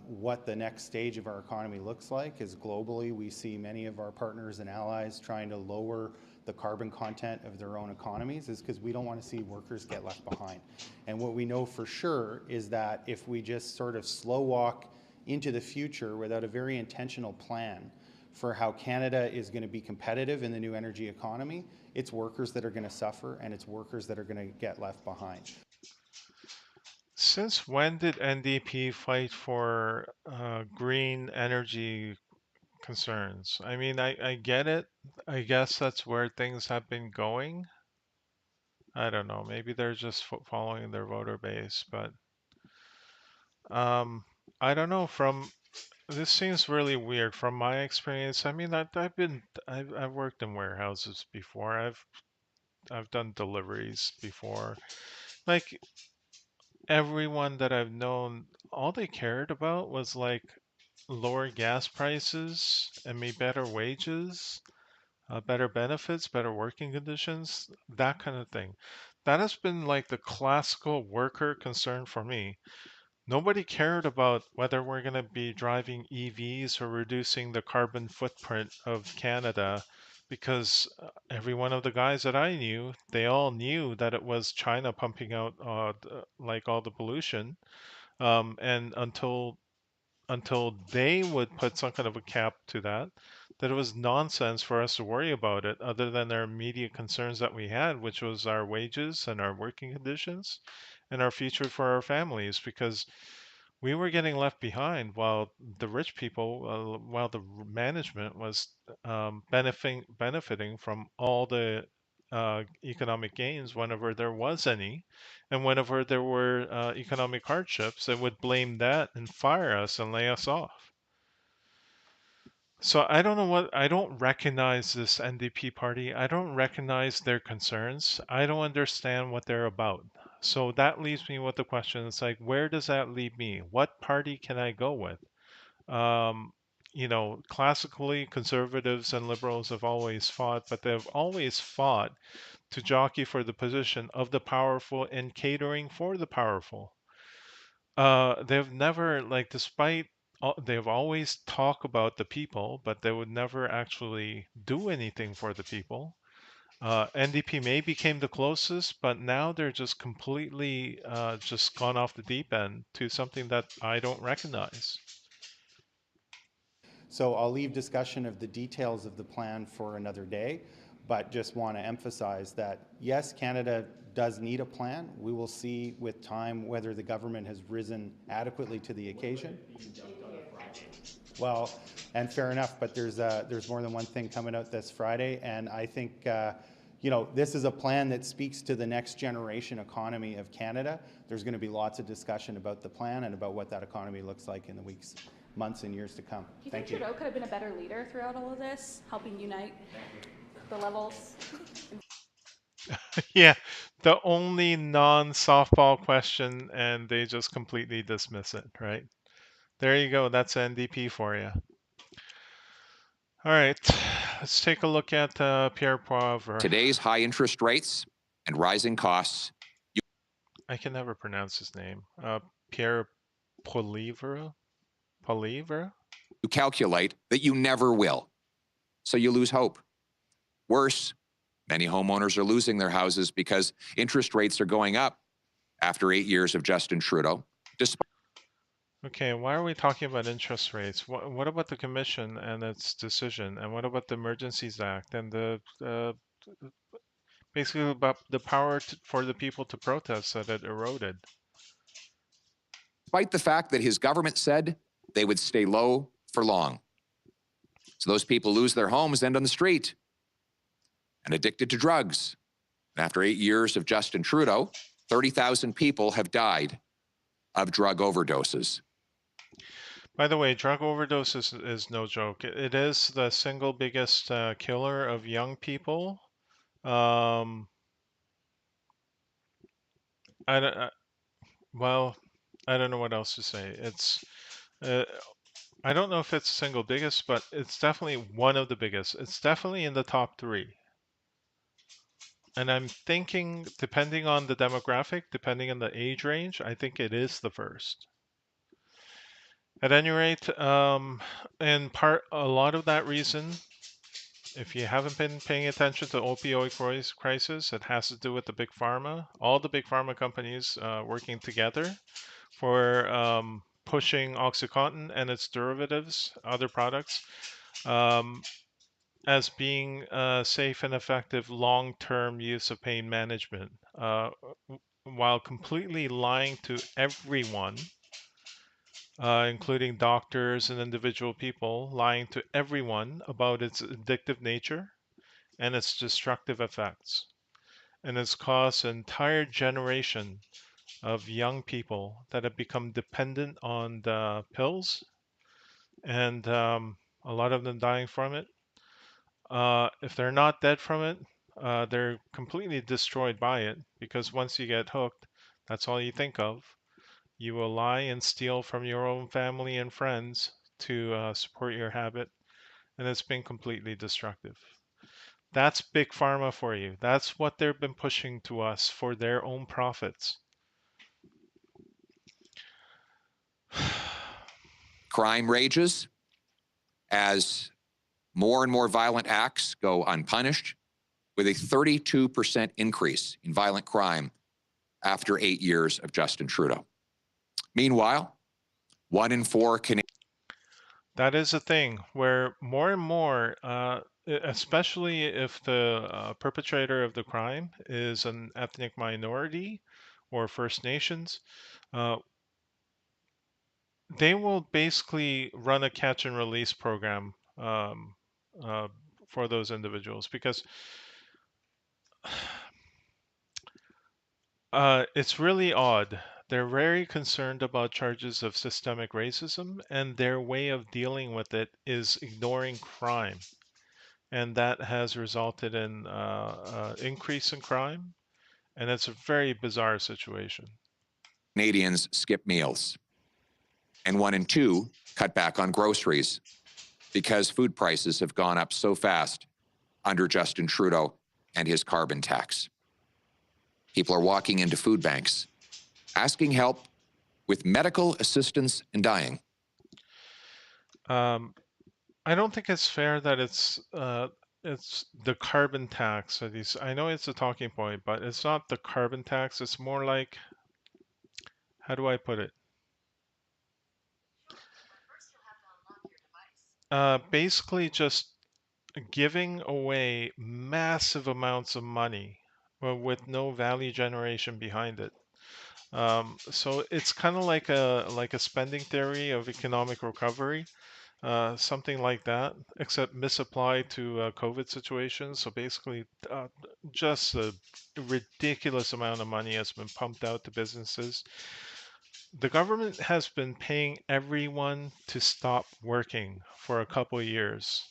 what the next stage of our economy looks like is globally we see many of our partners and allies trying to lower the carbon content of their own economies is because we don't want to see workers get left behind. And what we know for sure is that if we just sort of slow walk into the future without a very intentional plan for how Canada is going to be competitive in the new energy economy, it's workers that are going to suffer and it's workers that are going to get left behind. Since when did NDP fight for green energy concerns? I mean, I get it. I guess that's where things have been going. I don't know. Maybe they're just following their voter base, but I don't know. This seems really weird from my experience. I mean, I've worked in warehouses before. I've done deliveries before. Like everyone that I've known, all they cared about was like lower gas prices and maybe better wages, better benefits, better working conditions, that kind of thing. That has been like the classical worker concern for me. Nobody cared about whether we're going to be driving EVs or reducing the carbon footprint of Canada because every one of the guys that I knew, they all knew that it was China pumping out like all the pollution. And until they would put some kind of a cap to that, that it was nonsense for us to worry about it other than their immediate concerns that we had, which was our wages and our working conditions and our future for our families, because we were getting left behind while the rich people, while the management was benefiting from all the economic gains whenever there was any. And whenever there were economic hardships, they would blame that and fire us and lay us off. So I don't know I don't recognize this NDP party. I don't recognize their concerns. I don't understand what they're about. So that leaves me with the question. It's like, where does that leave me? What party can I go with? Classically, conservatives and liberals have always fought, but they've always fought to jockey for the position of the powerful and catering for the powerful. They've never, like, despite they've always talk about the people, but they would never actually do anything for the people. NDP may became the closest, but now they're just completely just gone off the deep end to something that I don't recognize. So I'll leave discussion of the details of the plan for another day, but just want to emphasize that yes, Canada does need a plan. We will see with time whether the government has risen adequately to the occasion. Well, and fair enough, but there's more than one thing coming out this Friday, and I think you know, this is a plan that speaks to the next generation economy of Canada. There's going to be lots of discussion about the plan and about what that economy looks like in the weeks, months, and years to come. Do you Thank think you. Trudeau could have been a better leader throughout all of this, helping unite the levels? Yeah, the only non-softball question, and they just completely dismiss it, right? There you go. That's NDP for you. All right, let's take a look at Pierre Poivre. Today's high interest rates and rising costs. I can never pronounce his name. Pierre Poilievre? Poilievre? You calculate that you never will. So you lose hope. Worse, many homeowners are losing their houses because interest rates are going up after 8 years of Justin Trudeau. Okay, why are we talking about interest rates? What about the commission and its decision? And what about the Emergencies Act and the basically about the power for the people to protest that it eroded? Despite the fact that his government said they would stay low for long. So those people lose their homes, end on the street, and addicted to drugs. And after 8 years of Justin Trudeau, 30,000 people have died of drug overdoses. By the way, drug overdoses is no joke. It is the single biggest killer of young people. I don't, well, I don't know what else to say. It's, I don't know if it's the single biggest, but it's definitely one of the biggest. It's definitely in the top 3. And I'm thinking, depending on the demographic, depending on the age range, I think it is the first. At any rate, in part, a lot of that reason, if you haven't been paying attention to opioid crisis, it has to do with the big pharma, all the big pharma companies working together for pushing OxyContin and its derivatives, other products, as being safe and effective long-term use of pain management, while completely lying to everyone, including doctors and individual people, lying to everyone about its addictive nature and its destructive effects. And it's caused an entire generation of young people that have become dependent on the pills, and a lot of them dying from it. If they're not dead from it, they're completely destroyed by it, because once you get hooked, that's all you think of. You will lie and steal from your own family and friends to support your habit, and it's been completely destructive. That's big pharma for you. That's what they've been pushing to us for their own profits. Crime rages as more and more violent acts go unpunished, with a 32% increase in violent crime after 8 years of Justin Trudeau. Meanwhile, 1 in 4 Canadians. That is a thing where more and more, especially if the perpetrator of the crime is an ethnic minority or First Nations, they will basically run a catch and release program for those individuals, because it's really odd. They're very concerned about charges of systemic racism, and their way of dealing with it is ignoring crime. And that has resulted in increase in crime, and it's a very bizarre situation. Canadians skip meals, and 1 in 2 cut back on groceries because food prices have gone up so fast under Justin Trudeau and his carbon tax. People are walking into food banks, asking help with medical assistance in dying. I don't think it's fair that it's the carbon tax. Or these, I know it's a talking point, but it's not the carbon tax. It's more like, how do I put it? Basically just giving away massive amounts of money with no value generation behind it. So it's kind of like a spending theory of economic recovery, something like that, except misapplied to COVID situations. So basically, just a ridiculous amount of money has been pumped out to businesses. The government has been paying everyone to stop working for a couple of years,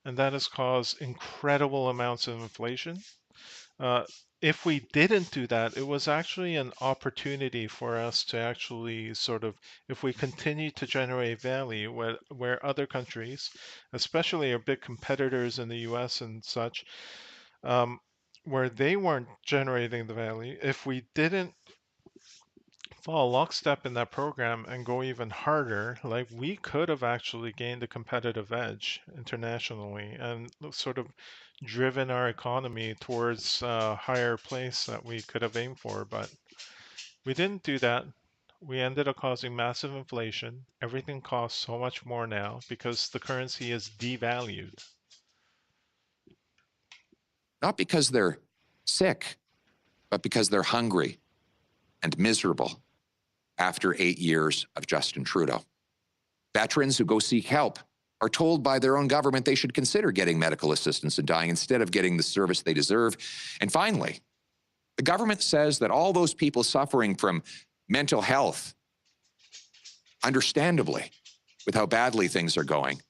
and that has caused incredible amounts of inflation. Uh, if we didn't do that, it was actually an opportunity for us to actually sort of, if we continue to generate value where other countries, especially our big competitors in the US and such, um, where they weren't generating the value, if we didn't follow lockstep in that program and go even harder, like we could have actually gained a competitive edge internationally and sort of driven our economy towards a higher place that we could have aimed for. But we didn't do that. We ended up causing massive inflation. Everything costs so much more now because the currency is devalued. Not because they're sick, but because they're hungry and miserable after 8 years of Justin Trudeau. Veterans who go seek help are told by their own government they should consider getting medical assistance and dying instead of getting the service they deserve. And finally, the government says that all those people suffering from mental health, understandably, with how badly things are going,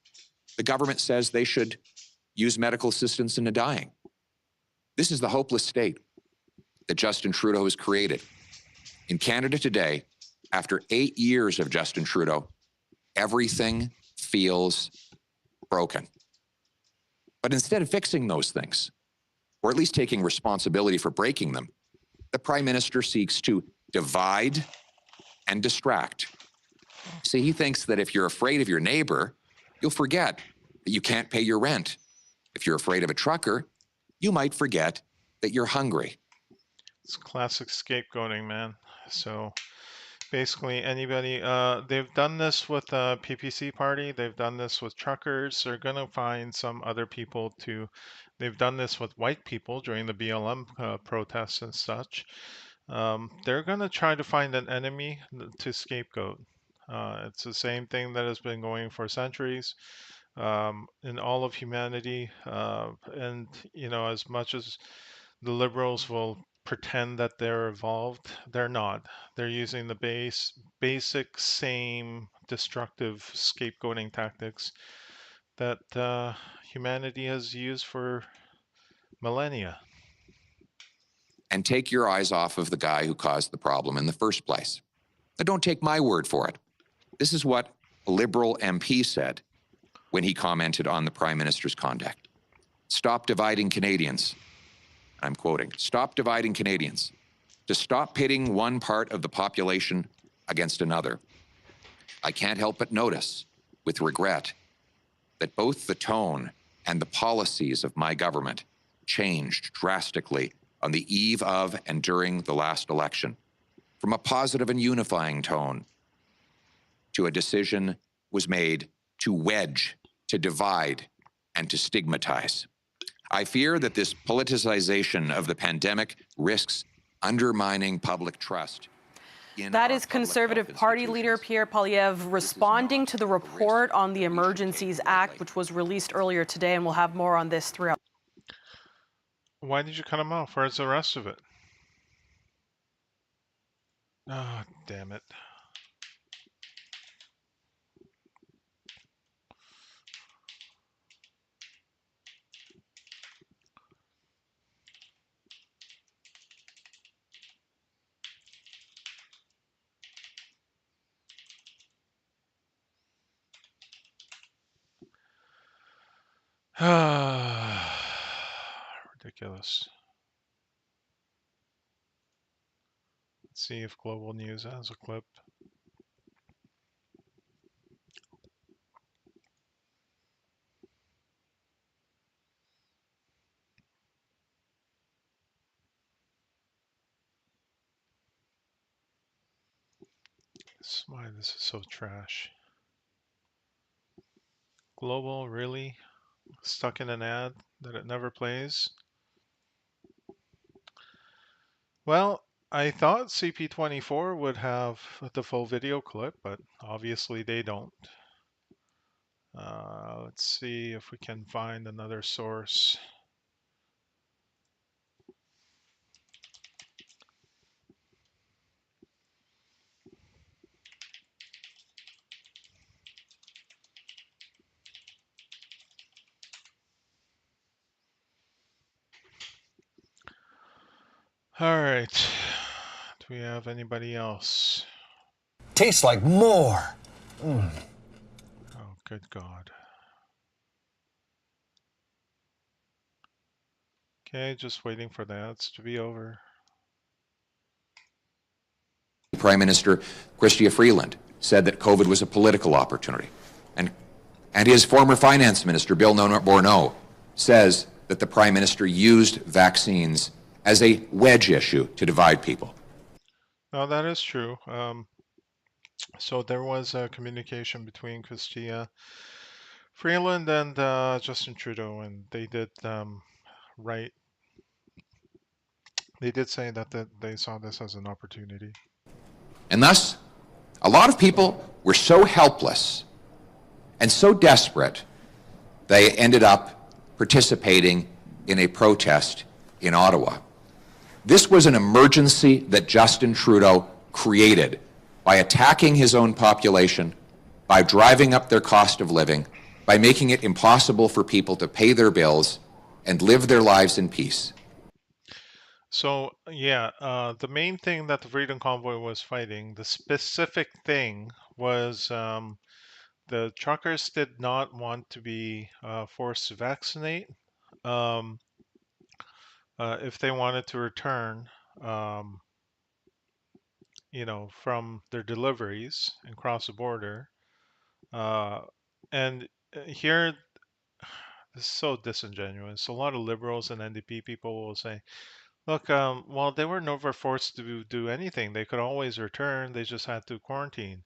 the government says they should use medical assistance in the dying. This is the hopeless state that Justin Trudeau has created. In Canada today, after 8 years of Justin Trudeau, everything feels broken. But instead of fixing those things, or at least taking responsibility for breaking them, the Prime Minister seeks to divide and distract. See, he thinks that if you're afraid of your neighbor, you'll forget that you can't pay your rent. If you're afraid of a trucker, you might forget that you're hungry. It's classic scapegoating, man. So basically anybody, they've done this with the PPC party, they've done this with truckers, they're going to find some other people to, they've done this with white people during the BLM protests and such. They're going to try to find an enemy to scapegoat. It's the same thing that has been going for centuries in all of humanity. And, you know, as much as the liberals will pretend that they're evolved, they're not. They're using the basic same destructive scapegoating tactics that humanity has used for millennia. And take your eyes off of the guy who caused the problem in the first place. Now, don't take my word for it. This is what a Liberal MP said when he commented on the Prime Minister's conduct. Stop dividing Canadians. I'm quoting, stop dividing Canadians. To stop pitting one part of the population against another. I can't help but notice, with regret, that both the tone and the policies of my government changed drastically on the eve of and during the last election, from a positive and unifying tone to a decision was made to wedge, to divide, and to stigmatize. I fear that this politicization of the pandemic risks undermining public trust. That is Conservative Party leader Pierre Poilievre responding to the report on the Emergencies Act, which was released earlier today, and we'll have more on this throughout. Why did you cut him off? Where's the rest of it? Oh, damn it. Ridiculous. Let's see if Global News has a clip. Why this is so trash. Global, really? Stuck in an ad that it never plays? Well, I thought CP24 would have the full video clip, but obviously they don't. Let's see if we can find another source. All right. Do we have anybody else? Tastes like more. Oh, good God. Okay, just waiting for the ads to be over. Prime Minister Chrystia Freeland said that COVID was a political opportunity. And his former finance minister, Bill Borneau, says that the Prime Minister used vaccines as a wedge issue to divide people. No, that is true. So there was a communication between Chrystia Freeland and Justin Trudeau, and they did write. They did say that they saw this as an opportunity. And thus, a lot of people were so helpless and so desperate, they ended up participating in a protest in Ottawa. This was an emergency that Justin Trudeau created by attacking his own population, by driving up their cost of living, by making it impossible for people to pay their bills and live their lives in peace. So, yeah, the main thing that the Freedom Convoy was fighting, the specific thing was the truckers did not want to be forced to vaccinate if they wanted to return, from their deliveries and cross the border. And here, this is so disingenuous. A lot of liberals and NDP people will say, look, well, they were never forced to do anything. They could always return. They just had to quarantine.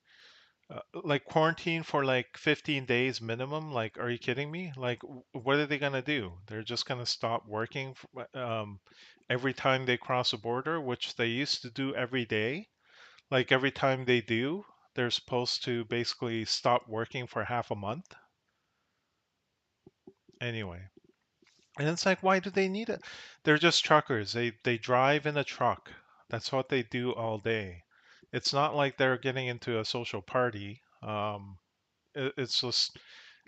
Like quarantine for like 15 days minimum. Like, are you kidding me? Like, what are they gonna do? They're just gonna stop working every time they cross a border, which they used to do every day. Like every time they do, they're supposed to basically stop working for half a month. Anyway, and it's like, why do they need it? They're just truckers. They drive in a truck. That's what they do all day. It's not like they're getting into a social party. It's just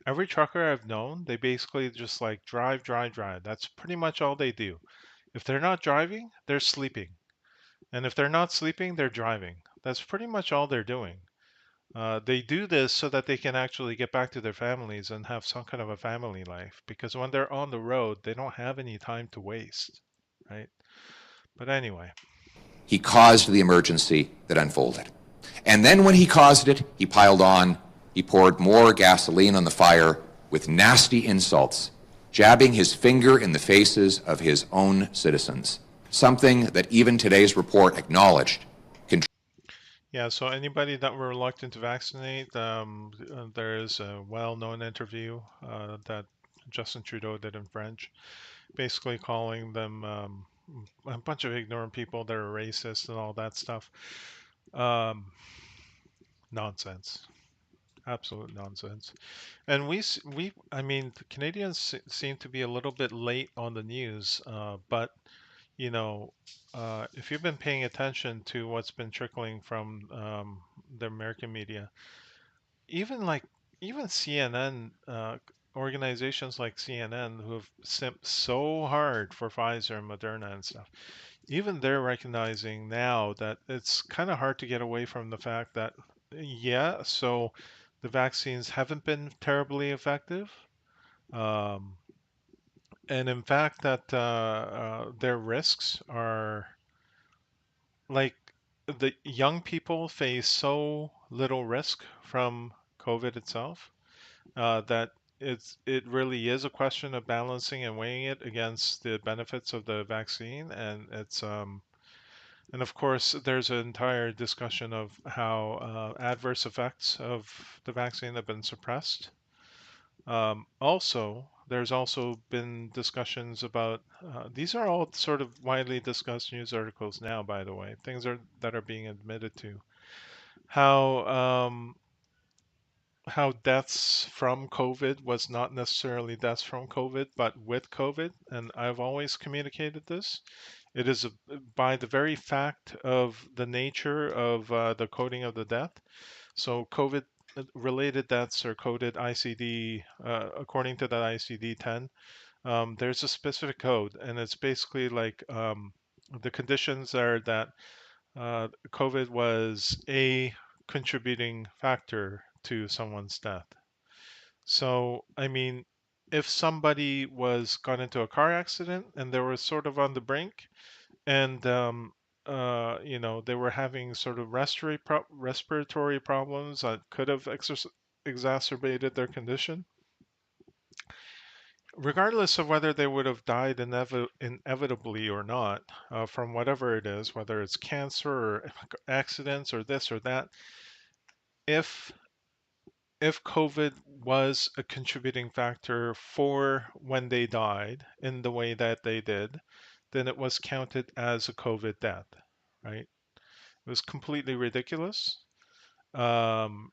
every trucker I've known, they basically just like drive, drive, drive. That's pretty much all they do. If they're not driving, they're sleeping. And if they're not sleeping, they're driving. That's pretty much all they're doing. They do this so that they can actually get back to their families and have some kind of a family life. Because when they're on the road, they don't have any time to waste, right? But anyway. He caused the emergency that unfolded. And then when he caused it, he piled on, he poured more gasoline on the fire with nasty insults, jabbing his finger in the faces of his own citizens, something that even today's report acknowledged. Yeah, so anybody that were reluctant to vaccinate, there is a well-known interview that Justin Trudeau did in French, basically calling them a bunch of ignorant people that are racist and all that stuff. Nonsense. Absolute nonsense. And I mean, the Canadians seem to be a little bit late on the news, but if you've been paying attention to what's been trickling from the American media, even CNN, organizations like CNN who have simped so hard for Pfizer and Moderna and stuff, even they're recognizing now that it's kind of hard to get away from the fact that, yeah, so the vaccines haven't been terribly effective. Um, and in fact, that their risks are like the young people face so little risk from COVID itself that it really is a question of balancing and weighing it against the benefits of the vaccine, and and of course there's an entire discussion of how adverse effects of the vaccine have been suppressed. Also, there's also been discussions about, these are all sort of widely discussed news articles now, by the way, things that are being admitted to, how deaths from COVID was not necessarily deaths from COVID, but with COVID. And I've always communicated this. It is by the very fact of the nature of the coding of the death. So COVID related deaths are coded ICD, according to that ICD-10. There's a specific code, and it's basically like the conditions are that COVID was a contributing factor to someone's death. So, I mean, if somebody got into a car accident and they were sort of on the brink, and they were having sort of respiratory problems that could have exacerbated their condition, regardless of whether they would have died inevitably or not, from whatever it is, whether it's cancer or accidents or this or that, if COVID was a contributing factor for when they died in the way that they did, then it was counted as a COVID death, right? It was completely ridiculous. And,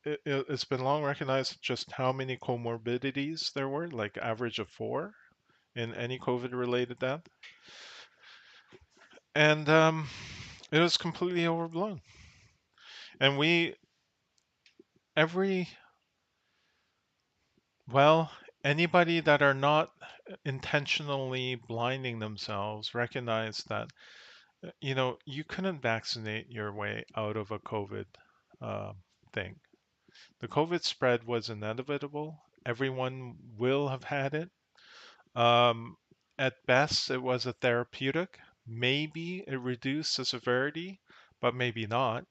it's been long recognized just how many comorbidities there were, like average of 4 in any COVID-related death. And it was completely overblown. And anybody that are not intentionally blinding themselves recognize that, you couldn't vaccinate your way out of a COVID thing. The COVID spread was inevitable. Everyone will have had it. At best, it was a therapeutic. Maybe it reduced the severity, but maybe not.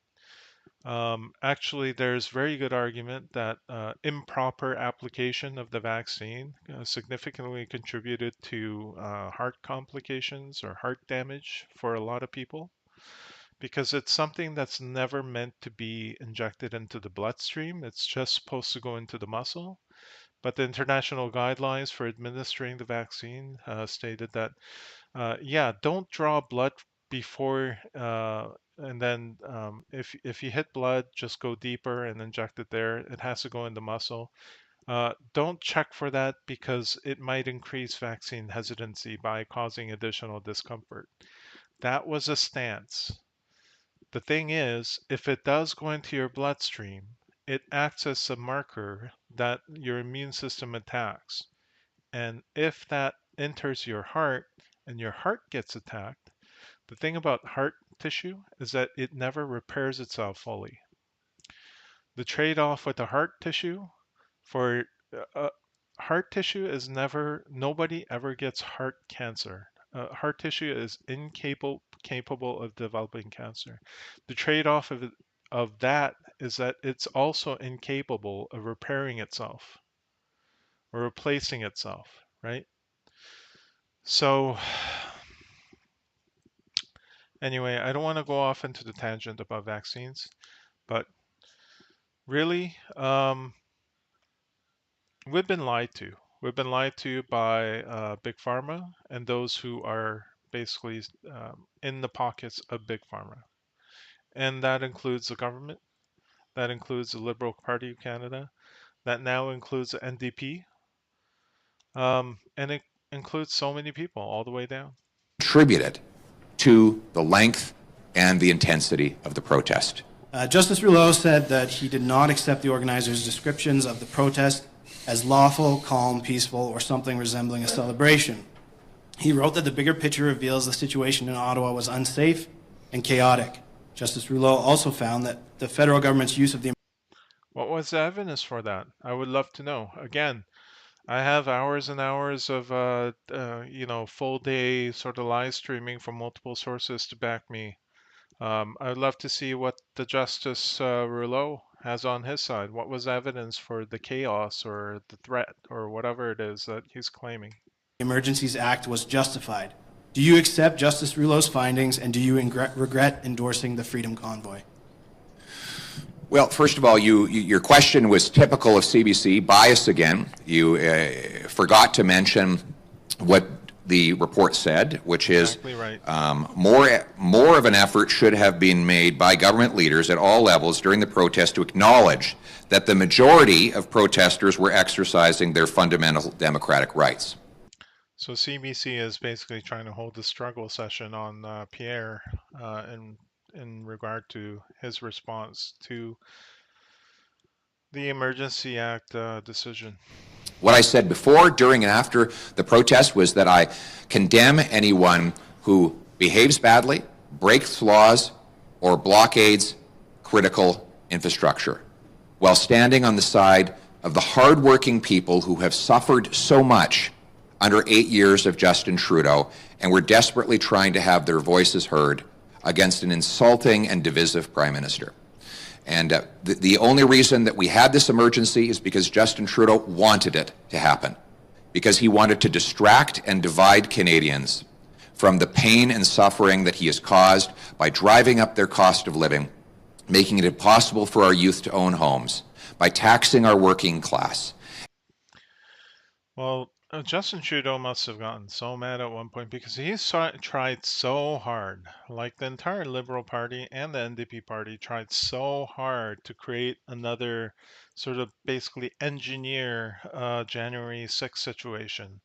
Actually, there's very good argument that improper application of the vaccine significantly contributed to heart complications or heart damage for a lot of people, because it's something that's never meant to be injected into the bloodstream. It's just supposed to go into the muscle. But the international guidelines for administering the vaccine stated that, don't draw blood before, and then if you hit blood, just go deeper and inject it there. It has to go in the muscle. Don't check for that because it might increase vaccine hesitancy by causing additional discomfort. That was a stance. The thing is, if it does go into your bloodstream, it acts as a marker that your immune system attacks. And if that enters your heart and your heart gets attacked, the thing about heart tissue is that it never repairs itself fully. The trade-off with the heart tissue for heart tissue is nobody ever gets heart cancer. Heart tissue is capable of developing cancer. The trade-off of that is that it's also incapable of repairing itself or replacing itself, right? So anyway, I don't want to go off into the tangent about vaccines, but really, we've been lied to. We've been lied to by Big Pharma and those who are basically in the pockets of Big Pharma. And that includes the government, that includes the Liberal Party of Canada, that now includes the NDP, and it includes so many people all the way down. Attributed to the length and the intensity of the protest. Justice Rouleau said that he did not accept the organizers' descriptions of the protest as lawful, calm, peaceful, or something resembling a celebration. He wrote that the bigger picture reveals the situation in Ottawa was unsafe and chaotic. Justice Rouleau also found that the federal government's use of the... What was the evidence for that? I would love to know. Again, I have hours and hours of, full day sort of live streaming from multiple sources to back me. I'd love to see what the Justice Rouleau has on his side. What was evidence for the chaos or the threat or whatever it is that he's claiming? The Emergencies Act was justified. Do you accept Justice Rouleau's findings, and do you regret endorsing the Freedom Convoy? Well, first of all, your question was typical of CBC, bias again. You forgot to mention what the report said, which is exactly right. more of an effort should have been made by government leaders at all levels during the protest to acknowledge that the majority of protesters were exercising their fundamental democratic rights. So CBC is basically trying to hold a struggle session on Pierre in regard to his response to the Emergency Act decision. What I said before, during, and after the protest was that I condemn anyone who behaves badly, breaks laws, or blockades critical infrastructure, while standing on the side of the hardworking people who have suffered so much under 8 years of Justin Trudeau and were desperately trying to have their voices heard against an insulting and divisive Prime Minister. And the only reason that we had this emergency is because Justin Trudeau wanted it to happen, because he wanted to distract and divide Canadians from the pain and suffering that he has caused by driving up their cost of living, making it impossible for our youth to own homes, by taxing our working class. Well, Justin Trudeau must have gotten so mad at one point because he tried so hard, like the entire Liberal Party and the NDP Party tried so hard to create another sort of basically engineer January 6th situation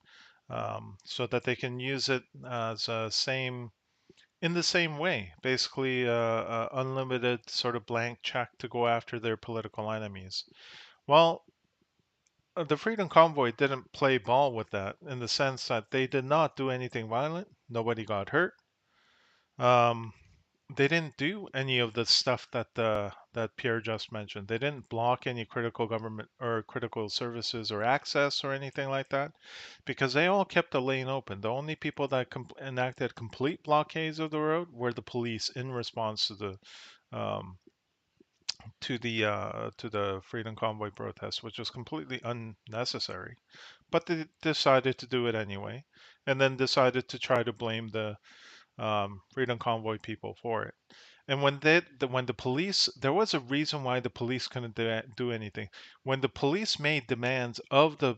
so that they can use it as in the same way, basically unlimited sort of blank check to go after their political enemies. Well, the Freedom Convoy didn't play ball with that in the sense that they did not do anything violent. Nobody got hurt. Um, they didn't do any of the stuff that Pierre just mentioned. They didn't block any critical government or critical services or access or anything like that, because they all kept the lane open. The only people that enacted complete blockades of the road were the police in response um, to the Freedom Convoy protest, which was completely unnecessary. But they decided to do it anyway, and then decided to try to blame the Freedom Convoy people for it. And when the police, there was a reason why the police couldn't do anything. When the police made demands of the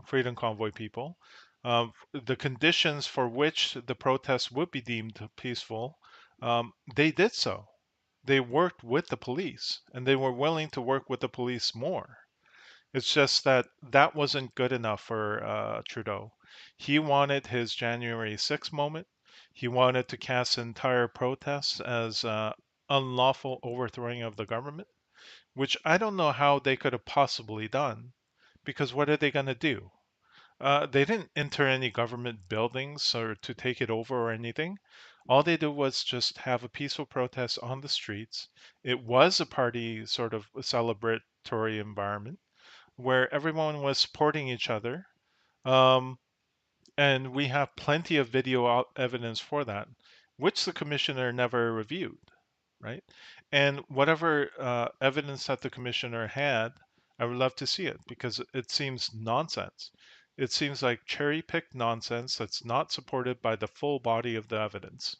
Freedom Convoy people, the conditions for which the protests would be deemed peaceful, they did so. They worked with the police, and they were willing to work with the police more. It's just that that wasn't good enough for Trudeau. He wanted his January 6th moment. He wanted to cast entire protests as unlawful overthrowing of the government, which I don't know how they could have possibly done, because what are they going to do? They didn't enter any government buildings or to take it over or anything. All they did was just have a peaceful protest on the streets. It was a party sort of celebratory environment where everyone was supporting each other. Um, and we have plenty of video evidence for that, which the commissioner never reviewed, right? And whatever evidence that the commissioner had, I would love to see it because it seems nonsense. It seems like cherry picked nonsense that's not supported by the full body of the evidence.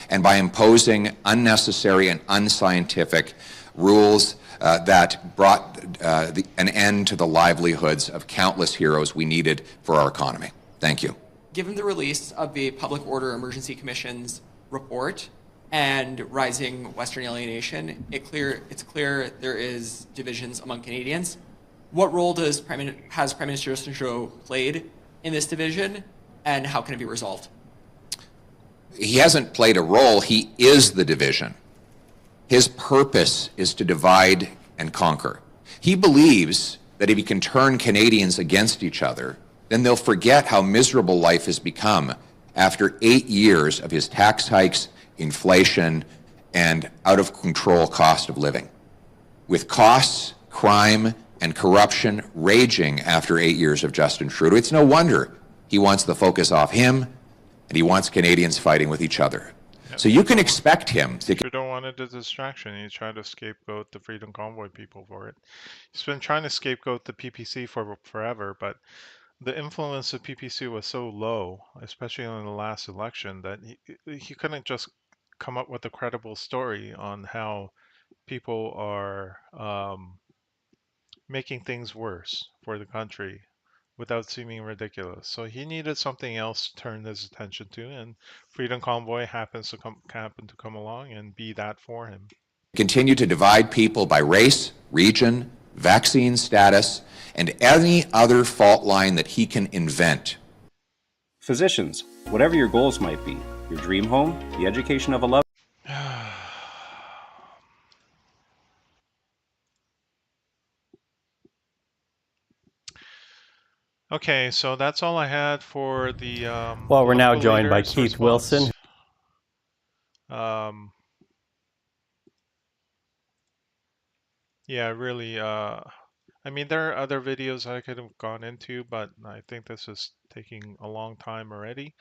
And by imposing unnecessary and unscientific rules that brought an end to the livelihoods of countless heroes we needed for our economy. Thank you. Given the release of the Public Order Emergency Commission's report and rising Western alienation, it's clear there is divisions among Canadians. What role has Prime Minister Justin Trudeau played in this division, and how can it be resolved? He hasn't played a role. He is the division. His purpose is to divide and conquer. He believes that if he can turn Canadians against each other, then they'll forget how miserable life has become after 8 years of his tax hikes, inflation, and out-of-control cost of living. With costs, crime, and corruption raging after 8 years of Justin Trudeau, it's no wonder he wants the focus off him, and he wants Canadians fighting with each other. Yeah. So you can expect him to... Trudeau wanted a distraction. He tried to scapegoat the Freedom Convoy people for it. He's been trying to scapegoat the PPC for forever, but the influence of PPC was so low, especially in the last election, that he couldn't just come up with a credible story on how people are making things worse for the country without seeming ridiculous. So he needed something else to turn his attention to, and Freedom Convoy happen to come along and be that for him. Continue to divide people by race, region, vaccine status, and any other fault line that he can invent. Physicians, whatever your goals might be, your dream home, the education of a loved. Okay, so that's all I had for the Well, we're now political joined by leaders' Keith response. Wilson. Yeah, really. I mean, there are other videos I could have gone into, but I think this is taking a long time already.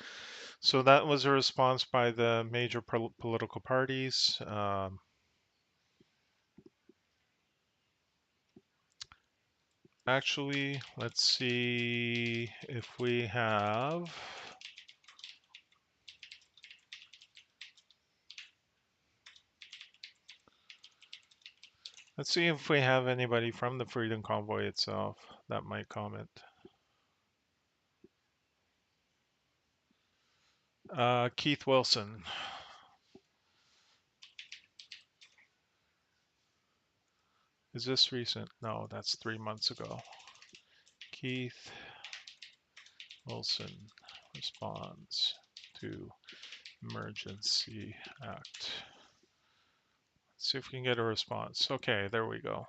So that was a response by the major political parties. Actually, let's see if we have. Let's see if we have anybody from the Freedom Convoy itself that might comment. Keith Wilson. Is this recent? No, that's 3 months ago. Keith Wilson responds to Emergency Act. Let's see if we can get a response. Okay, there we go.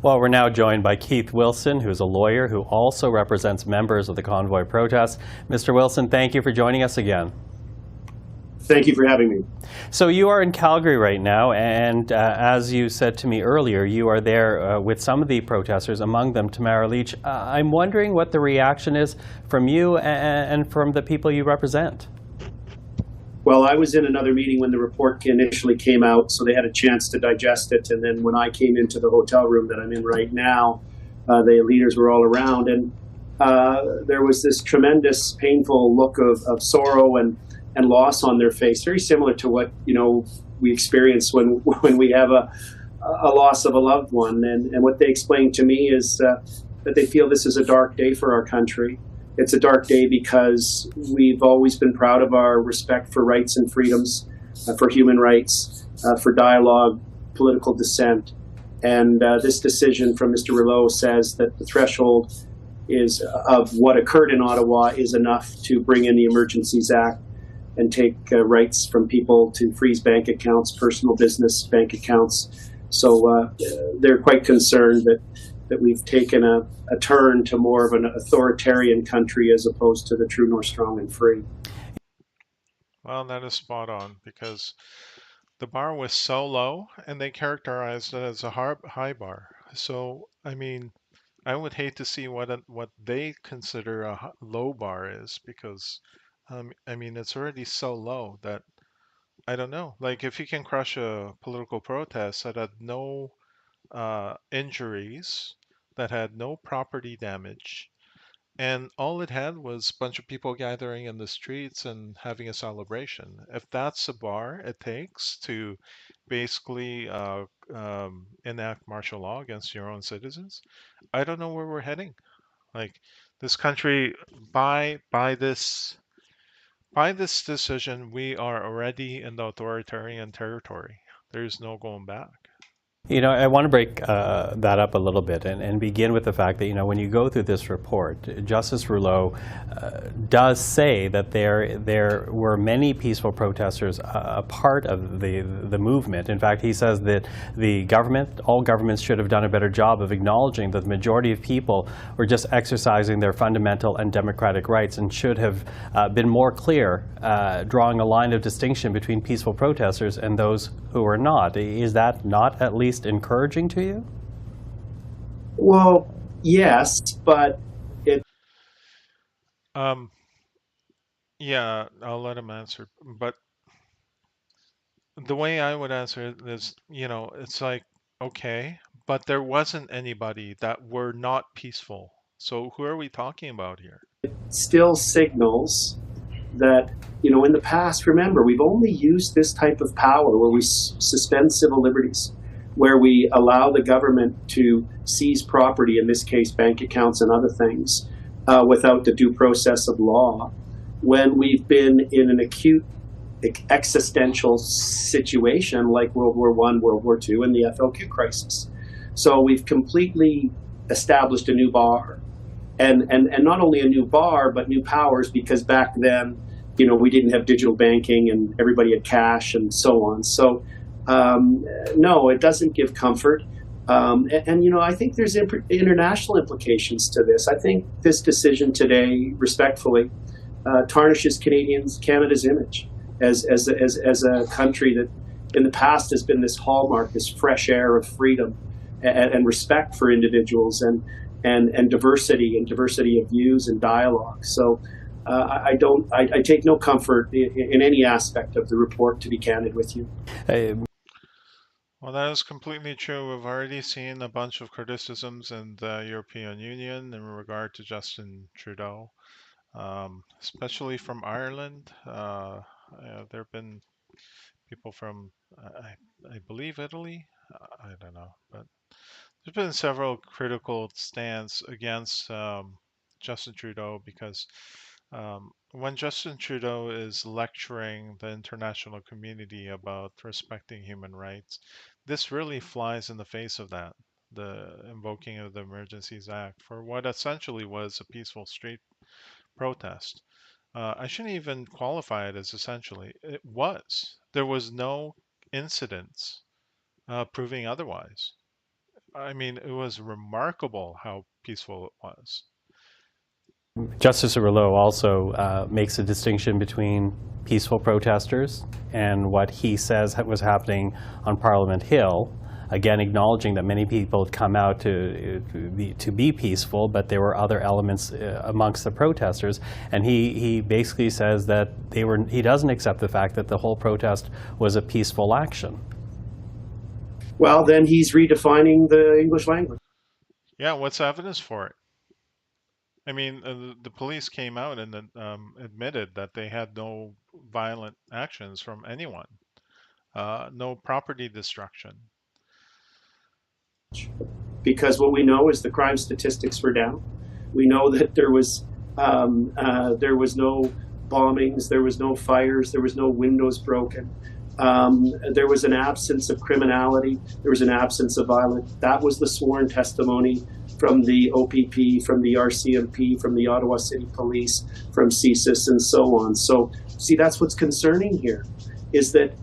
Well, we're now joined by Keith Wilson, who's a lawyer who also represents members of the Convoy protests. Mr. Wilson, thank you for joining us again. Thank you for having me. So you are in Calgary right now, and as you said to me earlier, you are there with some of the protesters, among them Tamara Lich. I'm wondering what the reaction is from you and from the people you represent. Well, I was in another meeting when the report initially came out, so they had a chance to digest it. And then when I came into the hotel room that I'm in right now, the leaders were all around, and there was this tremendous, painful look of sorrow and loss on their face, very similar to what we experience when we have a loss of a loved one. And what they explained to me is that they feel this is a dark day for our country. It's a dark day because we've always been proud of our respect for rights and freedoms, for human rights, for dialogue, political dissent. And this decision from Mr. Rouleau says that the threshold is of what occurred in Ottawa is enough to bring in the Emergencies Act and take rights from people to freeze bank accounts, personal business bank accounts. So they're quite concerned that we've taken a turn to more of an authoritarian country as opposed to the true north, strong, and free. Well, that is spot on, because the bar was so low and they characterized it as a high bar. So, I mean, I would hate to see what they consider a low bar is, because I mean, it's already so low that I don't know. Like, if you can crush a political protest that had no injuries, that had no property damage, and all it had was a bunch of people gathering in the streets and having a celebration. If that's the bar it takes to basically enact martial law against your own citizens, I don't know where we're heading. Like, this country, by this decision, we are already in the authoritarian territory. There's no going back. You know, I want to break that up a little bit and begin with the fact that, when you go through this report, Justice Rouleau does say that there were many peaceful protesters a part of the movement. In fact, he says that all governments should have done a better job of acknowledging that the majority of people were just exercising their fundamental and democratic rights, and should have been more clear, drawing a line of distinction between peaceful protesters and those who are not. Is that not at least encouraging to you? Well, yes, but yeah, I'll let him answer. But the way I would answer it is, it's like, okay, but there wasn't anybody that were not peaceful. So who are we talking about here? It still signals that, in the past, remember, we've only used this type of power where we suspend civil liberties, where we allow the government to seize property, in this case, bank accounts and other things, without the due process of law, when we've been in an acute existential situation like World War I, World War II, and the FLQ crisis. So we've completely established a new bar. And not only a new bar, but new powers, because back then, we didn't have digital banking and everybody had cash and so on. So, no, it doesn't give comfort. I think there's international implications to this. I think this decision today, respectfully, tarnishes Canada's image as a country that in the past has been this hallmark, this fresh air of freedom and respect for individuals and diversity of views and dialogue. So I take no comfort in any aspect of the report, to be candid with you. Well, that is completely true. We've already seen a bunch of criticisms in the European Union in regard to Justin Trudeau, especially from Ireland. There have been people from, I believe, Italy. I don't know, but there's been several critical stands against Justin Trudeau because when Justin Trudeau is lecturing the international community about respecting human rights, this really flies in the face of that, the invoking of the Emergencies Act for what essentially was a peaceful street protest. I shouldn't even qualify it as essentially. It was. There was no incidents proving otherwise. I mean, it was remarkable how peaceful it was. Justice Rouleau also makes a distinction between peaceful protesters and what he says was happening on Parliament Hill, again acknowledging that many people had come out to be peaceful, but there were other elements amongst the protesters, and he basically says that he doesn't accept the fact that the whole protest was a peaceful action. Well, then he's redefining the English language. Yeah, what's the evidence for it? I mean, the police came out and admitted that they had no violent actions from anyone, no property destruction. Because what we know is the crime statistics were down. We know that there was no bombings, there was no fires, there was no windows broken. There was an absence of criminality. There was an absence of violence. That was the sworn testimony from the OPP, from the RCMP, from the Ottawa City Police, from CSIS, and so on. So, see, that's what's concerning here, is that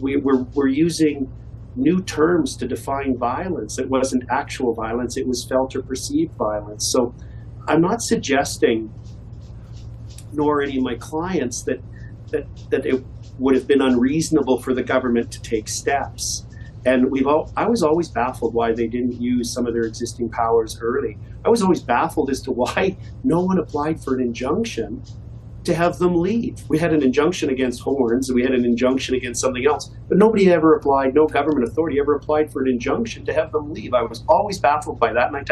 we're using new terms to define violence. It wasn't actual violence; it was felt or perceived violence. So, I'm not suggesting, nor any of my clients, that it would have been unreasonable for the government to take steps. And I was always baffled why they didn't use some of their existing powers early. I was always baffled as to why no one applied for an injunction to have them leave. We had an injunction against horns, and we had an injunction against something else, but nobody ever applied, no government authority ever applied for an injunction to have them leave. I was always baffled by that, and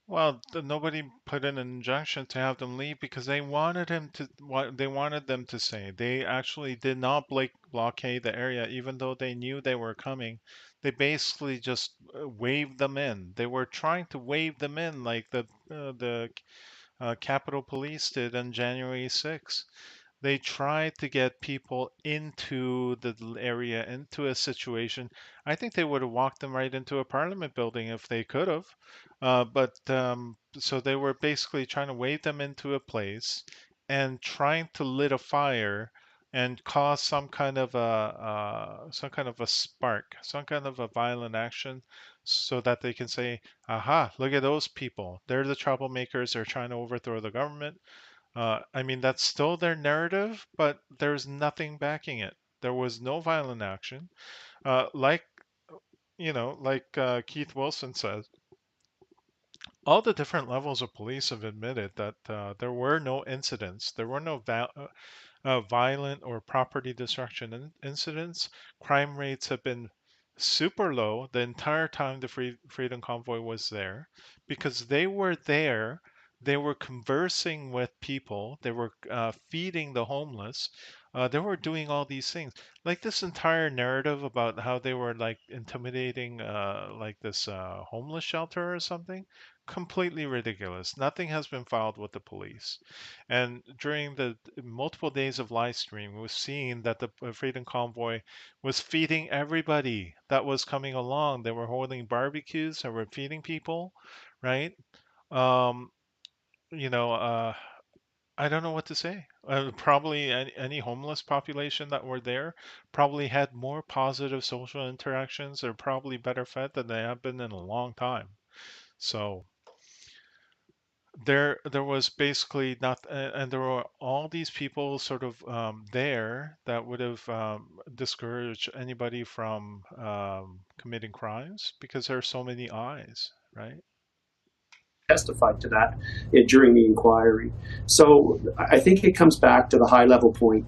Well, nobody put in an injunction to have them leave because they wanted them to stay. They actually did not blockade the area, even though they knew they were coming. They basically just waved them in. They were trying to wave them in, like the Capitol Police did on January 6th. They tried to get people into the area, into a situation. I think they would have walked them right into a parliament building if they could have. So they were basically trying to wave them into a place and trying to lit a fire and cause some kind of a spark, some kind of a violent action, so that they can say, "Aha! Look at those people. They're the troublemakers. They're trying to overthrow the government." I mean, that's still their narrative, but there's nothing backing it. There was no violent action. Like, Keith Wilson says, all the different levels of police have admitted that there were no incidents. There were no violent or property destruction incidents. Crime rates have been super low the entire time the Freedom Convoy was there because they were there They were conversing with people. They were feeding the homeless. They were doing all these things. Like this entire narrative about how they were like intimidating like this homeless shelter or something, completely ridiculous. Nothing has been filed with the police. And during the multiple days of live stream, we've seen that the Freedom Convoy was feeding everybody that was coming along. They were holding barbecues. They were feeding people, right? Um, you know, I don't know what to say. Probably any homeless population that were there probably had more positive social interactions. They're probably better fed than they have been in a long time. So there was basically not, and there were all these people sort of there that would have discouraged anybody from committing crimes because there are so many eyes, right? Testified to that during the inquiry. So I think it comes back to the high level point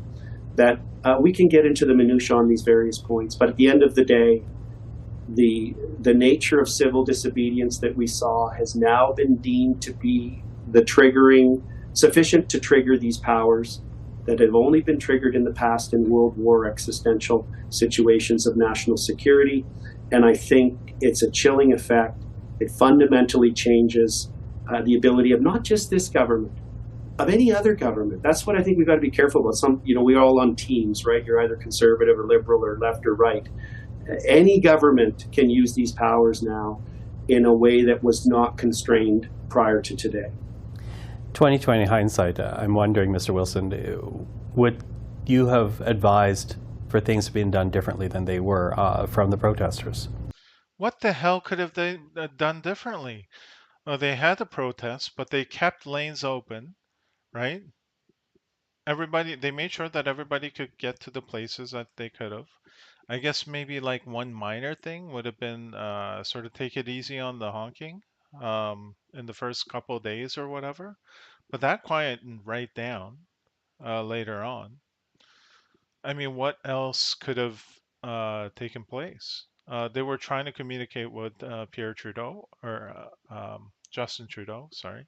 that we can get into the minutiae on these various points, but at the end of the day, the nature of civil disobedience that we saw has now been deemed to be sufficient to trigger these powers that have only been triggered in the past in World War existential situations of national security. And I think it's a chilling effect. It fundamentally changes the ability of not just this government, of any other government. That's what I think we've got to be careful about. We're all on teams, right? You're either conservative or liberal or left or right. Any government can use these powers now in a way that was not constrained prior to today. 2020 hindsight, I'm wondering, Mr. Wilson, would you have advised for things being done differently than they were from the protesters? What the hell could have they done differently? They had a protest, but they kept lanes open, right? They made sure that everybody could get to the places that they could have. I guess maybe like one minor thing would have been sort of take it easy on the honking in the first couple of days or whatever. But that quietened right down later on. I mean, what else could have taken place? They were trying to communicate with Pierre Trudeau or Justin Trudeau, sorry.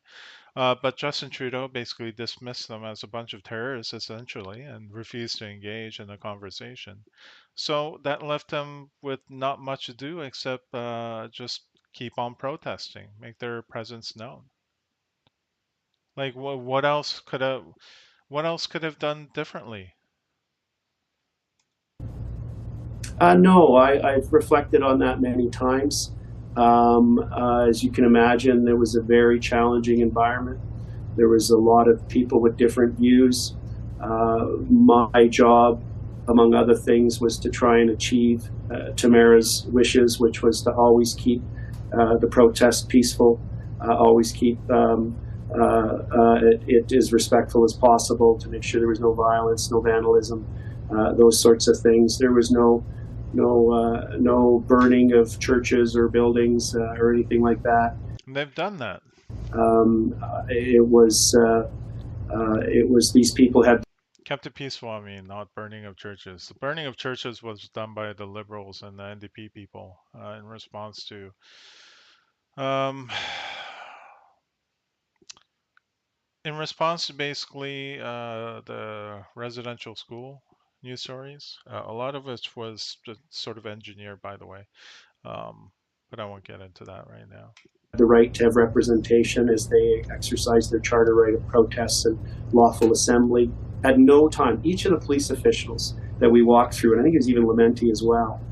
But Justin Trudeau basically dismissed them as a bunch of terrorists, essentially, and refused to engage in a conversation. So that left them with not much to do except just keep on protesting, make their presence known. Like, what else could have done differently? No, I've reflected on that many times. As you can imagine, there was a very challenging environment. There was a lot of people with different views. My job, among other things, was to try and achieve Tamara's wishes, which was to always keep the protest peaceful, always keep it as respectful as possible, to make sure there was no violence, no vandalism, those sorts of things. There was no burning of churches or buildings or anything like that. And they've done that. It was these people had kept it peaceful. I mean, not burning of churches. The burning of churches was done by the Liberals and the NDP people in response to basically the residential school news stories. A lot of it was just sort of engineered, by the way, but I won't get into that right now. The right to have representation as they exercise their charter right of protests and lawful assembly. At no time, each of the police officials that we walked through, and I think it was even Lamenti as well,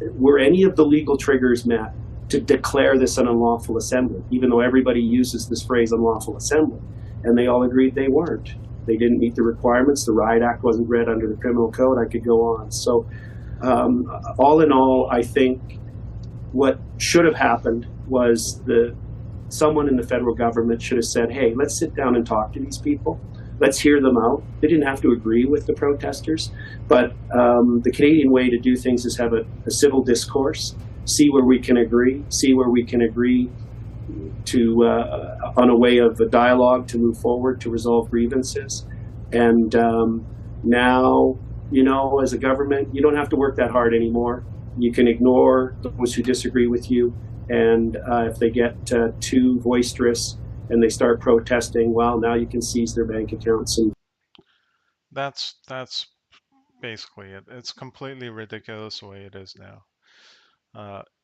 were any of the legal triggers met to declare this an unlawful assembly, even though everybody uses this phrase unlawful assembly, and they all agreed they weren't. They didn't meet the requirements. The Riot Act wasn't read under the criminal code. I could go on. So all in all, I think what should have happened was someone in the federal government should have said, hey, let's sit down and talk to these people. Let's hear them out. They didn't have to agree with the protesters, but the Canadian way to do things is have a civil discourse, see where we can agree, to on a way of a dialogue to move forward, to resolve grievances. And now, as a government, you don't have to work that hard anymore. You can ignore those who disagree with you. And if they get too boisterous and they start protesting, well, now you can seize their bank accounts. And That's basically it. It's completely ridiculous the way it is now.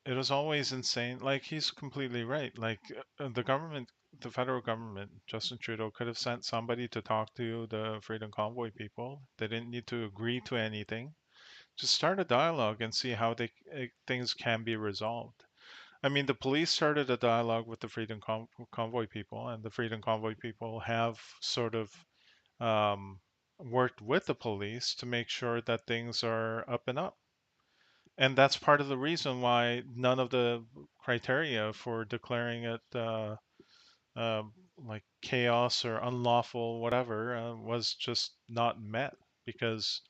It was always insane. Like, he's completely right. Like, the government, the federal government, Justin Trudeau could have sent somebody to talk to the Freedom Convoy people. They didn't need to agree to anything. Just start a dialogue and see how things can be resolved. I mean, the police started a dialogue with the Freedom Convoy people, and the Freedom Convoy people have sort of um, worked with the police to make sure that things are up and up. And that's part of the reason why none of the criteria for declaring it uh, like chaos or unlawful, whatever, was just not met, because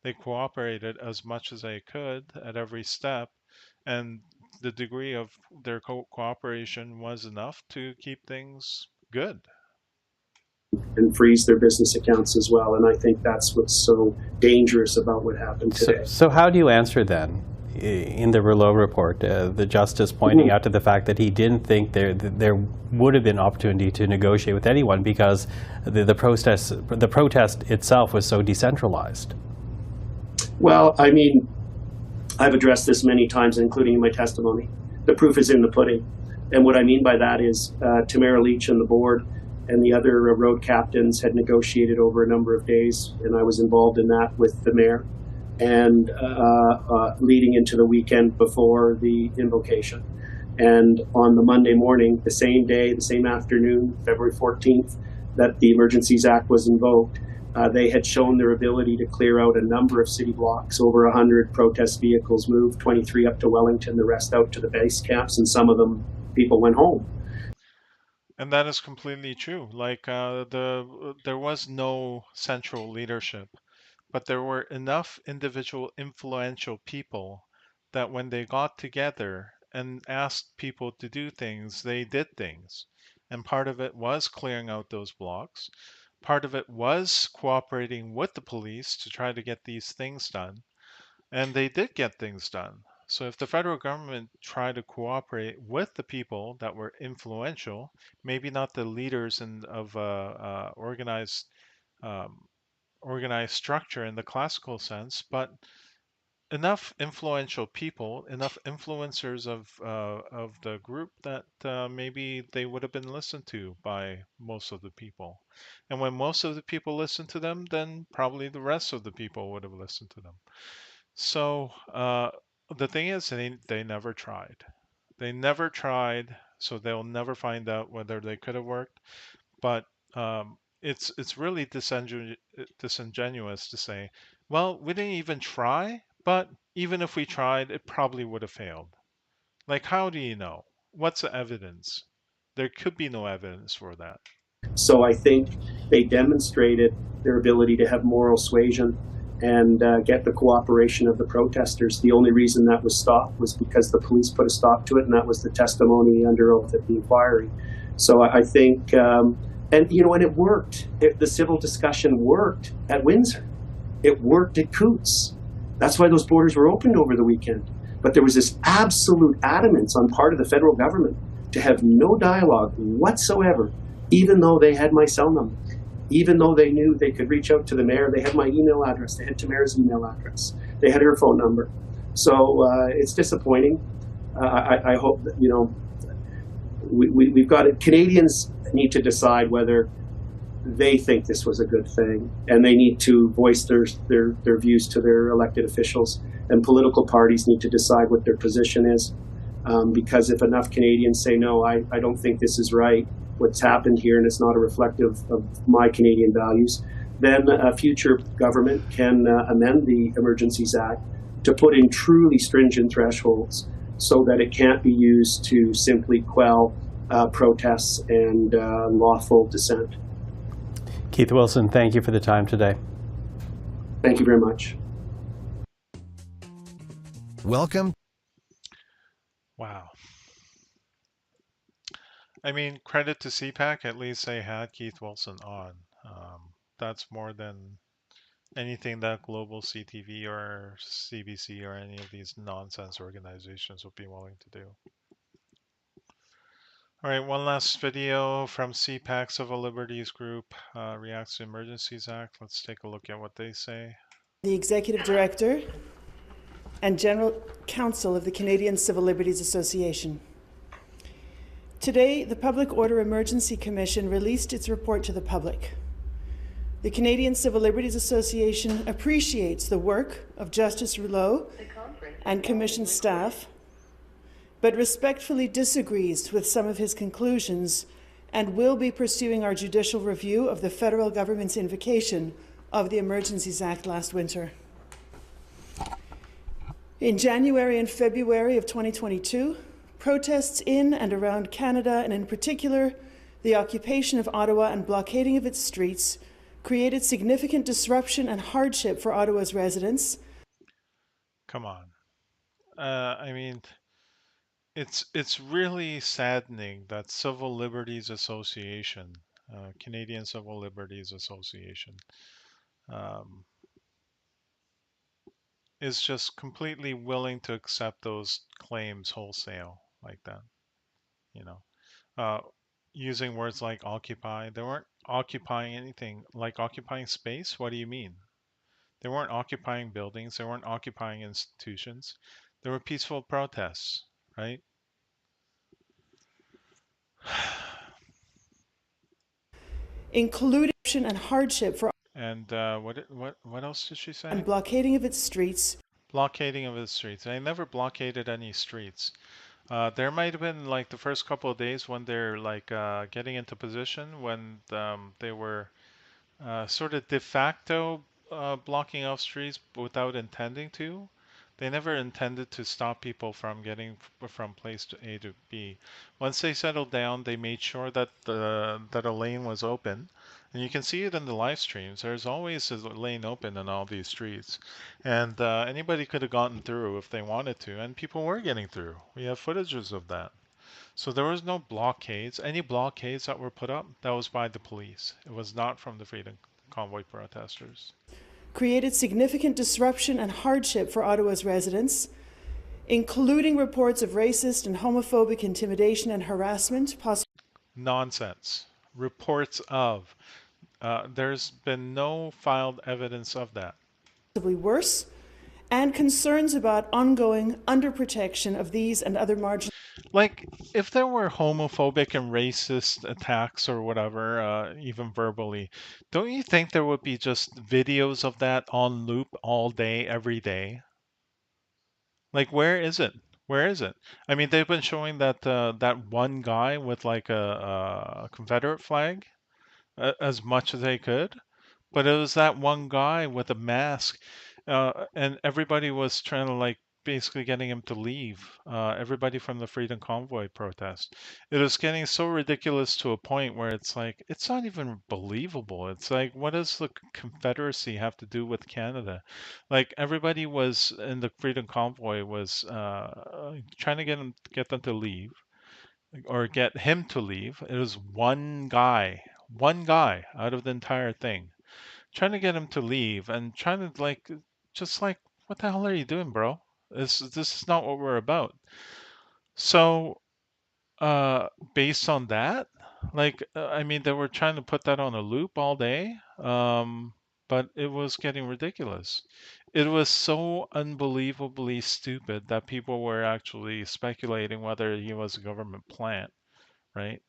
they cooperated as much as they could at every step, and the degree of their cooperation was enough to keep things good. freeze their business accounts as well. And I think that's what's so dangerous about what happened today. So how do you answer then, in the Rouleau report, the justice pointing out to the fact that he didn't think there would have been opportunity to negotiate with anyone because the protest itself was so decentralized? Well, I mean, I've addressed this many times, including in my testimony. The proof is in the pudding. And what I mean by that is Tamara Leach and the board and the other road captains had negotiated over a number of days, and I was involved in that with the mayor, and leading into the weekend before the invocation. And on the Monday morning, the same day, the same afternoon, February 14th, that the Emergencies Act was invoked, they had shown their ability to clear out a number of city blocks. Over 100 protest vehicles moved, 23 up to Wellington, the rest out to the base camps, and some of them, people went home. And that is completely true. Like, there was no central leadership, but there were enough individual influential people that when they got together and asked people to do things, they did things. And part of it was clearing out those blocks. Part of it was cooperating with the police to try to get these things done. And they did get things done. So if the federal government tried to cooperate with the people that were influential, maybe not the leaders of organized organized structure in the classical sense, but enough influential people, enough influencers of the group that maybe they would have been listened to by most of the people. And when most of the people listened to them, then probably the rest of the people would have listened to them. So the thing is, they never tried. They never tried, so they'll never find out whether they could have worked. But it's really disingenuous to say, well, we didn't even try, but even if we tried, it probably would have failed. Like, how do you know? What's the evidence? There could be no evidence for that. So I think they demonstrated their ability to have moral suasion and get the cooperation of the protesters. The only reason that was stopped was because the police put a stop to it, and that was the testimony under oath at the inquiry. So I think, and you know, and it worked. The civil discussion worked at Windsor. It worked at Coutts. That's why those borders were opened over the weekend. But there was this absolute adamance on part of the federal government to have no dialogue whatsoever, even though they had my cell number, even though they knew they could reach out to the mayor. They had my email address. They had Tamara's email address. They had her phone number. So it's disappointing. I hope that, you know, we've got it. Canadians need to decide whether they think this was a good thing, and they need to voice their views to their elected officials, and political parties need to decide what their position is, because if enough Canadians say, no, I don't think this is right, what's happened here, and it's not a reflective of my Canadian values, then a future government can amend the Emergencies Act to put in truly stringent thresholds so that it can't be used to simply quell protests and lawful dissent. Keith Wilson, thank you for the time today. Thank you very much. Welcome. Wow. I mean, credit to CPAC, at least they had Keith Wilson on. That's more than anything that Global CTV or CBC or any of these nonsense organizations would be willing to do. All right, one last video from CPAC Civil Liberties Group, reacts to Emergencies Act. Let's take a look at what they say. The Executive Director and General Counsel of the Canadian Civil Liberties Association. Today, the Public Order Emergency Commission released its report to the public. The Canadian Civil Liberties Association appreciates the work of Justice Rouleau and Commission staff, but respectfully disagrees with some of his conclusions and will be pursuing our judicial review of the federal government's invocation of the Emergencies Act last winter. In January and February of 2022, protests in and around Canada, and in particular, the occupation of Ottawa and blockading of its streets, created significant disruption and hardship for Ottawa's residents. Come on. I mean, it's really saddening that Civil Liberties Association, Canadian Civil Liberties Association, is just completely willing to accept those claims wholesale like that. You know, using words like occupy. They weren't occupying anything. Like occupying space? What do you mean? They weren't occupying buildings. They weren't occupying institutions. They were peaceful protests, right? Including and hardship for And what else did she say? and blockading of its streets. Blockading of the streets. They never blockaded any streets. There might have been like the first couple of days when they're like getting into position when they were sort of de facto blocking off streets without intending to. They never intended to stop people from getting from place to A to B. Once they settled down, they made sure that that a lane was open. And you can see it in the live streams. There's always a lane open in all these streets. And anybody could have gotten through if they wanted to. And people were getting through. We have footages of that. So there was no blockades. Any blockades that were put up, that was by the police. It was not from the Freedom Convoy protesters. Created significant disruption and hardship for Ottawa's residents, including reports of racist and homophobic intimidation and harassment. Nonsense. Reports of. There's been no filed evidence of that. Possibly worse, and concerns about ongoing underprotection of these and other marginal. Like, if there were homophobic and racist attacks or whatever, even verbally, don't you think there would be just videos of that on loop all day, every day? Like, where is it? Where is it? I mean, they've been showing that that one guy with like a Confederate flag as much as they could, but it was that one guy with a mask, and everybody was trying to like basically getting him to leave. Everybody from the Freedom Convoy protest. It was getting so ridiculous to a point where it's like it's not even believable. It's like, what does the Confederacy have to do with Canada? Like everybody was in the Freedom Convoy was trying to get them to leave or get him to leave. It was one guy out of the entire thing trying to get him to leave and trying to like just like, what the hell are you doing, bro? This is not what we're about. So based on that, like I mean, they were trying to put that on a loop all day, but it was getting ridiculous. It was so unbelievably stupid that people were actually speculating whether he was a government plant, right?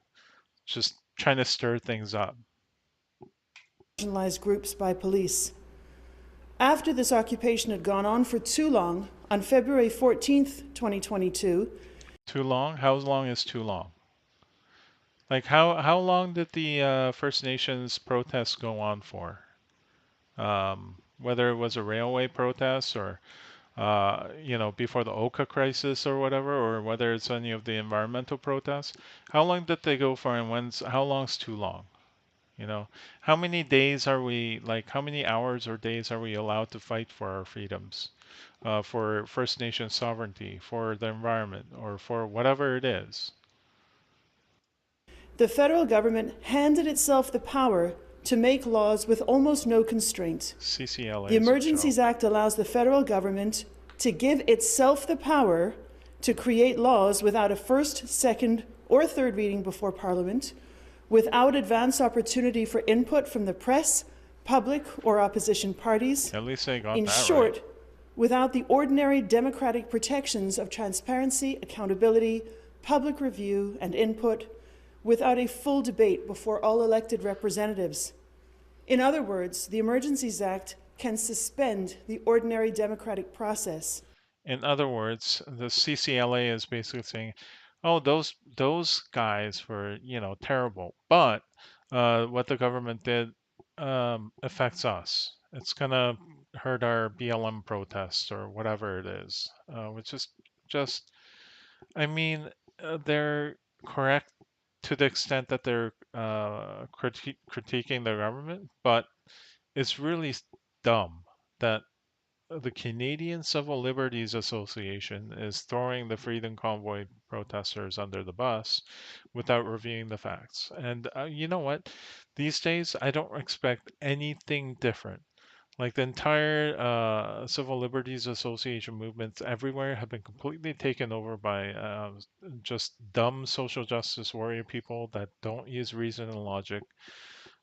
Just trying to stir things up. Marginalized groups by police. After this occupation had gone on for too long, on February 14th, 2022. Too long? How long is too long? Like how long did the First Nations protests go on for? Whether it was a railway protest or you know, before the Oka crisis or whatever, or whether it's any of the environmental protests, how long did they go for, and how long's too long? You know, how many days are we, like, how many hours or days are we allowed to fight for our freedoms, for First Nation sovereignty, for the environment, or for whatever it is? The federal government handed itself the power to make laws with almost no constraint. CCLA. The Emergencies Act allows the federal government to give itself the power to create laws without a first, second, or third reading before Parliament, without advance opportunity for input from the press, public, or opposition parties. At least they got In that short, right. without the ordinary democratic protections of transparency, accountability, public review, and input, without a full debate before all elected representatives. In other words, the Emergencies Act can suspend the ordinary democratic process. In other words, the CCLA is basically saying, "Oh, those guys were, terrible, but what the government did affects us. It's gonna hurt our BLM protests or whatever it is," which is just, I mean, they're correct to the extent that they're critiquing the government, but it's really dumb that the Canadian Civil Liberties Association is throwing the Freedom Convoy protesters under the bus without reviewing the facts. And you know what? These days, I don't expect anything different. Like the entire Civil Liberties Association movements everywhere have been completely taken over by just dumb social justice warrior people that don't use reason and logic.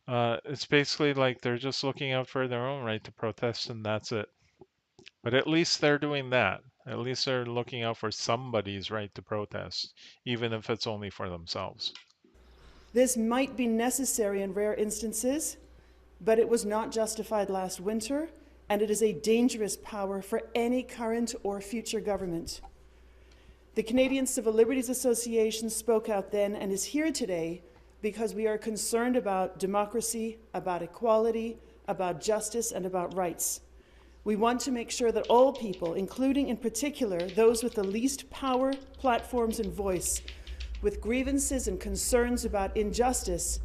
It's basically like they're just looking out for their own right to protest, and that's it. But at least they're doing that. At least they're looking out for somebody's right to protest, even if it's only for themselves. This might be necessary in rare instances, but it was not justified last winter, and it is a dangerous power for any current or future government. The Canadian Civil Liberties Association spoke out then and is here today because we are concerned about democracy, about equality, about justice, and about rights. We want to make sure that all people, including in particular those with the least power, platforms, and voice, with grievances and concerns about injustice,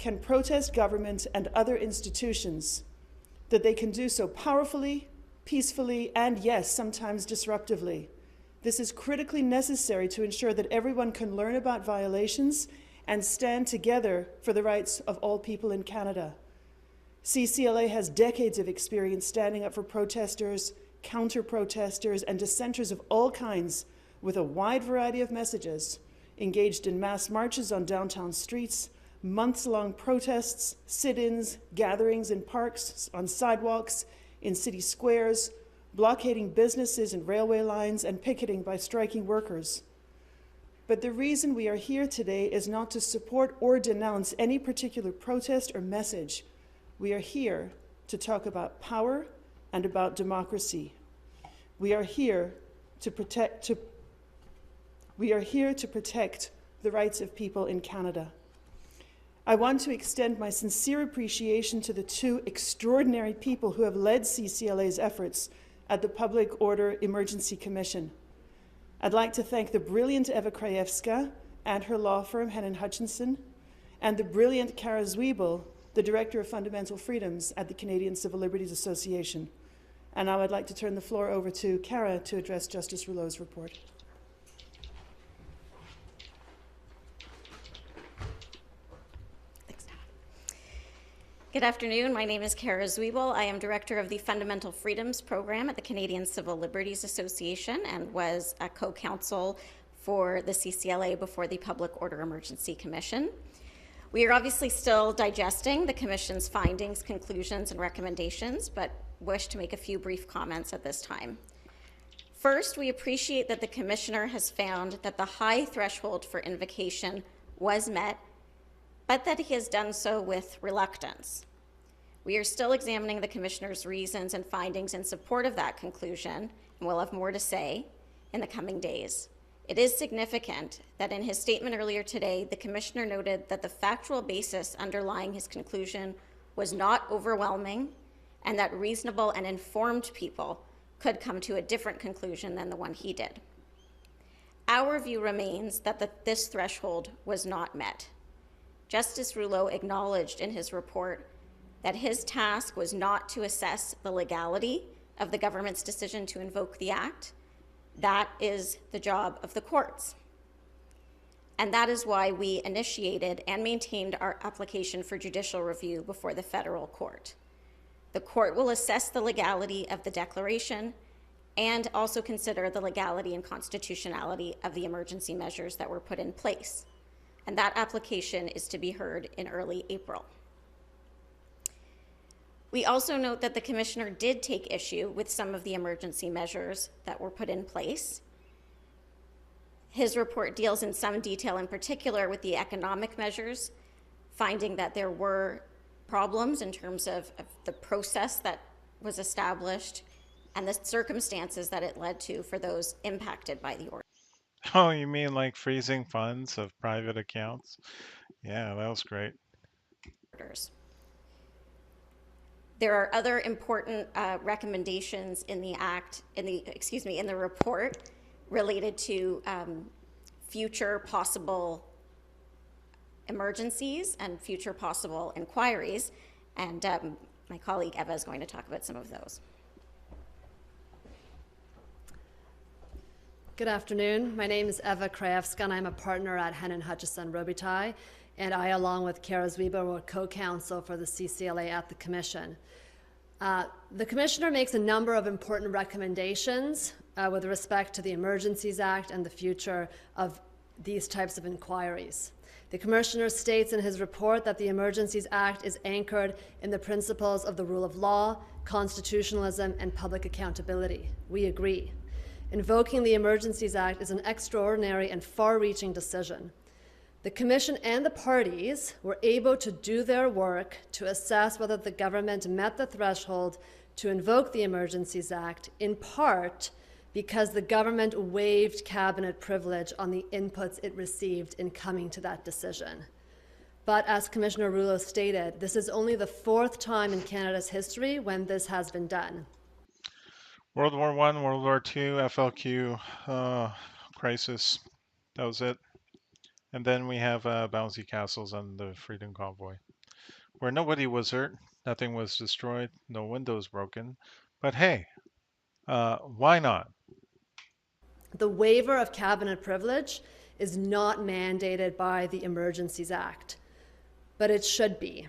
can protest government and other institutions, that they can do so powerfully, peacefully, and yes, sometimes disruptively. This is critically necessary to ensure that everyone can learn about violations and stand together for the rights of all people in Canada. CCLA has decades of experience standing up for protesters, counter-protesters, and dissenters of all kinds with a wide variety of messages, engaged in mass marches on downtown streets, months-long protests, sit-ins, gatherings in parks, on sidewalks, in city squares, blockading businesses and railway lines, and picketing by striking workers. But the reason we are here today is not to support or denounce any particular protest or message. We are here to talk about power and about democracy. We are here to protect the rights of people in Canada. I want to extend my sincere appreciation to the two extraordinary people who have led CCLA's efforts at the Public Order Emergency Commission. I'd like to thank the brilliant Eva Krajewska and her law firm, Hennon Hutchinson, and the brilliant Kara Zwiebel, the Director of Fundamental Freedoms at the Canadian Civil Liberties Association. And now I'd like to turn the floor over to Kara to address Justice Rouleau's report. Good afternoon. My name is Kara Zwiebel. I am Director of the Fundamental Freedoms Program at the Canadian Civil Liberties Association and was a co-counsel for the CCLA before the Public Order Emergency Commission. We are obviously still digesting the Commission's findings, conclusions, and recommendations, but wish to make a few brief comments at this time. First, we appreciate that the Commissioner has found that the high threshold for invocation was met, but that he has done so with reluctance. We are still examining the Commissioner's reasons and findings in support of that conclusion, and we'll have more to say in the coming days. It is significant that in his statement earlier today, the Commissioner noted that the factual basis underlying his conclusion was not overwhelming and that reasonable and informed people could come to a different conclusion than the one he did. Our view remains that this threshold was not met. Justice Rouleau acknowledged in his report that his task was not to assess the legality of the government's decision to invoke the Act. That is the job of the courts. And that is why we initiated and maintained our application for judicial review before the federal court. The court will assess the legality of the declaration and also consider the legality and constitutionality of the emergency measures that were put in place. And that application is to be heard in early April. We also note that the commissioner did take issue with some of the emergency measures that were put in place. His report deals in some detail, in particular with the economic measures, finding that there were problems in terms of the process that was established and the circumstances that it led to for those impacted by the order. Oh, you mean like freezing funds of private accounts? Yeah, that was great. There are other important recommendations in the in the report related to future possible emergencies and future possible inquiries, and my colleague Eva is going to talk about some of those. Good afternoon. My name is Eva Krajewska, and I'm a partner at Hennon Hutchison Robitaille, and I, along with Kara Zwiebel, were co-counsel for the CCLA at the Commission. The Commissioner makes a number of important recommendations with respect to the Emergencies Act and the future of these types of inquiries. The Commissioner states in his report that the Emergencies Act is anchored in the principles of the rule of law, constitutionalism, and public accountability. We agree. Invoking the Emergencies Act is an extraordinary and far-reaching decision. The Commission and the parties were able to do their work to assess whether the government met the threshold to invoke the Emergencies Act, in part because the government waived cabinet privilege on the inputs it received in coming to that decision. But as Commissioner Rouleau stated, this is only the 4th time in Canada's history when this has been done. World War I, World War II, FLQ, crisis. That was it. And then we have bouncy castles on the Freedom Convoy, where nobody was hurt, nothing was destroyed, no windows broken. But hey, why not? The waiver of cabinet privilege is not mandated by the Emergencies Act, but it should be.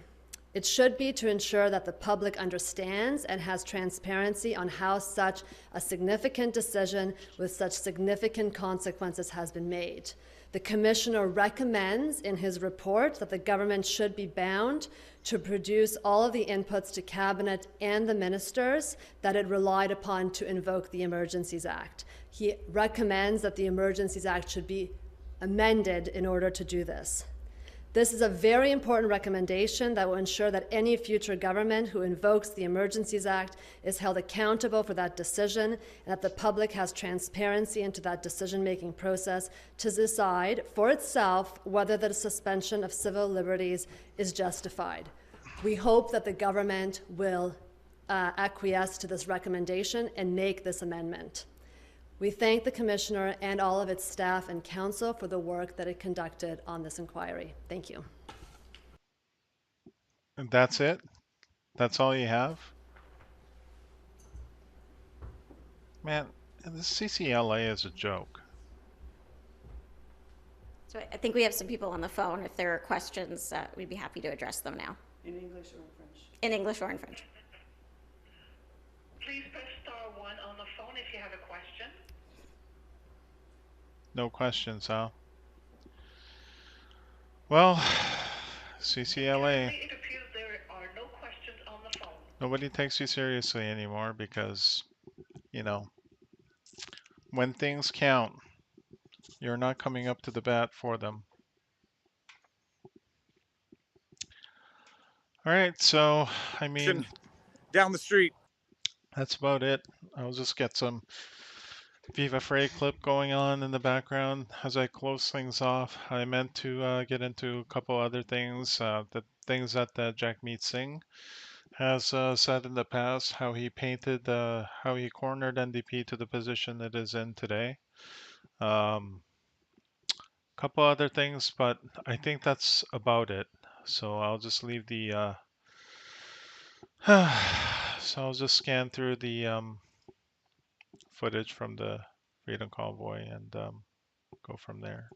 It should be to ensure that the public understands and has transparency on how such a significant decision with such significant consequences has been made. The Commissioner recommends in his report that the government should be bound to produce all of the inputs to Cabinet and the ministers that it relied upon to invoke the Emergencies Act. He recommends that the Emergencies Act should be amended in order to do this. This is a very important recommendation that will ensure that any future government who invokes the Emergencies Act is held accountable for that decision, and that the public has transparency into that decision-making process to decide for itself whether the suspension of civil liberties is justified. We hope that the government will acquiesce to this recommendation and make this amendment. We thank the Commissioner and all of its staff and council for the work that it conducted on this inquiry. Thank you. And that's it? That's all you have? Man, the CCLA is a joke. So I think we have some people on the phone. If there are questions, we'd be happy to address them now. In English or in French? In English or in French. Please press *1 on the phone if you have a question. No questions, huh? Well, CCLA. It appears there are no questions on the phone. Nobody takes you seriously anymore because, you know, when things count, you're not coming up to the bat for them. All right, so, I mean... Down the street. That's about it. I'll just get some Viva Frey clip going on in the background as I close things off. I meant to get into a couple other things, the things that Jagmeet Singh has said in the past, how he painted, how he cornered NDP to the position it is in today. Couple other things, but I think that's about it. So I'll just leave the, so I'll just scan through the footage from the Freedom Convoy and go from there.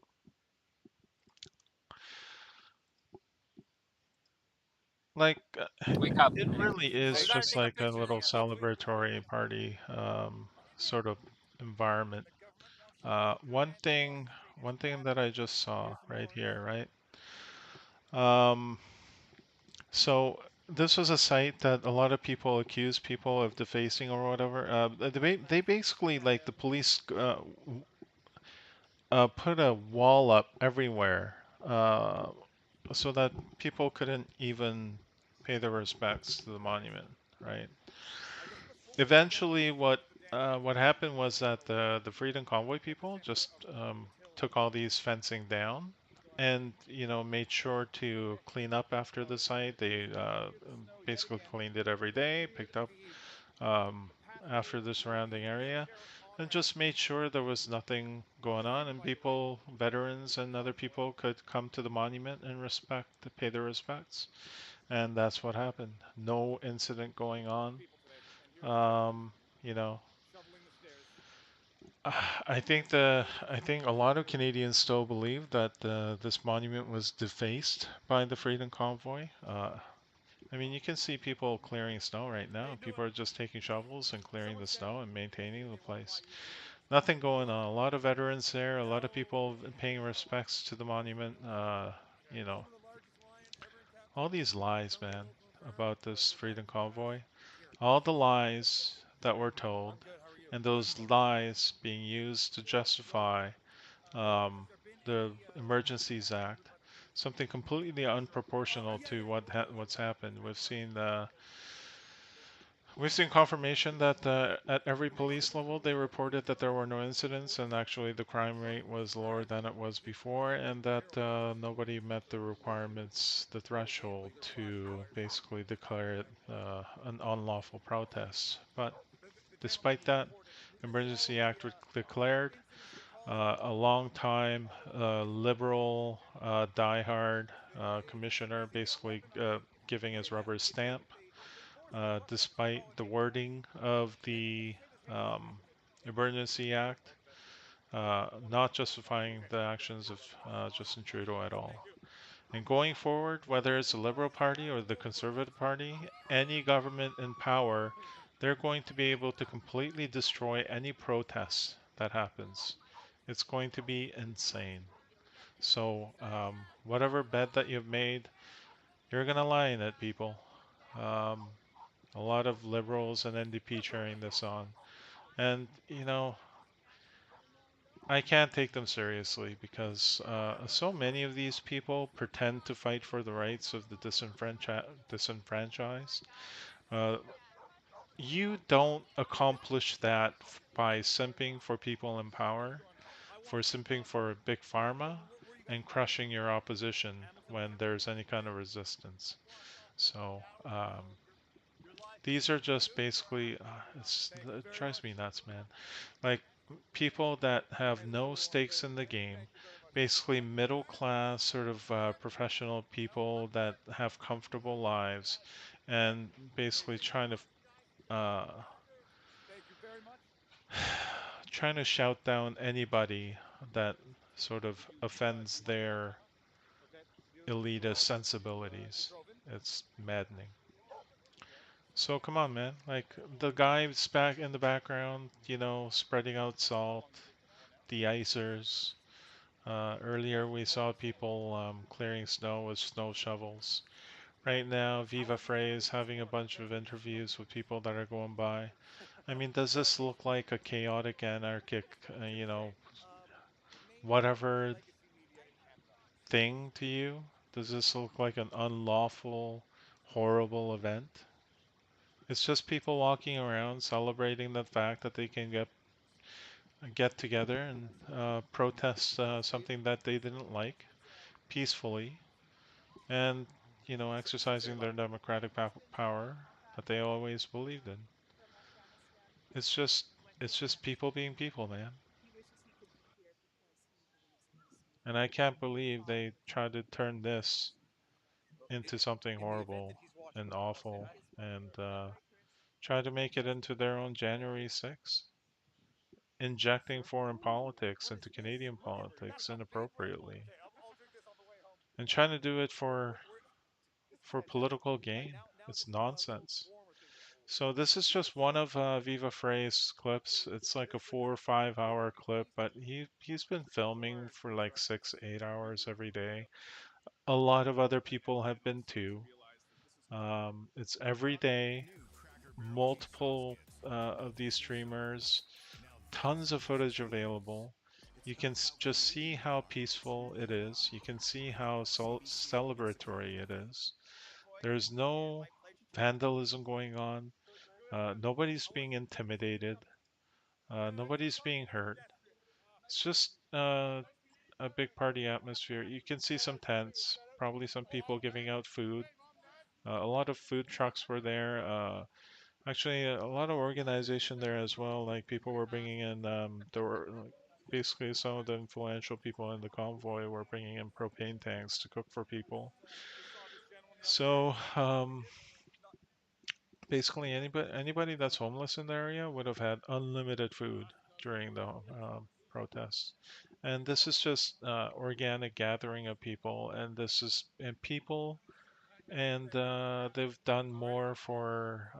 Like, Wake up. it really is just like a little celebratory party. sort of environment. One thing, that I just saw right here, right? Um, so this was a site that a lot of people accuse people of defacing or whatever. They basically, like, the police put a wall up everywhere, so that people couldn't even pay their respects to the monument, right? Eventually, what happened was that the Freedom Convoy people just took all these fencing down, and made sure to clean up after the site. They basically cleaned it every day, picked up um, after the surrounding area, and just made sure there was nothing going on, and people, veterans and other people, could come to the monument and pay their respects. And that's what happened. No incident going on. Um, you know, I think a lot of Canadians still believe that this monument was defaced by the Freedom Convoy. I mean, you can see people clearing snow right now. People are just taking shovels and clearing the snow and maintaining the place. Nothing going on. A lot of veterans there. A lot of people paying respects to the monument. You know, all these lies, man, about this Freedom Convoy. All the lies that were told, and those lies being used to justify um, the Emergencies Act, something completely unproportional to what's happened. We've seen confirmation that at every police level they reported that there were no incidents, and actually the crime rate was lower than it was before, and that nobody met the requirements, the threshold to basically declare it an unlawful protest. But despite that, Emergency Act was declared. A long time liberal, diehard commissioner basically giving his rubber stamp, despite the wording of the um, Emergency Act, not justifying the actions of Justin Trudeau at all. And going forward, whether it's the Liberal Party or the Conservative Party, any government in power, they're going to be able to completely destroy any protest that happens. It's going to be insane. So, whatever bed that you've made, you're going to lie in it, people. Um, a lot of Liberals and NDP cheering this on. And, I can't take them seriously because so many of these people pretend to fight for the rights of the disenfranchised. Uh, you don't accomplish that by simping for people in power, for simping for big pharma, and crushing your opposition when there's any kind of resistance. So these are just basically, it drives me nuts, man. Like, people that have no stakes in the game, basically middle class, sort of professional people that have comfortable lives, and basically uh, trying to shout down anybody that sort of offends their elitist sensibilities. It's maddening. So come on, man. Like, the guy's back in the background, spreading out salt, de-icers. Earlier, we saw people clearing snow with snow shovels. Right now, Viva Frey is having a bunch of interviews with people that are going by. I mean, does this look like a chaotic, anarchic, whatever thing to you? Does this look like an unlawful, horrible event? It's just people walking around celebrating the fact that they can get together and protest something that they didn't like peacefully, and exercising their democratic power that they always believed in. It's just people being people, man. And I can't believe they tried to turn this into something horrible and awful, and try to make it into their own January 6th, injecting foreign politics into Canadian politics inappropriately, and trying to do it for political gain. It's nonsense. So this is just one of Viva Frey's clips. It's like a 4 or 5 hour clip, but he's been filming for like 6, 8 hours every day. A lot of other people have been too. It's every day, multiple of these streamers, tons of footage available. You can just see how peaceful it is. You can see how celebratory it is. There's no vandalism going on. Nobody's being intimidated. Nobody's being hurt. It's just a big party atmosphere. You can see some tents, probably some people giving out food. A lot of food trucks were there. Actually, a lot of organization there as well. Like people were bringing in, there were like, basically some of the influential people in the convoy were bringing in propane tanks to cook for people. So basically, anybody that's homeless in the area would have had unlimited food during the protests. And this is just organic gathering of people, and this is and people, and they've done more for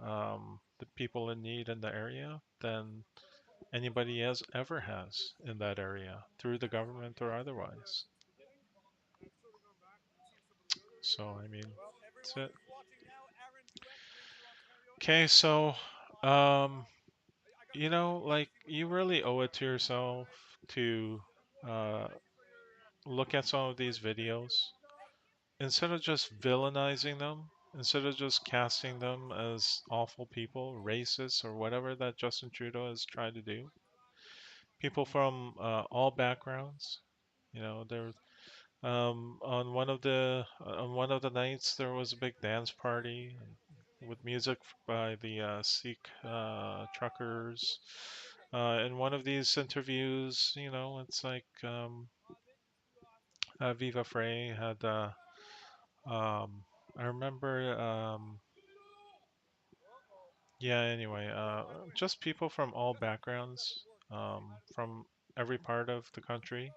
the people in need in the area than anybody else ever has in that area through the government or otherwise. So I mean, that's it. Okay, so um, like you really owe it to yourself to uh, look at some of these videos instead of just villainizing them, instead of just casting them as awful people, racists, or whatever that Justin Trudeau has tried to do. People from all backgrounds, there. On one of the nights, there was a big dance party with music by the Sikh truckers. In one of these interviews, it's like Viva Frey had. I remember. Yeah. Anyway, just people from all backgrounds, from every part of the country,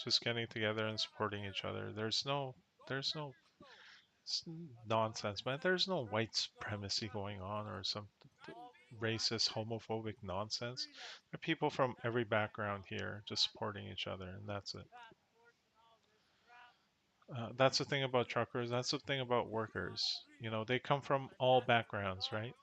just getting together and supporting each other. There's no nonsense, man. There's no white supremacy going on or some racist, homophobic nonsense. There are people from every background here just supporting each other, and that's it. That's the thing about truckers. That's the thing about workers. They come from all backgrounds, right?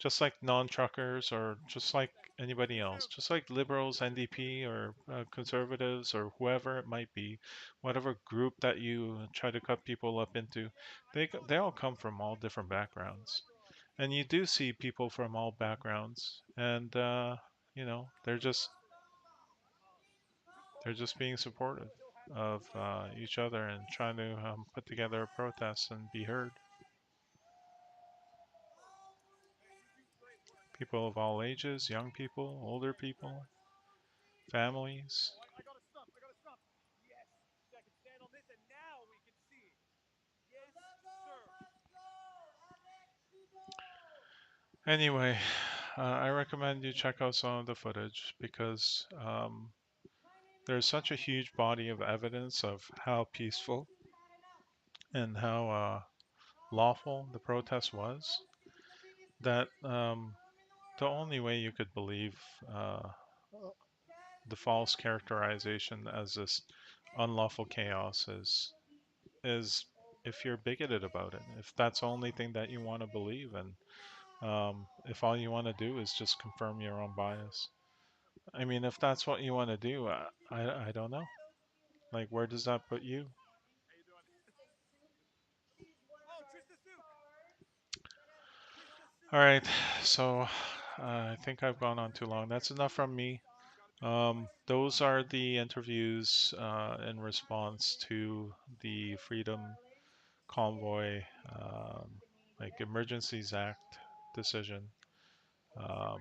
Just like non-truckers or just like anybody else, just like liberals, NDP, or conservatives, or whoever it might be, whatever group that you try to cut people up into, they all come from all different backgrounds, and you do see people from all backgrounds, and they're just being supportive of each other and trying to put together a protest and be heard. People of all ages, young people, older people, families. Anyway, I recommend you check out some of the footage because there's such a huge body of evidence of how peaceful and how lawful the protest was that the only way you could believe uh, the false characterization as this unlawful chaos is if you're bigoted about it, if that's the only thing that you want to believe, and if all you want to do is just confirm your own bias. I mean, if that's what you want to do, I don't know. Like, where does that put you? All right, so I think I've gone on too long. That's enough from me. Those are the interviews in response to the Freedom Convoy, um, like Emergencies Act decision. Um,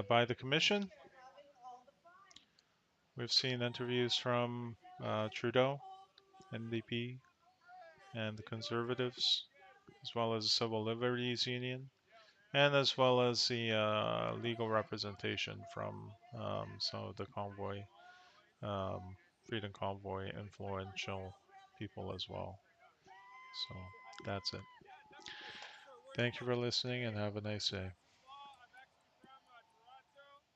by the Commission. We've seen interviews from Trudeau, NDP, and the Conservatives, as well as the Civil Liberties Union, and as well as the legal representation from some of the convoy, um, Freedom Convoy influential people as well. So. That's it. Thank you for listening and have a nice day.